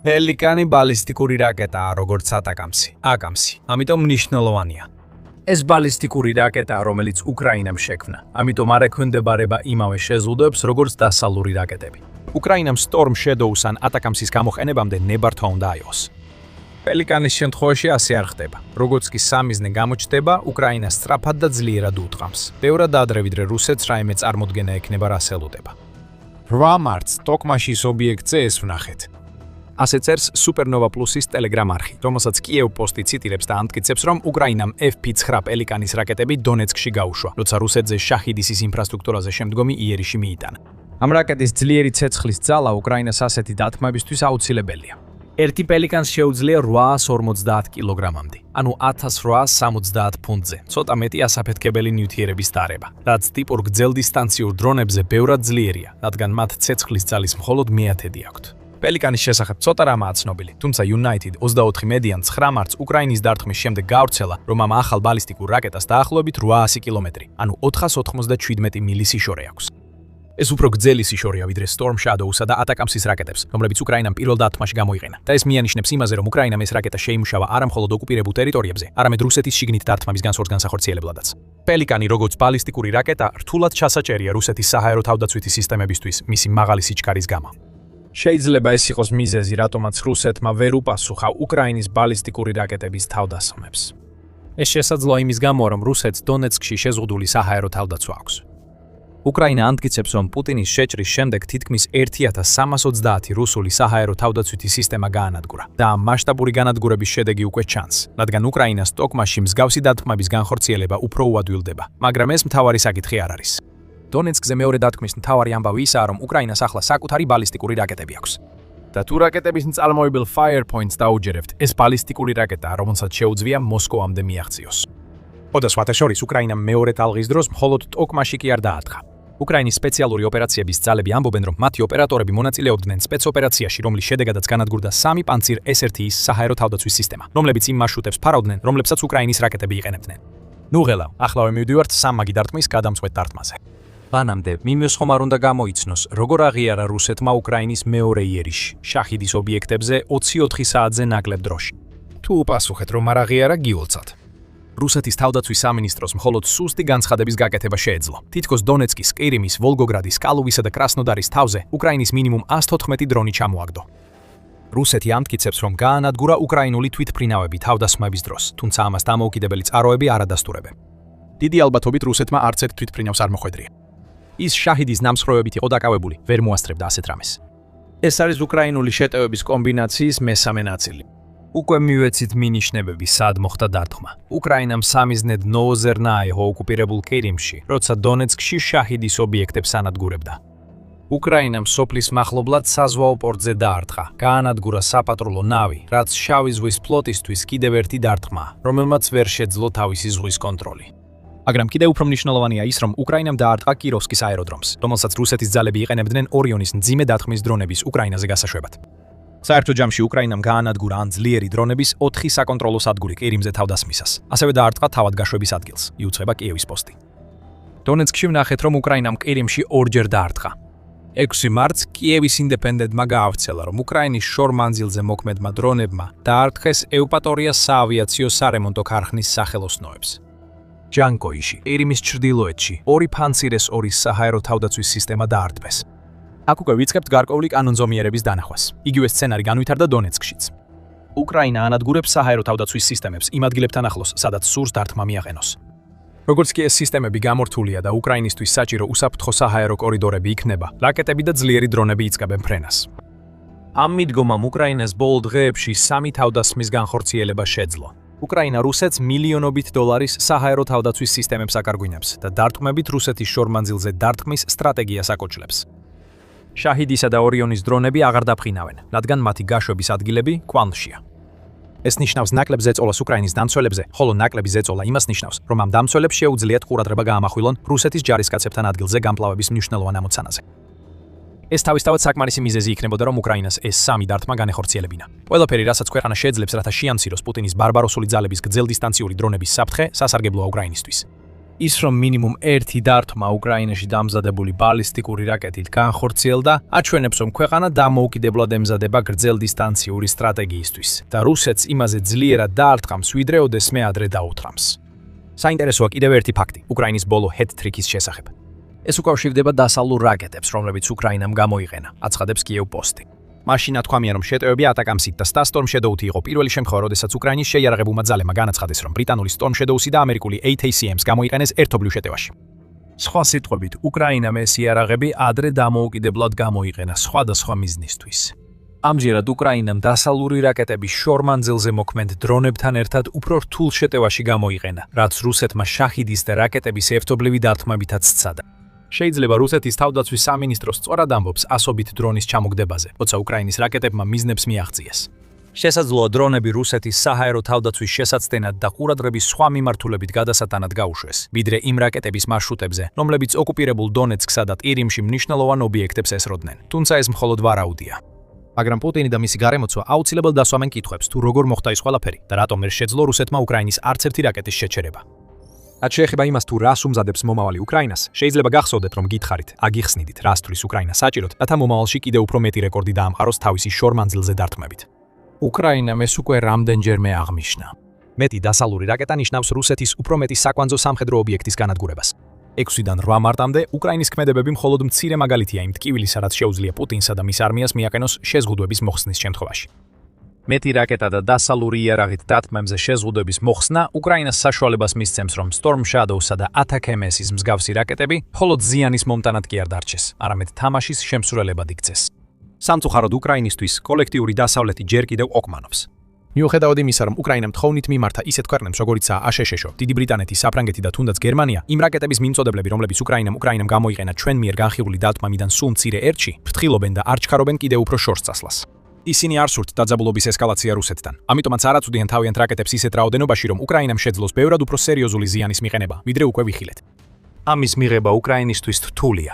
პელიკანი ბალისტიკური რაკეტაა, როგორც ატაკამსი, აკამსი, ამიტომ მნიშვნელოვანია. ეს ბალისტიკური რაკეტაა, რომელიც უკრაინამ შექმნა, ამიტომ არ ექვემდებარება იმავე შეზღუდვებს, როგორც დასავლური რაკეტები. უკრაინამ Storm Shadow-ს ან ატაკამსის გამოყენებამდე ნებართვა უნდა აიღოს. პელიკანის შემთხვევაში ასე არ ხდება. როგორც კი სამიზნე გამოჩნდება, უკრაინა სწრაფად და ძლიერად უტყამს. ბევრად ადრე ვიდრე რუსეთს რაიმე წარმოდგენა ექნება, რას ელოდება. 8 მარტს ტოკმაშის ობიექტზე ეს ვნახეთ. ასე წერს Supernova Plus-ის Telegram არხი, რომელსაც კიევ-პოსტი ციტირებს და ამტკიცებს, რომ უკრაინამ F-9 პელიკანის რაკეტები დონეცკში გაუშვა, როცა რუსეთზე შაჰიდისის ინფრასტრუქტურაზე შემდგომი იერიში მიიტანა. ამ რაკეტის ძლიერი ცეცხლის ძალა უკრაინას ასეთი დათმობისთვის აუცილებელია. ერთი პელიკანს შეუძლია 850 კილოგრამამდე, ანუ 1870 ფუნტზე, ცოტა მეტი ასაფეთქებელი ნივთიერების დარება, რაც ტიპურ გრძელდისტანციურ დრონებზე ბევრად ძლიერია, რადგან მათ ცეცხლის ძალის მხოლოდ მეათედი აქვთ. პელიკანის შესახებ ცოტა რამაა ცნობილი, თუმცა United 24 მედიამ 9 მარტს უკრაინის დარტყმის შემდეგ გავრცელა, რომ ამ ახალ ბალისტიკურ რაკეტას დაახლოებით 800 კილომეტრი, ანუ 497 მილი სიშორე აქვს. ეს უფრო გრძელი სიშორეა ვიდრე Storm Shadow-სა და ატაკამსის რაკეტებს, რომლებიც უკრაინამ პირველ დათმაში გამოიყენა. და ეს მიანიშნებს იმაზე, რომ უკრაინამ ეს რაკეტა შეიმუშავა არა მხოლოდ ოკუპირებულ ტერიტორიებზე, არამედ რუსეთის შიგნით დათმის განსხვავ განსახორციელებლადაც. პელიკანი, როგორც ბალისტიკური რაკეტა, რთულად ჩასაჭერია რუსეთის საჰაერო თავდაცვითი სისტემებისთვის მისი მაღალი სიჩქარის გამო. შეიძლება ეს იყოს მიზეზი, რატომაც რუსეთმა ვერ უპასუხა უკრაინის ბალისტიკური რაკეტების თავდასხმებს. ეს შესაძლოა იმის გამო, რომ რუსეთს დონეცკში შეზღუდული საჰაერო თავდაცვა აქვს. უკრაინა ამტკიცებს, რომ პუტინის შეჭრის შემდეგ თითქმის 1330 რუსული საჰაერო თავდაცვითი სისტემა გაანადგურა და ამ მასშტაბური განადგურების შედეგი უკვე ჩანს, რადგან უკრაინას ტოკმაში მსგავსი დათმობის განხორციელება უფრო უადვილდება, მაგრამ ეს მთავარი საკითხი არ არის. დონეცკზე მეორე დათქმის მთავარი ამბავი ისაა, რომ უკრაინას ახლა საკუთარი ბალისტიკური რაკეტები აქვს. და თუ რაკეტების მწარმოებელ Firepoints დაუჯერებთ, ეს ბალისტიკური რაკეტაა, რომელსაც შეუძლია მოსკოვამდე მიაღწიოს. ოდას შორის უკრაინამ მეორე ტალღის დროს მხოლოდ ტოკმაში კი არ დაათხა. უკრაინის სპეციალური ოპერაციების ძალები ამბობენ, რომ მათი ოპერატორები მონაწილეობდნენ სპეცოპერაციაში, რომლის შედეგადაც განადგურდა 3 პანცირ S1-ის საჰაერო თავდაცვის სისტემა, რომლებიც იმ მარშრუტებს ფარავდნენ, რომლებსაც უკრაინის რაკეტები იყენებდნენ. ნუ ღელა, ახლავე მივდივართ სამმაგი დარტყმის გადამწყვეტ დარტყმაზე. მანამდე მიმოს ხომ არ უნდა გამოიცნოს, როგორ აღიარა რუსეთმა უკრაინის მეორე იერიში, შაჰიდის ობიექტებზე 24 საათზე ნაკლებ დროში. თუ უპასუხეთ, რომ არ აღიარა, გიულცათ. რუსეთის თავდაცვის სამინისტროს მხოლოდ სუსტი განცხადების გაკეთება შეეძლო. თითქოს დონეცკის, ყირიმის, ვოლგოგრადის, კალუვისა და კრასნოდარის თავზე უკრაინის მინიმუმ 114 დრონი ჩამოაგდო. რუსეთი ამტკიცებს, რომ გაანადგურა უკრაინული თვითმფრინავები თავდასხმების დროს, თუმცა ამას დამოუკიდებელი წყაროები არ ადასტურებენ. დიდი ალბათობით რუსეთმა არც ერთ თვითმფრინავს არ მოხვედრია. ის შაჰიდის ნამსხვრევებით იყო დაკავებული, ვერ მოასწრებდა ასეთ რამეს. ეს არის უკრაინული შეტევების კომბინაციის მესამე ნაწილი. უკვე მივეცით მინიშნებები, სად მოხდა დარტყმა. უკრაინამ სამიზნედ ნოოზერნაიჰო ოკუპირებულ ყირიმში, როცა დონეცკში შაჰიდის ობიექტებს ანადგურებდა. უკრაინამ სოფლის მახლობლად საზღვაო პორტზე დაარტყა, გაანადგურა საპატრულო ნავი, რაც შავი ზღვის ფლოტისთვის კიდევ ერთი დარტყმა, რომელმაც ვერ შეძლო თავისი ზღვის კონტროლი. მაგრამ კიდევ უფრო მნიშვნელოვანია ის, რომ უკრაინამ დაარტყა კიროვსკის აეროდრომს, რომელსაც რუსეთის ძალები იყენებდნენ ორიონის მძიმე დარტყმის დრონების უკრაინაზე გასაშვებად. საერთო ჯამში უკრაინამ გაანადგურა ან ძლიერი დრონების 4 საკონტროლო სადგური ყირიმზე თავდასხმისას. ასევე დაარტყა თავად გაშვების ადგილს, იუწება კიევის პოსტი. დონეცკში ვნახეთ, რომ უკრაინამ ყირიმში ორჯერ დაარტყა. 6 მარტს კიევის ინდეპენდენტმა გაავრცელა, რომ უკრაინის შორმანძილზე მოქმედმა დრონებმა დაარტყეს ეუპატორიას საავიაციო სარემონტო ქარხნის სახელოსნოებს. ჯანკოიში, ყირიმის ჩრდილოეთში, 2 ფანცირეს 2 საჰაერო თავდაცვის სისტემა დაარტყეს. აქ უკვე ვიწყებთ გარკვეული კანონზომიერების დანახვას. იგივე სცენარი განვითარდა დონეცკშიც. უკრაინა ანადგურებს საჰაერო თავდაცვის სისტემებს იმ ადგილებთან ახლოს, სადაც სურს დარტყმა მიაყენოს. როგორც კი ეს სისტემები გამორთულია და უკრაინისთვის საჭირო უსაფრთხო საჰაერო კორიდორები იქნება, რაკეტები და ძლიერი დრონები იწყებენ ფრენას. ამ მიდგომამ უკრაინას ბოლო დღეებში 3 თავდასხმის განხორციელება შეძლო. უკრაინა რუსეთს მილიონობით დოლარის საჰაერო თავდაცვის სისტემებს აკარგვინებს და დარტყმებით რუსეთის შორმანძილზე დარტყმის სტრატეგიას აკოჭლებს. შაჰიდისა და ორიონის დრონები აღარ დაფრინავენ, რადგან მათი გაშვების ადგილები კვალშია. ეს ნიშნავს ნაკლებ ზეწოლას უკრაინის დამცველებზე, ხოლო ნაკლები ზეწოლა იმას ნიშნავს, რომ ამ დამცველებს შეუძლიათ ყურადღება გაამახვილონ რუსეთის ჯარისკაცებთან ადგილზე გამკლავების მნიშვნელოვან ამოცანაზე. ეს თავისთავად საკმარისი მიზეზი იქნებოდა, რომ უკრაინას ეს სამი დარტყმა განეხორციელებინა. ყველაფერი, რასაც ქვეყანა შეძლებს, რათა შეამციროს პუტინის ბარბაროსული ძალების გრძელდისტანციური დრონების საფრთხე, სასარგებლოა უკრაინისთვის. ის რომ მინიმუმ ერთი დარტყმა უკრაინაში დამზადებული ბალისტიკური რაკეტით განხორციელდა, აჩვენებს, რომ ქვეყანა დამოუკიდებლად ემზადება გრძელდისტანციური სტრატეგიისთვის და რუსეთს იმაზე ძლიერად დაარტყამს, ვიდრე ოდესმე ადრე დაუთრამს. საინტერესოა კიდევ ერთი ფაქტი უკრაინის ბოლო ჰედ-ტრიკის შესახებ. ეს უკავშირდება დასავლურ რაკეტებს, რომლებიც უკრაინამ გამოიყენა, აცხადებს Kyiv Post-ი. მაშინ თქვამია, რომ შეტევები ატაკამსით და Storm Shadow-ი იყო პირველი შემთხვევა, როდესაც უკრაინის შეიარაღებულმა ძალებმა განაცხადეს, რომ ბრიტანული Storm Shadow-ი და ამერიკული ATACMS გამოიყენეს ერთობლივ შეტევაში. სხვა სიტყვებით, უკრაინამ ეს იარაღები ადრე დამოუკიდებლად გამოიყენა სხვადასხვა მიზნისთვის. ამჯერად უკრაინამ დასავლური რაკეტები შორმანძილზე მოქმედ დრონებთან ერთად უფრო რთულ შეტევაში გამოიყენა, რაც რუსეთმა შაჰიდის და რაკეტების ერთობლივი დარტყმებითაც სცადა. შეიძლება რუსეთის თავდაცვის სამინისტრო სწორად ამბობს ასობით დრონის ჩამოგდებაზე, როცა უკრაინის რაკეტებმა მიზნებს მიაღწიეს. შესაძლოა დრონები რუსეთის საჰაერო თავდაცვის შესაცდენად და ყურადღების სხვა მიმართულებით გადასატანად გაუშვეს, ვიდრე იმ რაკეტების მარშრუტებზე, რომლებიც ოკუპირებულ დონეცკსა და ტირიმში მნიშვნელოვან ობიექტებს ესროდნენ. თუმცა ეს მხოლოდ ვარაუდია. მაგრამ პუტინი და მისი გარემოცვა აუცილებელ დასვამენ კითხვებს, თუ როგორ მოხდა ეს ყველაფერი და რატომ ვერ შეძლო რუსეთმა უკრაინის არც ერთი რაკეტის შეჩერება. რაც შეეხება იმას, თუ რას უმზადებს მომავალი უკრაინას, შეიძლება გახსოვდეთ, რომ გითხარით, აგიხსნიდით, რასთვის უკრაინა საჭიროთ, რათა მომავალში კიდევ უფრო მეტი რეკორდი დაამყაროს თავისი შორმანძილზე დარტყმებით. უკრაინამ ეს უკვე რამდენჯერმე აღნიშნა. მეტი დასავლური რაკეტა ნიშნავს რუსეთის უფრო მეტი საკვანძო სამხედრო ობიექტის განადგურებას. 6-დან 8 მარტამდე უკრაინის ქმედებები მხოლოდ მცირე მაგალითია იმ ტკივილისა, რაც შეუძლია პუტინსა და მის არმიას მიაყენოს შეზღუდვების მოხსნის შემთხვევაში. მეტი რაკეტა და დასავლური იარაღით დარტყმებზე შეზღუდვების მოხსნა უკრაინას საშუალებას მისცემს, რომ Storm Shadow-სა და ATACMS-ის მსგავსი რაკეტები მხოლოდ ზიანის მომტანად კი არ დარჩეს, არამედ თამაშის შემსრულებად იქცეს. სამწუხაროდ უკრაინისთვის კოლექტიური დასავლეთი ჯერ კიდევ ოკმანობს. მიუხედავად იმისა, რომ უკრაინამ თხოვნით მიმართა ისეთ ქვეყნებს, როგორიცაა აშშ, დიდი ბრიტანეთი, საფრანგეთი და თუნდაც გერმანია, იმ რაკეტების მიმწოდებლები, რომლებიც უკრაინამ განმოიყენა ჩვენ მიერ განხილული დარტყმებიდან სულ მცირე ერთში, ფრთხილობენ და არ ჩქარობენ კიდევ უფრო შორს წასვლას. ისინი არ სურთ დაძაბულობის ესკალაცია რუსეთთან. ამიტომაც არ აწვდიან თავიანთ რაკეტებს ისეთ რაოდენობაში, რომ უკრაინამ შეძლოს ბევრად უფრო სერიოზული ზიანის მიყენება, ვიდრე უკვე ვიხილეთ. ამის მიღება უკრაინისთვის რთულია.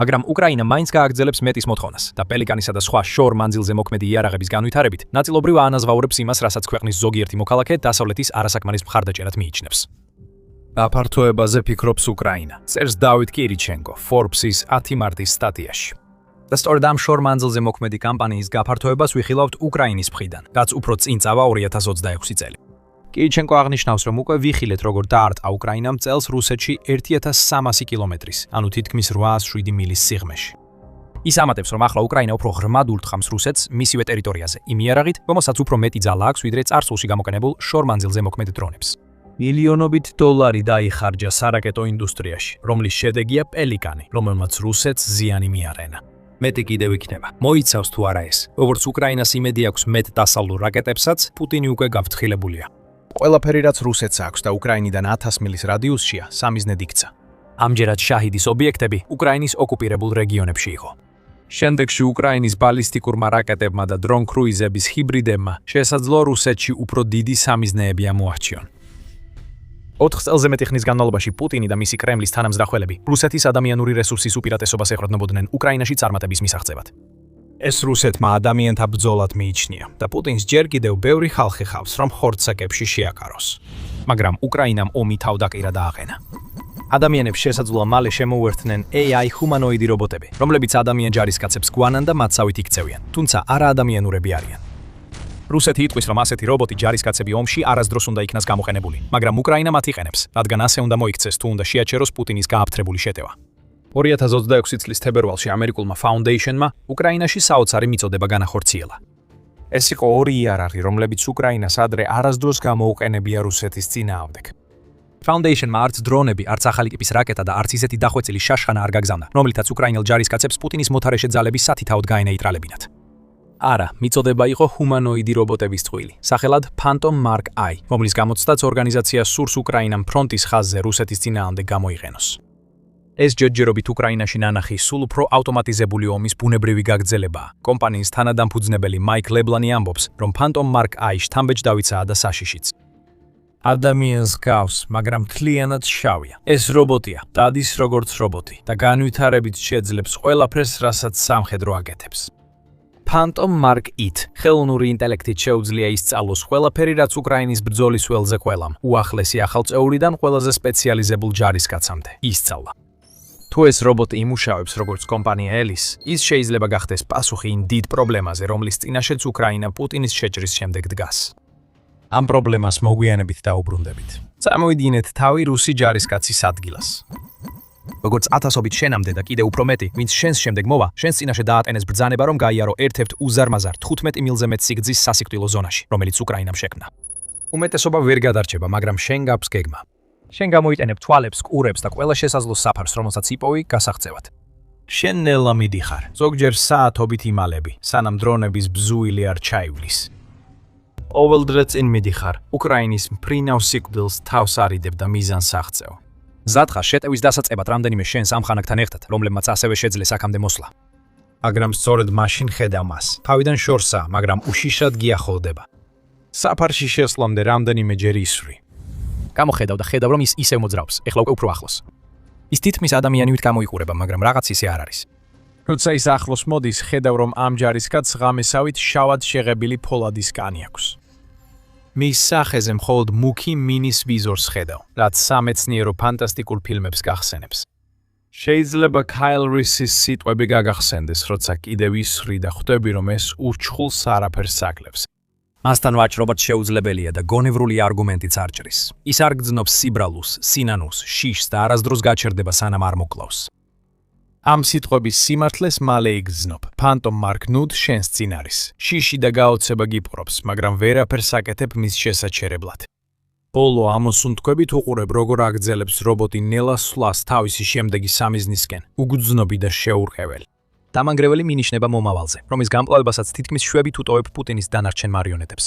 მაგრამ უკრაინა მაინც გააგრძელებს მეტის მოთხოვნას და პელიკანისა და სხვა შორ მანძილზე მოქმედი იარაღების განვითარებით ნაწილობრივ აანაზღაურებს იმას, რასაც ქვეყნის ზოგიერთი მოქალაქე დასავლეთის არასაკმარის მხარდაჭერად მიიჩნევს. აფართოებაზე ფიქრობს უკრაინა, წერს დავით კირიჩენკო Forbes-ის 10 მარტის სტატიაში. და სწორედ ამ შორ მანძილზე მოქმედი კამპანიის გაფართოებას ვიხილავთ უკრაინის მხრიდან, რაც უფრო წინ წავა 2026 წელი. კირიჩენკო აღნიშნავს, რომ უკვე ვიხილეთ, როგორ დაარტყა უკრაინამ წელს რუსეთში 1300 კილომეტრის, ანუ თითქმის 807 მილის სიღრმეში. ის ამატებს, რომ ახლა უკრაინა უფრო ღრმად ურტყამს რუსეთს მისივე ტერიტორიაზე, იმ იარაღით, რომელსაც უფრო მეტი ძალა აქვს, ვიდრე წარსულში გამოყენებულ შორ მანძილზე მოქმედ დრონებს. მილიონობით დოლარი დაიხარჯა სარაკეტო ინდუსტრიაში, რომლის შედეგია პელიკანი, რომელმაც რუსეთს ზიანი მიაყენა. მეტი კიდევ იქნება. მოიცავს თუ არა ეს. როგორც უკრაინას იმედი აქვს მეტ დასავლურ რაკეტებსაც, პუტინი უკვე გაფრთხილებულია. ყველაფერი, რაც რუსეთს აქვს და უკრაინიდან 1000 მილის რადიუსშია, სამიზნედ იქცა. ამჯერად შაჰიდის ობიექტები უკრაინის ოკუპირებულ რეგიონებში იყო. შემდეგში უკრაინის ბალისტიკურმა რაკეტებმა და დრონ კრუიზების ჰიბრიდებმა შესაძლოა რუსეთში უფრო დიდი სამიზნეები ამოარჩიონ. 4 წელზე მეტი ხნის განმავლობაში პუტინი და მისი კრემლის თანამზრახველები რუსეთის ადამიანური რესურსის უპირატესობას ეყრდნობოდნენ უკრაინაში წარმატების მისაღწევად. ეს რუსეთმა ადამიანთა ბრძოლად მიიჩნია და პუტინს ჯერ კიდევ ბევრი ხალხი ხავს, რომ ხორცაკებში შეაკაროს. მაგრამ უკრაინამ ომი თავდაყირა დააყენა. ადამიანებს შესაძლოა მალე შემოუერთდნენ AI ჰუმანოიდი რობოტები, რომლებიც ადამიან ჯარისკაცებს გვანან და მათსავით იქცევიან, თუმცა არა ადამიანურები არიან. რუსეთი იტყვის, რომ ასეთი რობოტი ჯარისკაცები ომში არასდროს უნდა იქნას გამოყენებული, მაგრამ უკრაინა მათ იყენებს, რადგან ასე უნდა მოიქცეს თუ უნდა შეაჩეროს პუტინის გააფთრებული შეტევა. 2026 წლის თებერვალში ამერიკულმა ფაუნდეიშენმა უკრაინაში საოცარი მიწოდება განახორციელა. ეს იყო ორი იარაღი, რომლებიც უკრაინას ადრე არასდროს გამოუყენებია რუსეთის წინააღმდეგ. ფაუნდეიშენმა არც დრონები, არც ახალი ტიპის რაკეტა და არც ისეთი დახვეწილი შაშხანა არ გაგზავნა, რომლითაც უკრაინელ ჯარისკაცებს პუტინის მოთარეშე ძალები სათითაოდ გაენეიტრალებინათ. არა, მიწოდება იყო ჰუმანოიდი რობოტების წყვილი, სახელად Phantom Mark I, რომლის გამოცდაც ორგანიზაცია სურს უკრაინამ ფრონტის ხაზზე რუსეთის წინააღმდეგ გამოიყენოს. ეს ჯერჯერობით უკრაინაში ნანახი სულ უფრო ავტომატიზებული ომის ბუნებრივი გაგრძელებაა. კომპანიის თანადამფუძნებელი მაიკ ლებლანი ამბობს, რომ Phantom Mark I შთამბეჭდავიცაა და საშიშიც. ადამიანს გავს, მაგრამ მთლიანად შავია. ეს რობოტია, დადის როგორც რობოტი და განვითარებით შეძლებს ყველაფერს, რასაც სამხედრო აკეთებს. Phantom Mark I ხელოვნური ინტელექტით შეუძლია ისწავლოს ყველაფერი, რაც უკრაინის ბრძოლის ველზე ყველამ, უახლესი ახალწევრიდან ყველაზე სპეციალიზებულ ჯარისკაცამდე ისწავლა. თუ ეს რობოტი იმუშავებს როგორც კომპანია ელის, ის შეიძლება გახდეს პასუხი იმ დიდ პრობლემაზე, რომლის წინაშეც უკრაინა პუტინის შეჭრის შემდეგ დგას. ამ პრობლემას მოგვიანებით დაუბრუნდებით. წამოვიდგინეთ თავი რუსი ჯარისკაცის ადგილას. როგორც ათასობით შენამდე და კიდევ უფრო მეტი, ვინც შენს შემდეგ მოვა, შენს წინაშე დაატენეს ბრძანება, რომ გაიარო ერთ-ერთ უზარმაზარ 15 მილზე მეტ სიგრძის სასიკვდილო ზონაში, რომელიც უკრაინამ შექმნა. უმეტესობა ვერ გადარჩება, მაგრამ შენ გაქვს გეგმა. შენ გამოიტენებ თვალებს, ყურებს და ყველა შესაძლო საფარს, რომელსაც იპოვი გასაღწევად. შენ ნელა მიდიხარ, ზოგჯერ საათობით იმალები, სანამ დრონების ბზუილი არ ჩაივლის. ყოველდღე წინ მიდიხარ, უკრაინის მფრინავ სიკვდილს თავს არიდებ და მიზანს აღწევ. ზათხარ შეტევის დასაწყებად რამდენიმე შენს ამხანაგთან ერთად, რომლებმაც ასევე შეძლეს აქამდე მოსვლა. მაგრამ სწორედ მაშინ ხედავ მას. თავიდან შორსაა, მაგრამ უშიშრად გიახოლდება. საფარში შესვლამდე რამდენიმე ჯერ ისვრი. გამოხედავ და ხედავ, რომ ის ისევ მოძრაობს, ეხლა უკვე უფრო ახლოს. ის თითქმის ადამიანივით გამოიყურება, მაგრამ რაღაც ისე არ არის. როცა ის ახლოს მოდის, ხედავ, რომ ამ ჯარისკაცს ღამესავით შავად შეღებილი ფოლადის კანი აქვს. მის სახეზე მხოლოდ მუქი მინის ვიზორს ხედავ, რაც სამეცნიერო ფანტასტიკურ ფილმებს გახსენებს. შეიძლება Kyle Reese-ის სიტყვები გაგახსენდეს, როცა კიდევ ისვრი და ხვდები, რომ ეს ურჩხულს არაფერს აკლებს. მასთან ვაჭრობა შეუძლებელია და გონევრული არგუმენტიც არ ჭრის. ის არ გძნობს სიბრალუს, სინანუს, შიშს და არასდროს გაჩერდება სანამ არ მოკლავს. ამ სიტყვების სიმართლეს მალე იგრძნობ. Phantom Mark ნუდ შენს წინ არის. შიში და გაოცება გიპყრობს, მაგრამ ვერაფერს აკეთებ მის შესაჩერებლად. ბოლო ამოსუნთქვებით უყურებ, როგორ აგრძელებს რობოტი ნელას სვლას თავისი შემდეგი სამიზნისკენ, უგრძნობი და შეურყეველი. დამანგრეველი მინიშნება მომავალზე, რომის გამკლავებასაც თითქმის შვებით უტოვებ პუტინის დანარჩენ მარიონეტებს.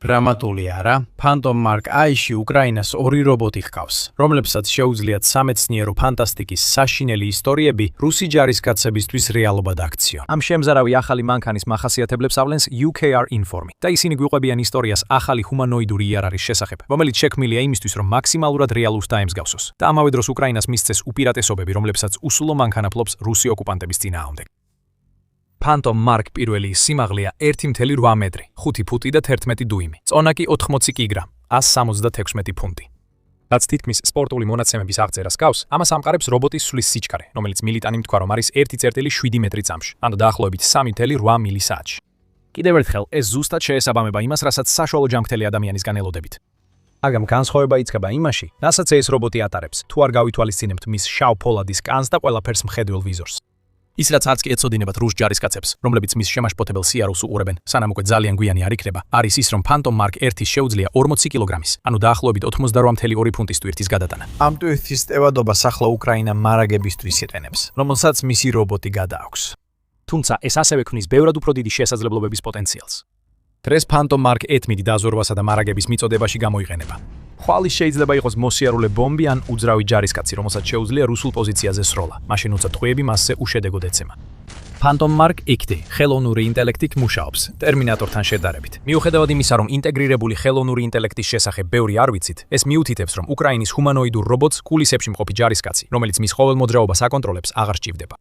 დრამატული არა, Phantom Mark I-ში უკრაინას ორი რობოტი ჰყავს, რომლებსაც შეუძლიათ სამეცნიერო ფანტასტიკის საშინელი ისტორიები რუსი ჯარისკაცებისთვის რეალობად აქციონ. ამ შემზარავი ახალი მანქანის მახასიათებლებს ავლენს UKR Informi და ისინი გვიყვებიან ისტორიას ახალი ჰუმანოიდური იარაღის შესახებ, რომელიც შექმნილია იმისთვის, რომ მაქსიმალურად რეალურს დაემსგავსოს და ამავე დროს უკრაინას მისცეს უპირატესობები, რომლებსაც უსულო მანქანა ფლობს რუსი ოკუპანტების წინააღმდეგ. Phantom Mark პირველი სიმაღლეა 1.8 მეტრი, 5 ფუტი და 11 დუიმი. წონა კი 80 კგ, 176 ფუნტი. რაც თითქმის სპორტული მონაცემების აღწერას გავს, ამას ამყარებს რობოტის სვლის სიჩქარე, რომელიც მილიტანი მთქვა, რომ არის 1.7 მეტრი წამში, ანუ დაახლოებით 3.8 მილი საათში. კიდევ ერთხელ, ეს ზუსტად შეესაბამება იმას, რასაც საშუალო ჯანმრთელი ადამიანისგან ელოდებით. მაგრამ განსხვავება იწყება იმაში, რასაც ეს რობოტი ატარებს, თუ არ გავითვალისწინებთ მის შავ ფოლადის კანს და ყველაფერს მხედველ ვიზორს. ის რაც არც კი ეცოდინებათ რუს ჯარისკაცებს, რომლებიც მის შემაშფოთებელ სიარულს უყურებენ, სანამ უკვე ძალიან გვიანი არ იქნება, არის ის, რომ Phantom Mark I-ის შეუძლია 40 კილოგრამის, ანუ დაახლოებით 88.2 ფუნტის ტვირთის გადატანა. ამ ტვირთის ტევადობას ახლა უკრაინა მარაგებისთვის იყენებს, რომელსაც მისი რობოტი გადააქვს. თუმცა ეს ასევე ქმნის ბევრად უფრო დიდი შესაძლებლობების პოტენციალს. დღეს Phantom Mark I მიდი დაზვერვასა და მარაგების მიწოდებაში გამოიყენება. ხვალის შეიძლება იყოს მოსიარულე ბომბი ან უძრავი ჯარისკაცი, რომელსაც შეუძლია რუსულ პოზიციაზე სროლა, მაშინ როცა ტყვიები მასზე უშედეგოდ ეცემა. Phantom Mark I ხელოვნური ინტელექტით მუშაობს, ტერმინატორთან შედარებით. მიუხედავად იმისა, რომ ინტეგრირებული ხელოვნური ინტელექტის შესახებ ბევრი არ ვიცით, ეს მიუთითებს, რომ უკრაინის ჰუმანოიდურ რობოტს კულისებში მყოფი ჯარისკაცი, რომელიც მის ყოველ მოძრაობას აკონტროლებს, აღარ სჭირდება.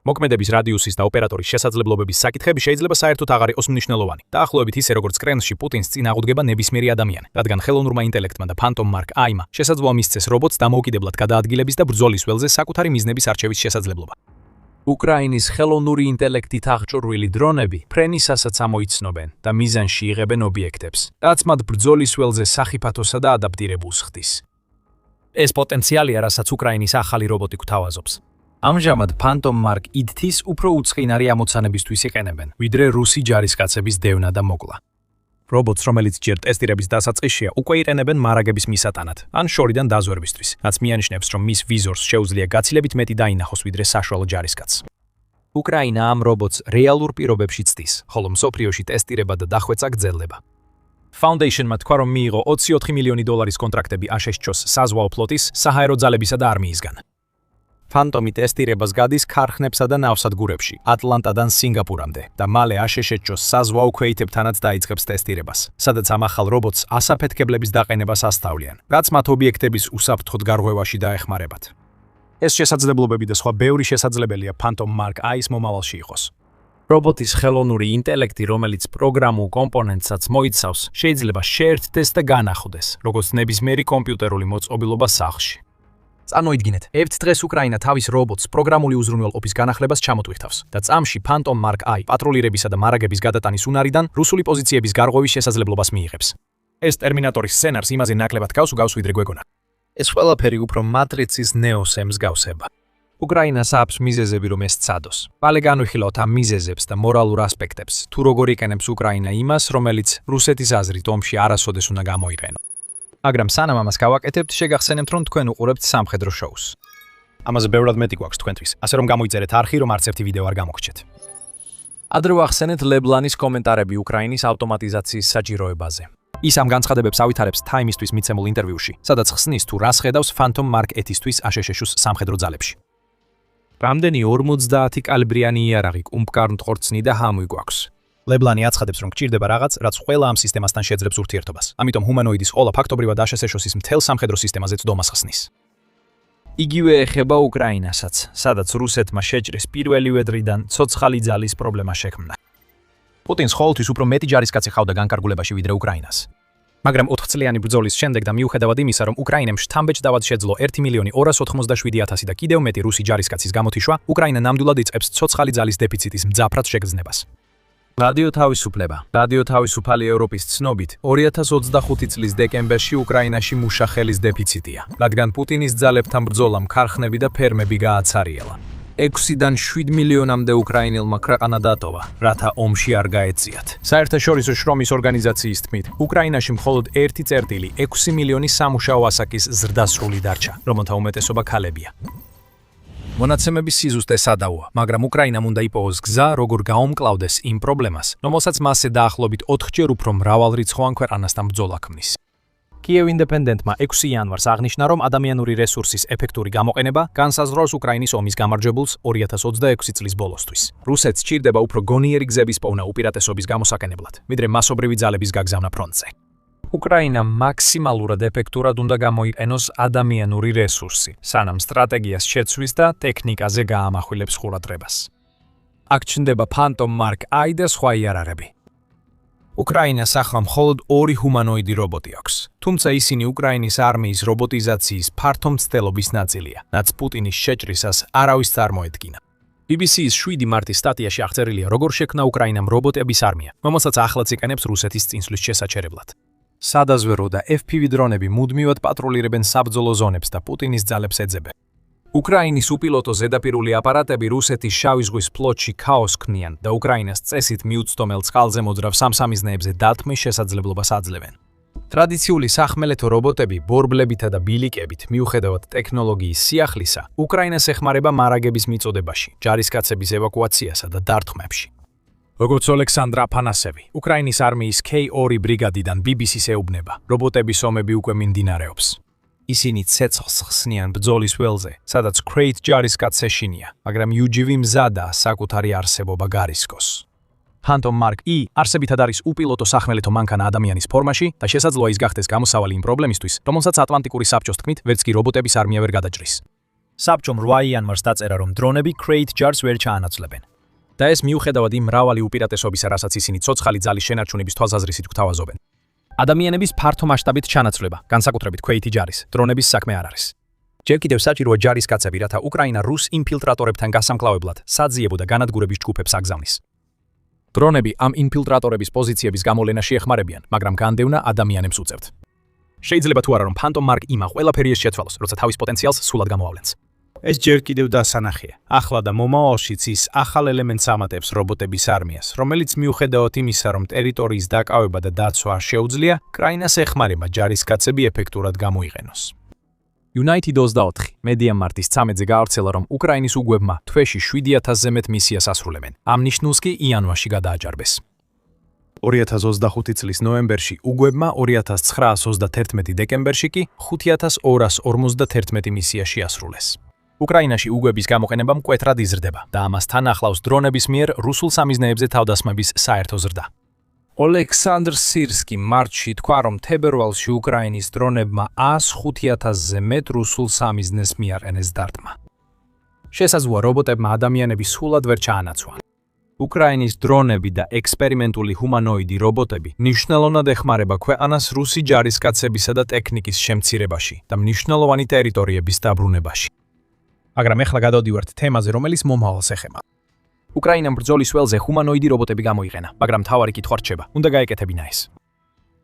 მოქმედების რადიუსის და ოპერატორის შესაძლებლობების საკითხები შეიძლება საერთოდ აღარ იყოს მნიშვნელოვანი. დაახლოებით ისე როგორც კრემლში პუტინს წინ აღუდგება ნებისმიერი ადამიანი, რადგან ხელოვნურმა ინტელექტმა და Phantom Mark I-მა შესაძლოა მისცეს რობოტს დამოუკიდებლად გადაადგილების და ბრძოლის ველზე საკუთარი მიზნების არჩევის შესაძლებლობა. უკრაინის ხელოვნური ინტელექტით აღჭურვილი დრონები ფრენისასაც ამოიცნობენ და მიზანში იღებენ ობიექტებს, რაც მათ ბრძოლის ველზე სახიფათოსა და ადაპტირებულს ხდის. ეს პოტენციალია, რასაც უკრაინის ახალი რობოტი გვთავაზობს. ამჟამად Phantom Mark I-ის უფრო უცხინარი ამოცანებისთვის იყენებენ, ვიდრე რუსი ჯარისკაცების დევნა და მოკლა. რობოტს, რომელიც ჯერ ტესტირების დასაწყისშია, უკვე იყენებენ მარაგების მისატანად, ან შორიდან დაზვერვისთვის, რაც მიანიშნებს, რომ მის ვიზორს შეუძლია გაცილებით მეტი დაინახოს, ვიდრე საშუალო ჯარისკაცს. უკრაინა ამ რობოტს რეალურ პირობებში ცდის, ხოლო მსოფლიოში ტესტირება და დახვეწა გრძელდება. Foundation-მა თქვა, რომ მიიღო 24 მილიონი დოლარის კონტრაქტები აშშ-ს საზღვაო ფლოტის, საჰაერო ძალებისა და არმიისგან. ფანტომი ტესტირებას გადის ქარხნებსა და ნავსადგურებში, ატლანტადან სინგაპურამდე და მალე აშშ-ს საზღვაო ქვეითებთანაც დაიწყებს ტესტირებას, სადაც ამ ახალ რობოტს ასაფეთქებლების დაყენებას ასწავლიან, რაც მათ ობიექტების უსაფრთხოდ გარღვევაში დაეხმარებათ. ეს შესაძლებლობები და სხვა ბევრი შესაძლებელია Phantom Mark I-ის მომავალში იყოს. რობოტის ხელოვნური ინტელექტი, რომელიც პროგრამულ კომპონენტსაც მოიცავს, შეიძლება შეერთდეს და განახლდეს, როგორც ნებისმიერი კომპიუტერული მოწყობილობა სახლში. წარმოიდგინეთ, ერთ დღეს უკრაინა თავის რობოტს პროგრამული უზრუნველყოფის განახლებას ჩამოტვირთავს და წამში Phantom Mark I პატრულირებისა და მარაგების გადატანის უნარიდან რუსული პოზიციების გარღვევის შესაძლებლობას მიიღებს. ეს ტერმინატორის სცენარს იმაზე ნაკლებად გავს ვიდრე გვეგონა. ეს ყველაფერი უფრო მატრიცის ნეოს ემსგავსება. უკრაინას აქვს მიზეზები, რომ ეს ცადოს. მალე განვიხილავთ ამ მიზეზებს და მორალურ ასპექტებს, თუ როგორ იყენებს უკრაინა იმას, რომელიც რუსეთის აზრით ომში არასოდეს უნდა გამოიყენო. მაგრამ სანამ ამას გავაკეთებთ, შეგახსენებთ, რომ თქვენ უყურებთ სამხედრო შოუს. ამაზე ბევრად მეტი გვაქვს თქვენთვის, ასე რომ გამოიწერეთ არხი, რომ არც ერთი ვიდეო არ გამოგრჩეთ. ადრე ვახსენეთ ლებლანის კომენტარები უკრაინის ავტომატიზაციის საჭიროებაზე. ის ამ განცხადებებს ავითარებს Time-ისთვის მიცემულ ინტერვიუში, სადაც ხსნის თუ რას ხედავს Phantom Mark I-ისთვის აშშ-ს სამხედრო ძალებში. რამდენი 50 კალიბრიანი იარაღი, კუმპკარ მტყორცნი და ჰამვი გვაქვს. ლებლანი აცხადებს, რომ გჭირდება რაღაც, რაც ყველა ამ სისტემასთან შეძლებს ურთიერთობას. ამიტომ ჰუმანოიდის ყოლა ფაქტობრივად აშშ-ის მთელ სამხედრო სისტემაზე წდომას ხსნის. იგივე ეხება უკრაინასაც, სადაც რუსეთმა შეჭრის პირველივე დრიდან ცოცხალი ძალის პრობლემა შექმნა. პუტინს ყოველთვის უფრო მეტი ჯარისკაცი ხავდა განკარგულებაში ვიდრე უკრაინას. მაგრამ 4 წლიანი ბრძოლის შემდეგ და მიუხედავად იმისა, რომ უკრაინამ შთამბეჭდავად შეძლო 1.287.000 და კიდევ მეტი რუსი ჯარისკაცის გამოთიშვა, უკრაინა ნამდვილად იწყებს ცოცხალი ძალის დეფიციტის მძაფრად შეგრძნებას. რადიო თავისუფლება. რადიო თავისუფალი ევროპის ცნობით, 2025 წლის დეკემბერში უკრაინაში მუშახელის დეფიციტია, რადგან პუტინის ძალებთან ბრძოლამ ქარხნები და ფერმები გააცარიელა. 6-დან 7 მილიონამდე უკრაინელმა ქვეყანა დატოვა, რათა ომში არ გაეწიათ. საერთაშორისო შრომის ორგანიზაციის თქმით, უკრაინაში მხოლოდ 1.6 მილიონი სამუშაო ასაკის ზრდასრული დარჩა, რომელთა უმეტესობა ქალებია. მონაცემების სიზუსტე სადავოა, მაგრამ უკრაინამ უნდა იპოვოს გზა, როგორ გაუმკლავდეს იმ პრობლემას, რომელსაც მასზე დაახლოებით 4-ჯერ უფრო მრავალრიცხოვან ქვეყანასთან ბრძოლა ქმნის. Kiev Independent-მა 6 იანვარს აღნიშნა, რომ ადამიანური რესურსის ეფექტური გამოყენება განსაზღვრავს უკრაინის ომის გამარჯვებულს 2026 წლის ბოლოსთვის. რუსეთს სჭირდება უფრო გონიერი გზების პოვნა უპირატესობის გამოსაკენებლად, ვიდრე მასობრივი ძალების გაგზავნა ფრონტზე. უკრაინა მაქსიმალურად ეფექტურად უნდა გამოიყენოს ადამიანური რესურსი, სანამ სტრატეგიას შეცვლის და ტექნიკაზე გაამახვილებს ყურადღებას. აქ ჩნდება Phantom Mark I და სხვა იარაღები. უკრაინას ახლა მხოლოდ 2 ჰუმანოიდი რობოტი აქვს, თუმცა ისინი უკრაინის არმიის რობოტიზაციის ფართო მცდელობის ნაწილია, რაც პუტინის შეჭრისას არავის წარმოედგინა. BBC-ის 7 მარტის სტატიაში აღწერილია, როგორ შექმნა უკრაინამ რობოტების არმია, რომელსაც ახლაც იყენებს რუსეთის წინსვლის შესაჩერებლად. სადაზვერო და FPV დრონები მუდმივად პატრულირებენ საბრძოლო ზონებს და პუტინის ძალებს ეძებენ. უკრაინის უპილოტო ზედაპირული აპარატები რუსეთის შავი ზღვის ფლოტში ქაოსს ქმნიან და უკრაინას წესით მიუწვდომელ წყალზე მოძრავ სამსამიზნეებზე დათმის შესაძლებლობას აძლევენ. ტრადიციული სახმელეთო რობოტები ბორბლებითა და ბილიკებით, მიუხედავად ტექნოლოგიის სიახლისა, უკრაინას ეხმარება მარაგების მიწოდებაში, ჯარისკაცების ევაკუაციასა და დარტყმებში. როგორც ოლექსანდრ აფანასევი, უკრაინის არმიის K2 ბრიგადიდან BBC-ს ეუბნება, რობოტების ომები უკვე მიმდინარეობს. ისინი ცეცხლს ხსნიან ბრძოლის ველზე, სადაც Crate ჯარისკაცს ეშინია, მაგრამ UGV მზადაა საკუთარი არსებობა გარისკოს. Phantom Mark I არსებითად არის უპილოტო სახმელეთო მანქანა ადამიანის ფორმაში და შესაძლოა ის გახდეს გამოსავალი იმ პრობლემისთვის, რომელსაც ატლანტიკური საბჭოს თქმით, ვერც კი რობოტების არმია ვერ გადაჭრის. საბჭომ 8 იანვარს დაწერა, რომ დრონები Crate ჯარს ვერ ჩაანაცვლებენ. და ეს მიუხედავად იმ მრავალი უპირატესობისა, რასაც ისინი ცოცხალი ძალის შენარჩუნების თვალსაზრისით გვთავაზობენ. ადამიანების ფართო მასშტაბით ჩანაცვლება, განსაკუთრებით ქვეითი ჯარის, დრონების საქმე არ არის. ჯერ კიდევ საჭიროა ჯარისკაცები, რათა უკრაინა რუს ინფილტრატორებთან გასამკლავებლად საძიებო და განადგურების ჯგუფებს აგზავნის. დრონები ამ ინფილტრატორების პოზიციების გამოვლენაში ეხმარებიან, მაგრამ განდევნა ადამიანებს უწევთ. შეიძლება თუ არა, რომ Phantom Mark I-მა ყველაფერი ეს შეცვალოს, როცა თავის პოტენციალს სულად გამოავლენს. ეს ჯერ კიდევ დასანახია. ახლა და მომავალშიც ის ახალ ელემენტს ამატებს რობოტების არმიას, რომელიც მიუხედავად იმისა, რომ ტერიტორიის დაკავება და დაცვა არ შეუძლია, უკრაინას ეხმარება ჯარისკაცები ეფექტურად გამოიყენოს. United24 მედიამარტის 13-ზე გაავრცელა, რომ უკრაინის უგვებმა თვეში 7000-ზე მეტ მისიას ასრულებენ. ამ ნიშნულს კი იანვარში გადააჭარბეს. 2025 წლის ნოემბერში უგვებმა 2931 დეკემბერში კი 5251 მისია შეასრულეს. უკრაინაში უგვების გამოყენება მკვეთრად იზრდება და ამასთან ახლავს დრონების მიერ რუსულ სამიზნეებზე თავდასხმების საერთო ზრდა. ოლექსანდრ სირსკი მარტში თქვა, რომ თებერვალში უკრაინის დრონებმა 105,000-ზე მეტ რუსულ სამიზნეს მიაყენეს დარტყმა. შესაძლოა რობოტებმა ადამიანების სულად ვერ ჩაანაცვლან. უკრაინის დრონები და ექსპერიმენტული ჰუმანოიდი რობოტები მნიშვნელოვნად ეხმარება ქვეყანას რუსი ჯარისკაცებისა და ტექნიკის შემცირებაში და მნიშვნელოვანი ტერიტორიების დაბრუნებაში. მაგრამ ეხლა გადავდივართ თემაზე, რომელიც მომავალს ეხება. უკრაინამ ბრძოლის ველზე ჰუმანოიდი რობოტები გამოიყენა, მაგრამ მთავარი კითხვა რჩება, უნდა გაეკეთებინა ეს.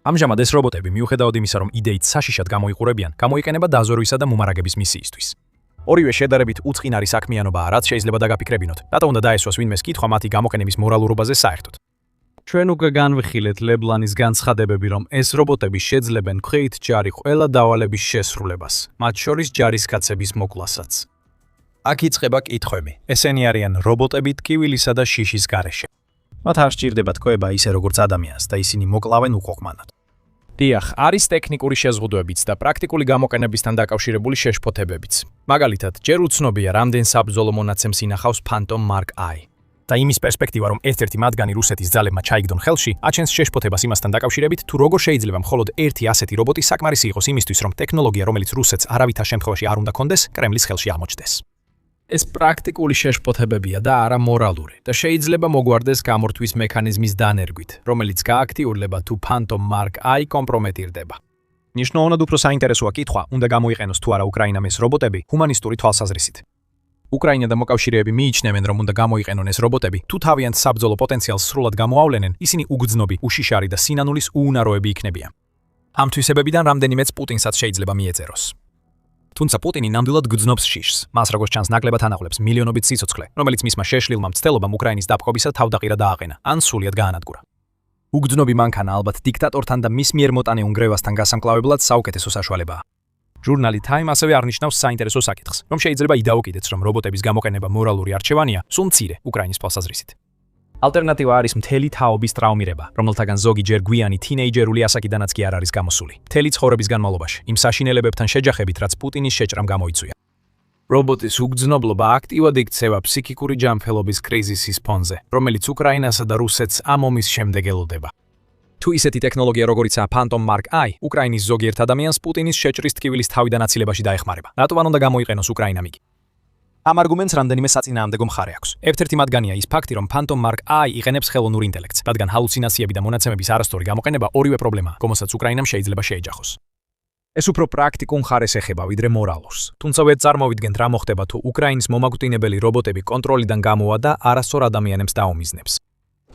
ამჟამად ეს რობოტები, მიუხედავად იმისა, რომ იდეით საშიშად გამოიყურებიან, გამოიყენება დაზვერვისა და მომარაგების მისიისთვის. ორივე შედარებით უწყინარი საქმიანობაა, რაც შეიძლება დაგაფიქრებინოთ. რატო უნდა დაესვას ვინმეს კითხვა მათი გამოყენების მორალურობაზე საერთოდ? ჩვენ უკვე განვიხილეთ ლებლანის განცხადებები, რომ ეს რობოტები შეძლებენ ქვით ჯარი ყველა დავალების შესრულებას, მათ შორის ჯარისკაცების მოკლასაც. აქ იწყება კითხვები. ესენი არიან რობოტები ტკივილისა და შიშის გარეშე. მათ არ სჭირდება თქოება ისე როგორც ადამიანს და ისინი მოკლავენ უყოყმანად. დიახ, არის ტექნიკური შეზღუდვებიც და პრაქტიკული გამოყენებისთან დაკავშირებული შეშფოთებებიც. მაგალითად, ჯერ უცნობია, რამდენ საბრძოლო მონაცემს ინახავს Phantom Mark I. და იმის პერსპექტივა, რომ ერთ-ერთი მათგანი რუსეთის ძალებმა ჩაიგდონ ხელში, აჩენს შეშფოთებას იმასთან დაკავშირებით, თუ როგორ შეიძლება მხოლოდ ერთი ასეთი რობოტი საკმარისი იყოს იმისთვის, რომ ტექნოლოგია, რომელიც რუსეთს არავითარ შემთხვევაში არ უნდა კონდეს, კრემლის ხელში აღმოჩნდეს. ეს პრაქტიკული შეშფოთებებია და არა მორალური და შეიძლება მოგვარდეს გამორთვის მექანიზმის დანერგვით, რომელიც გააქტიურდება თუ Phantom Mark I კომპრომეტირდება. ნიშნულოვნად უფრო საინტერესოა კითხვა, უნდა გამოიყენოს თუ არა უკრაინამ ეს რობოტები ჰუმანისტური თვალსაზრისით. უკრაინა და მოკავშირეები მიიჩნევენ, რომ უნდა გამოიყენონ ეს რობოტები, თუ თავიანთ საბრძოლო პოტენციალს სრულად გამოავლენენ, ისინი უგრძნობი, უშიშარი და სინანულის უუნაროები იქნებიან. ამ თვისებებიდან რამდენიმეც პუტინსაც შეიძლება მიეწეროს. თუმცა პუტინი ნამდვილად გრძნობს შიშს. მას როგორც ჩანს ნაკლებად ანაღლებს მილიონობით სიცოცხლე, რომელიც მისმა შეშლილმა მცდელობამ უკრაინის დაპყრობისა თავდაყირა დააყენა, ან სულიად გაანადგურა. უგრძნობი მანქანა ალბათ დიქტატორთან და მის მიერ მოტანე უნგრევასთან გასამკლავებლად საუკეთესო საშუალებაა. ჟურნალი Time ასევე არნიშნავს საინტერესო საკითხს, რომ შეიძლება იდაუკიდეთ, რომ რობოტების გამოყენება მორალური არჩევანია, სულ მცირე უკრაინის თვალსაზრისით. ალტერნატივა არის მთელი თაობის ტრავმირება, რომელთაგან ზოგი ჯერ გვიანი თინეიჯერული ასაკიდანაც კი არ არის გამოსული. მთელი ცხოვრების განმავლობაში, იმ საშინელებებთან შეჯახებით, რაც პუტინის შეჭრამ გამოიწვია. რობოტის უგრძნობლობა აქტივად იქცევა ფსიქიკური ჯანმრთელობის კრიზისის ფონზე, რომელიც უკრაინასა და რუსეთს ამ ომის შემდეგ ელოდება. თუ ისეთი ტექნოლოგია, როგორიცაა Phantom Mark I, უკრაინის ზოგიერთ ადამიანს პუტინის შეჭრის ტკივილის თავიდან აცილებაში დაეხმარება. რატო არ უნდა გამოიყენოს უკრაინამ იგი? ამ არგუმენტს რამდენიმე საწინააღმდეგო მხარე აქვს. ერთ-ერთი მათგანია ის ფაქტი, რომ Phantom Mark I იყენებს ხელოვნურ ინტელექტს, რადგან ჰალუცინაციები და მონაცემების არასწორი გამოყენება ორივე პრობლემაა, რომელსაც უკრაინამ შეიძლება შეეჯახოს. ეს უფრო პრაქტიკულ მხარეს ეხება, ვიდრე მორალურს. თუმცა ვერ წარმოვიდგენთ რა მოხდება თუ უკრაინის მომაკვდინებელი რობოტები კონტროლიდან გამოვა და არასწორ ადამიანებს დაუმიზნებს.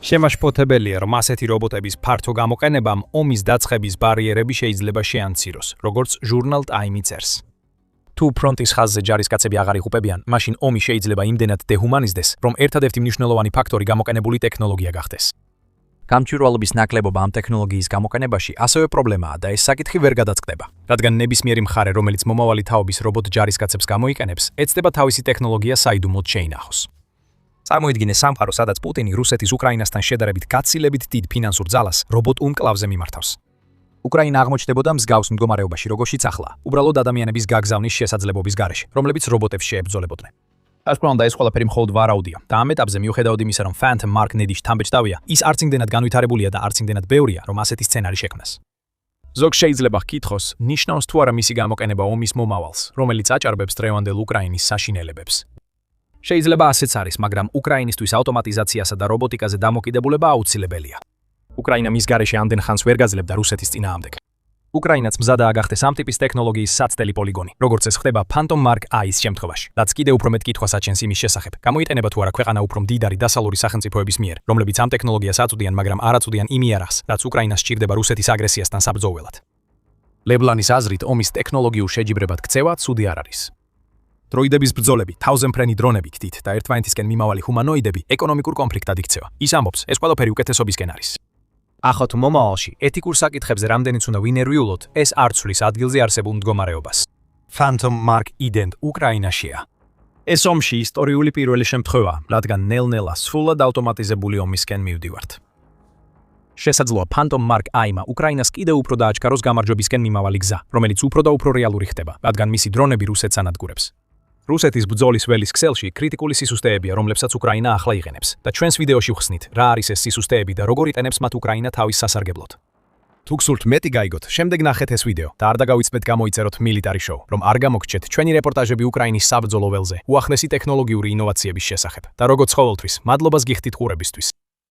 შემაშფოთებელია, რომ ასეთი რობოტების ფართო გამოყენებამ ომის დაწყების ბარიერები შეიძლება შეამციროს, როგორც ჟურნალ Time წერს. თუ ფრონტის ხაზზე ჯარისკაცები აღარ იღუპებიან, მაშინ ომი შეიძლება იმდენად დეჰუმანიზდეს, რომ ერთადერთი მნიშვნელოვანი ფაქტორი გამოყენებული ტექნოლოგია გახდეს. გამჭვირვალობის ნაკლებობა ამ ტექნოლოგიის გამოყენებაში ასევე პრობლემაა და ეს საკითხი ვერ გადაწყდება, რადგან ნებისმიერი მხარე, რომელიც მომავალი თაობის რობოტ ჯარისკაცებს გამოიყენებს, ეცდება თავისი ტექნოლოგია საიდუმლოდ შეინახოს. წარმოიდგინე სამყარო, სადაც პუტინი რუსეთის უკრაინასთან შედარებით გაცილებით დიდ ფინანსურ ძალას რობოტ უმკლავზე მიმართავს. უკრაინა აღმოჩნდებოდა მსგავს მდგომარეობაში, როგორშიც ახლა, უბრალოდ ადამიანების გაგზავნის შესაძლებლობის გარეშე, რომლებიც რობოტებს შეებრძოლებოდნენ. რა თქმა უნდა, ეს ყველაფერი მხოლოდ ვარაუდია და ამ ეტაპზე მიუხედავად იმისა, რომ Phantom Mark ნედიშ თამბეჭდავია, ის არც იმდენად განვითარებულია და არც იმდენად ბევრია, რომ ასეთი სცენარი შექმნას. ზოგ შეიძლება ჰკითხოს, ნიშნავს თუ არა მისი გამოყენება ომის მომავალს, რომელიც აჭარბებს დღევანდელ უკრაინის საშინელებებს. შეიძლება ასეც არის, მაგრამ უკრაინისთვის ავტომატიზაციასა და რობოტიკაზე დამოკიდებულება აუცილებელია. უკრაინა მის გარეშე ამდენ ხანს ვერ გაძლევდა რუსეთის წინააღმდეგ. უკრაინაც მზადაა გახდეს ამ ტიპის ტექნოლოგიის საცდელი პოლიგონი, როგორც ეს ხდება Phantom Mark I-ის შემთხვევაში, რაც კიდევ უფრო მეტ კითხვას აჩენს იმის შესახებ, გამოიყენება თუ არა ქვეყანა უფრო მდიდარი დასავლური სახელმწიფოების მიერ, რომლებიც ამ ტექნოლოგიას აწვდიან, მაგრამ არ აწვდიან იმ იარაღს, რაც უკრაინას სჭირდება რუსეთის აგრესიასთან საბრძოლველად. ლებლანის აზრით, ომის ტექნოლოგიურ შეჯიბრებად ქცევა ცუდი არ არის. დროიდების ბრძოლები, თავზემფრენი დრონები κτით და ერთმანეთისკენ მიმავალი ჰუმანოიდები ეკონომიკურ კონფლიქტად იქცევა. ის ამბობს, ეს ყველაფერი უკეთესობისკენ არის. ახლა თუ მომავალში ეთიკურ საკითხებზე რამდენიც უნდა ვინერვიულოთ, ეს არ ცვლის ადგილზე არსებულ მდგომარეობას. Phantom Mark I-დენ უკრაინაშია. ეს ომში ისტორიული პირველი შემთხვევაა, რადგან ნელ-ნელა სრულად ავტომატიზებული ომისკენ მივდივართ. შესაძლოა Phantom Mark I-მა უკრაინას კიდევ უფრო დააჩქაროს გამარჯვებისკენ მიმავალი გზა, რომელიც უფრო და უფრო რეალური ხდება, რადგან მისი დრონები რუსეთს ანადგურებს. რუსეთის ბრძოლის ველის ქსელში კრიტიკული სისუსტეებია, რომლებსაც უკრაინა ახლა იყენებს და ჩვენს ვიდეოში ვხსნით, რა არის ეს სისუსტეები და როგორ იყენებს მათ უკრაინა თავის სასარგებლოდ. თუ გსურთ მეტი გაიგოთ, შემდეგ ნახეთ ეს ვიდეო და არ დაგავიწყდეთ გამოიწეროთ Military Show, რომ არ გამოგჩეთ ჩვენი რეპორტაჟები უკრაინის საბრძოლო ველზე, უახლესი ტექნოლოგიური ინოვაციების შესახებ. და როგორც ყოველთვის, მადლობას გიხდით ყურებისთვის.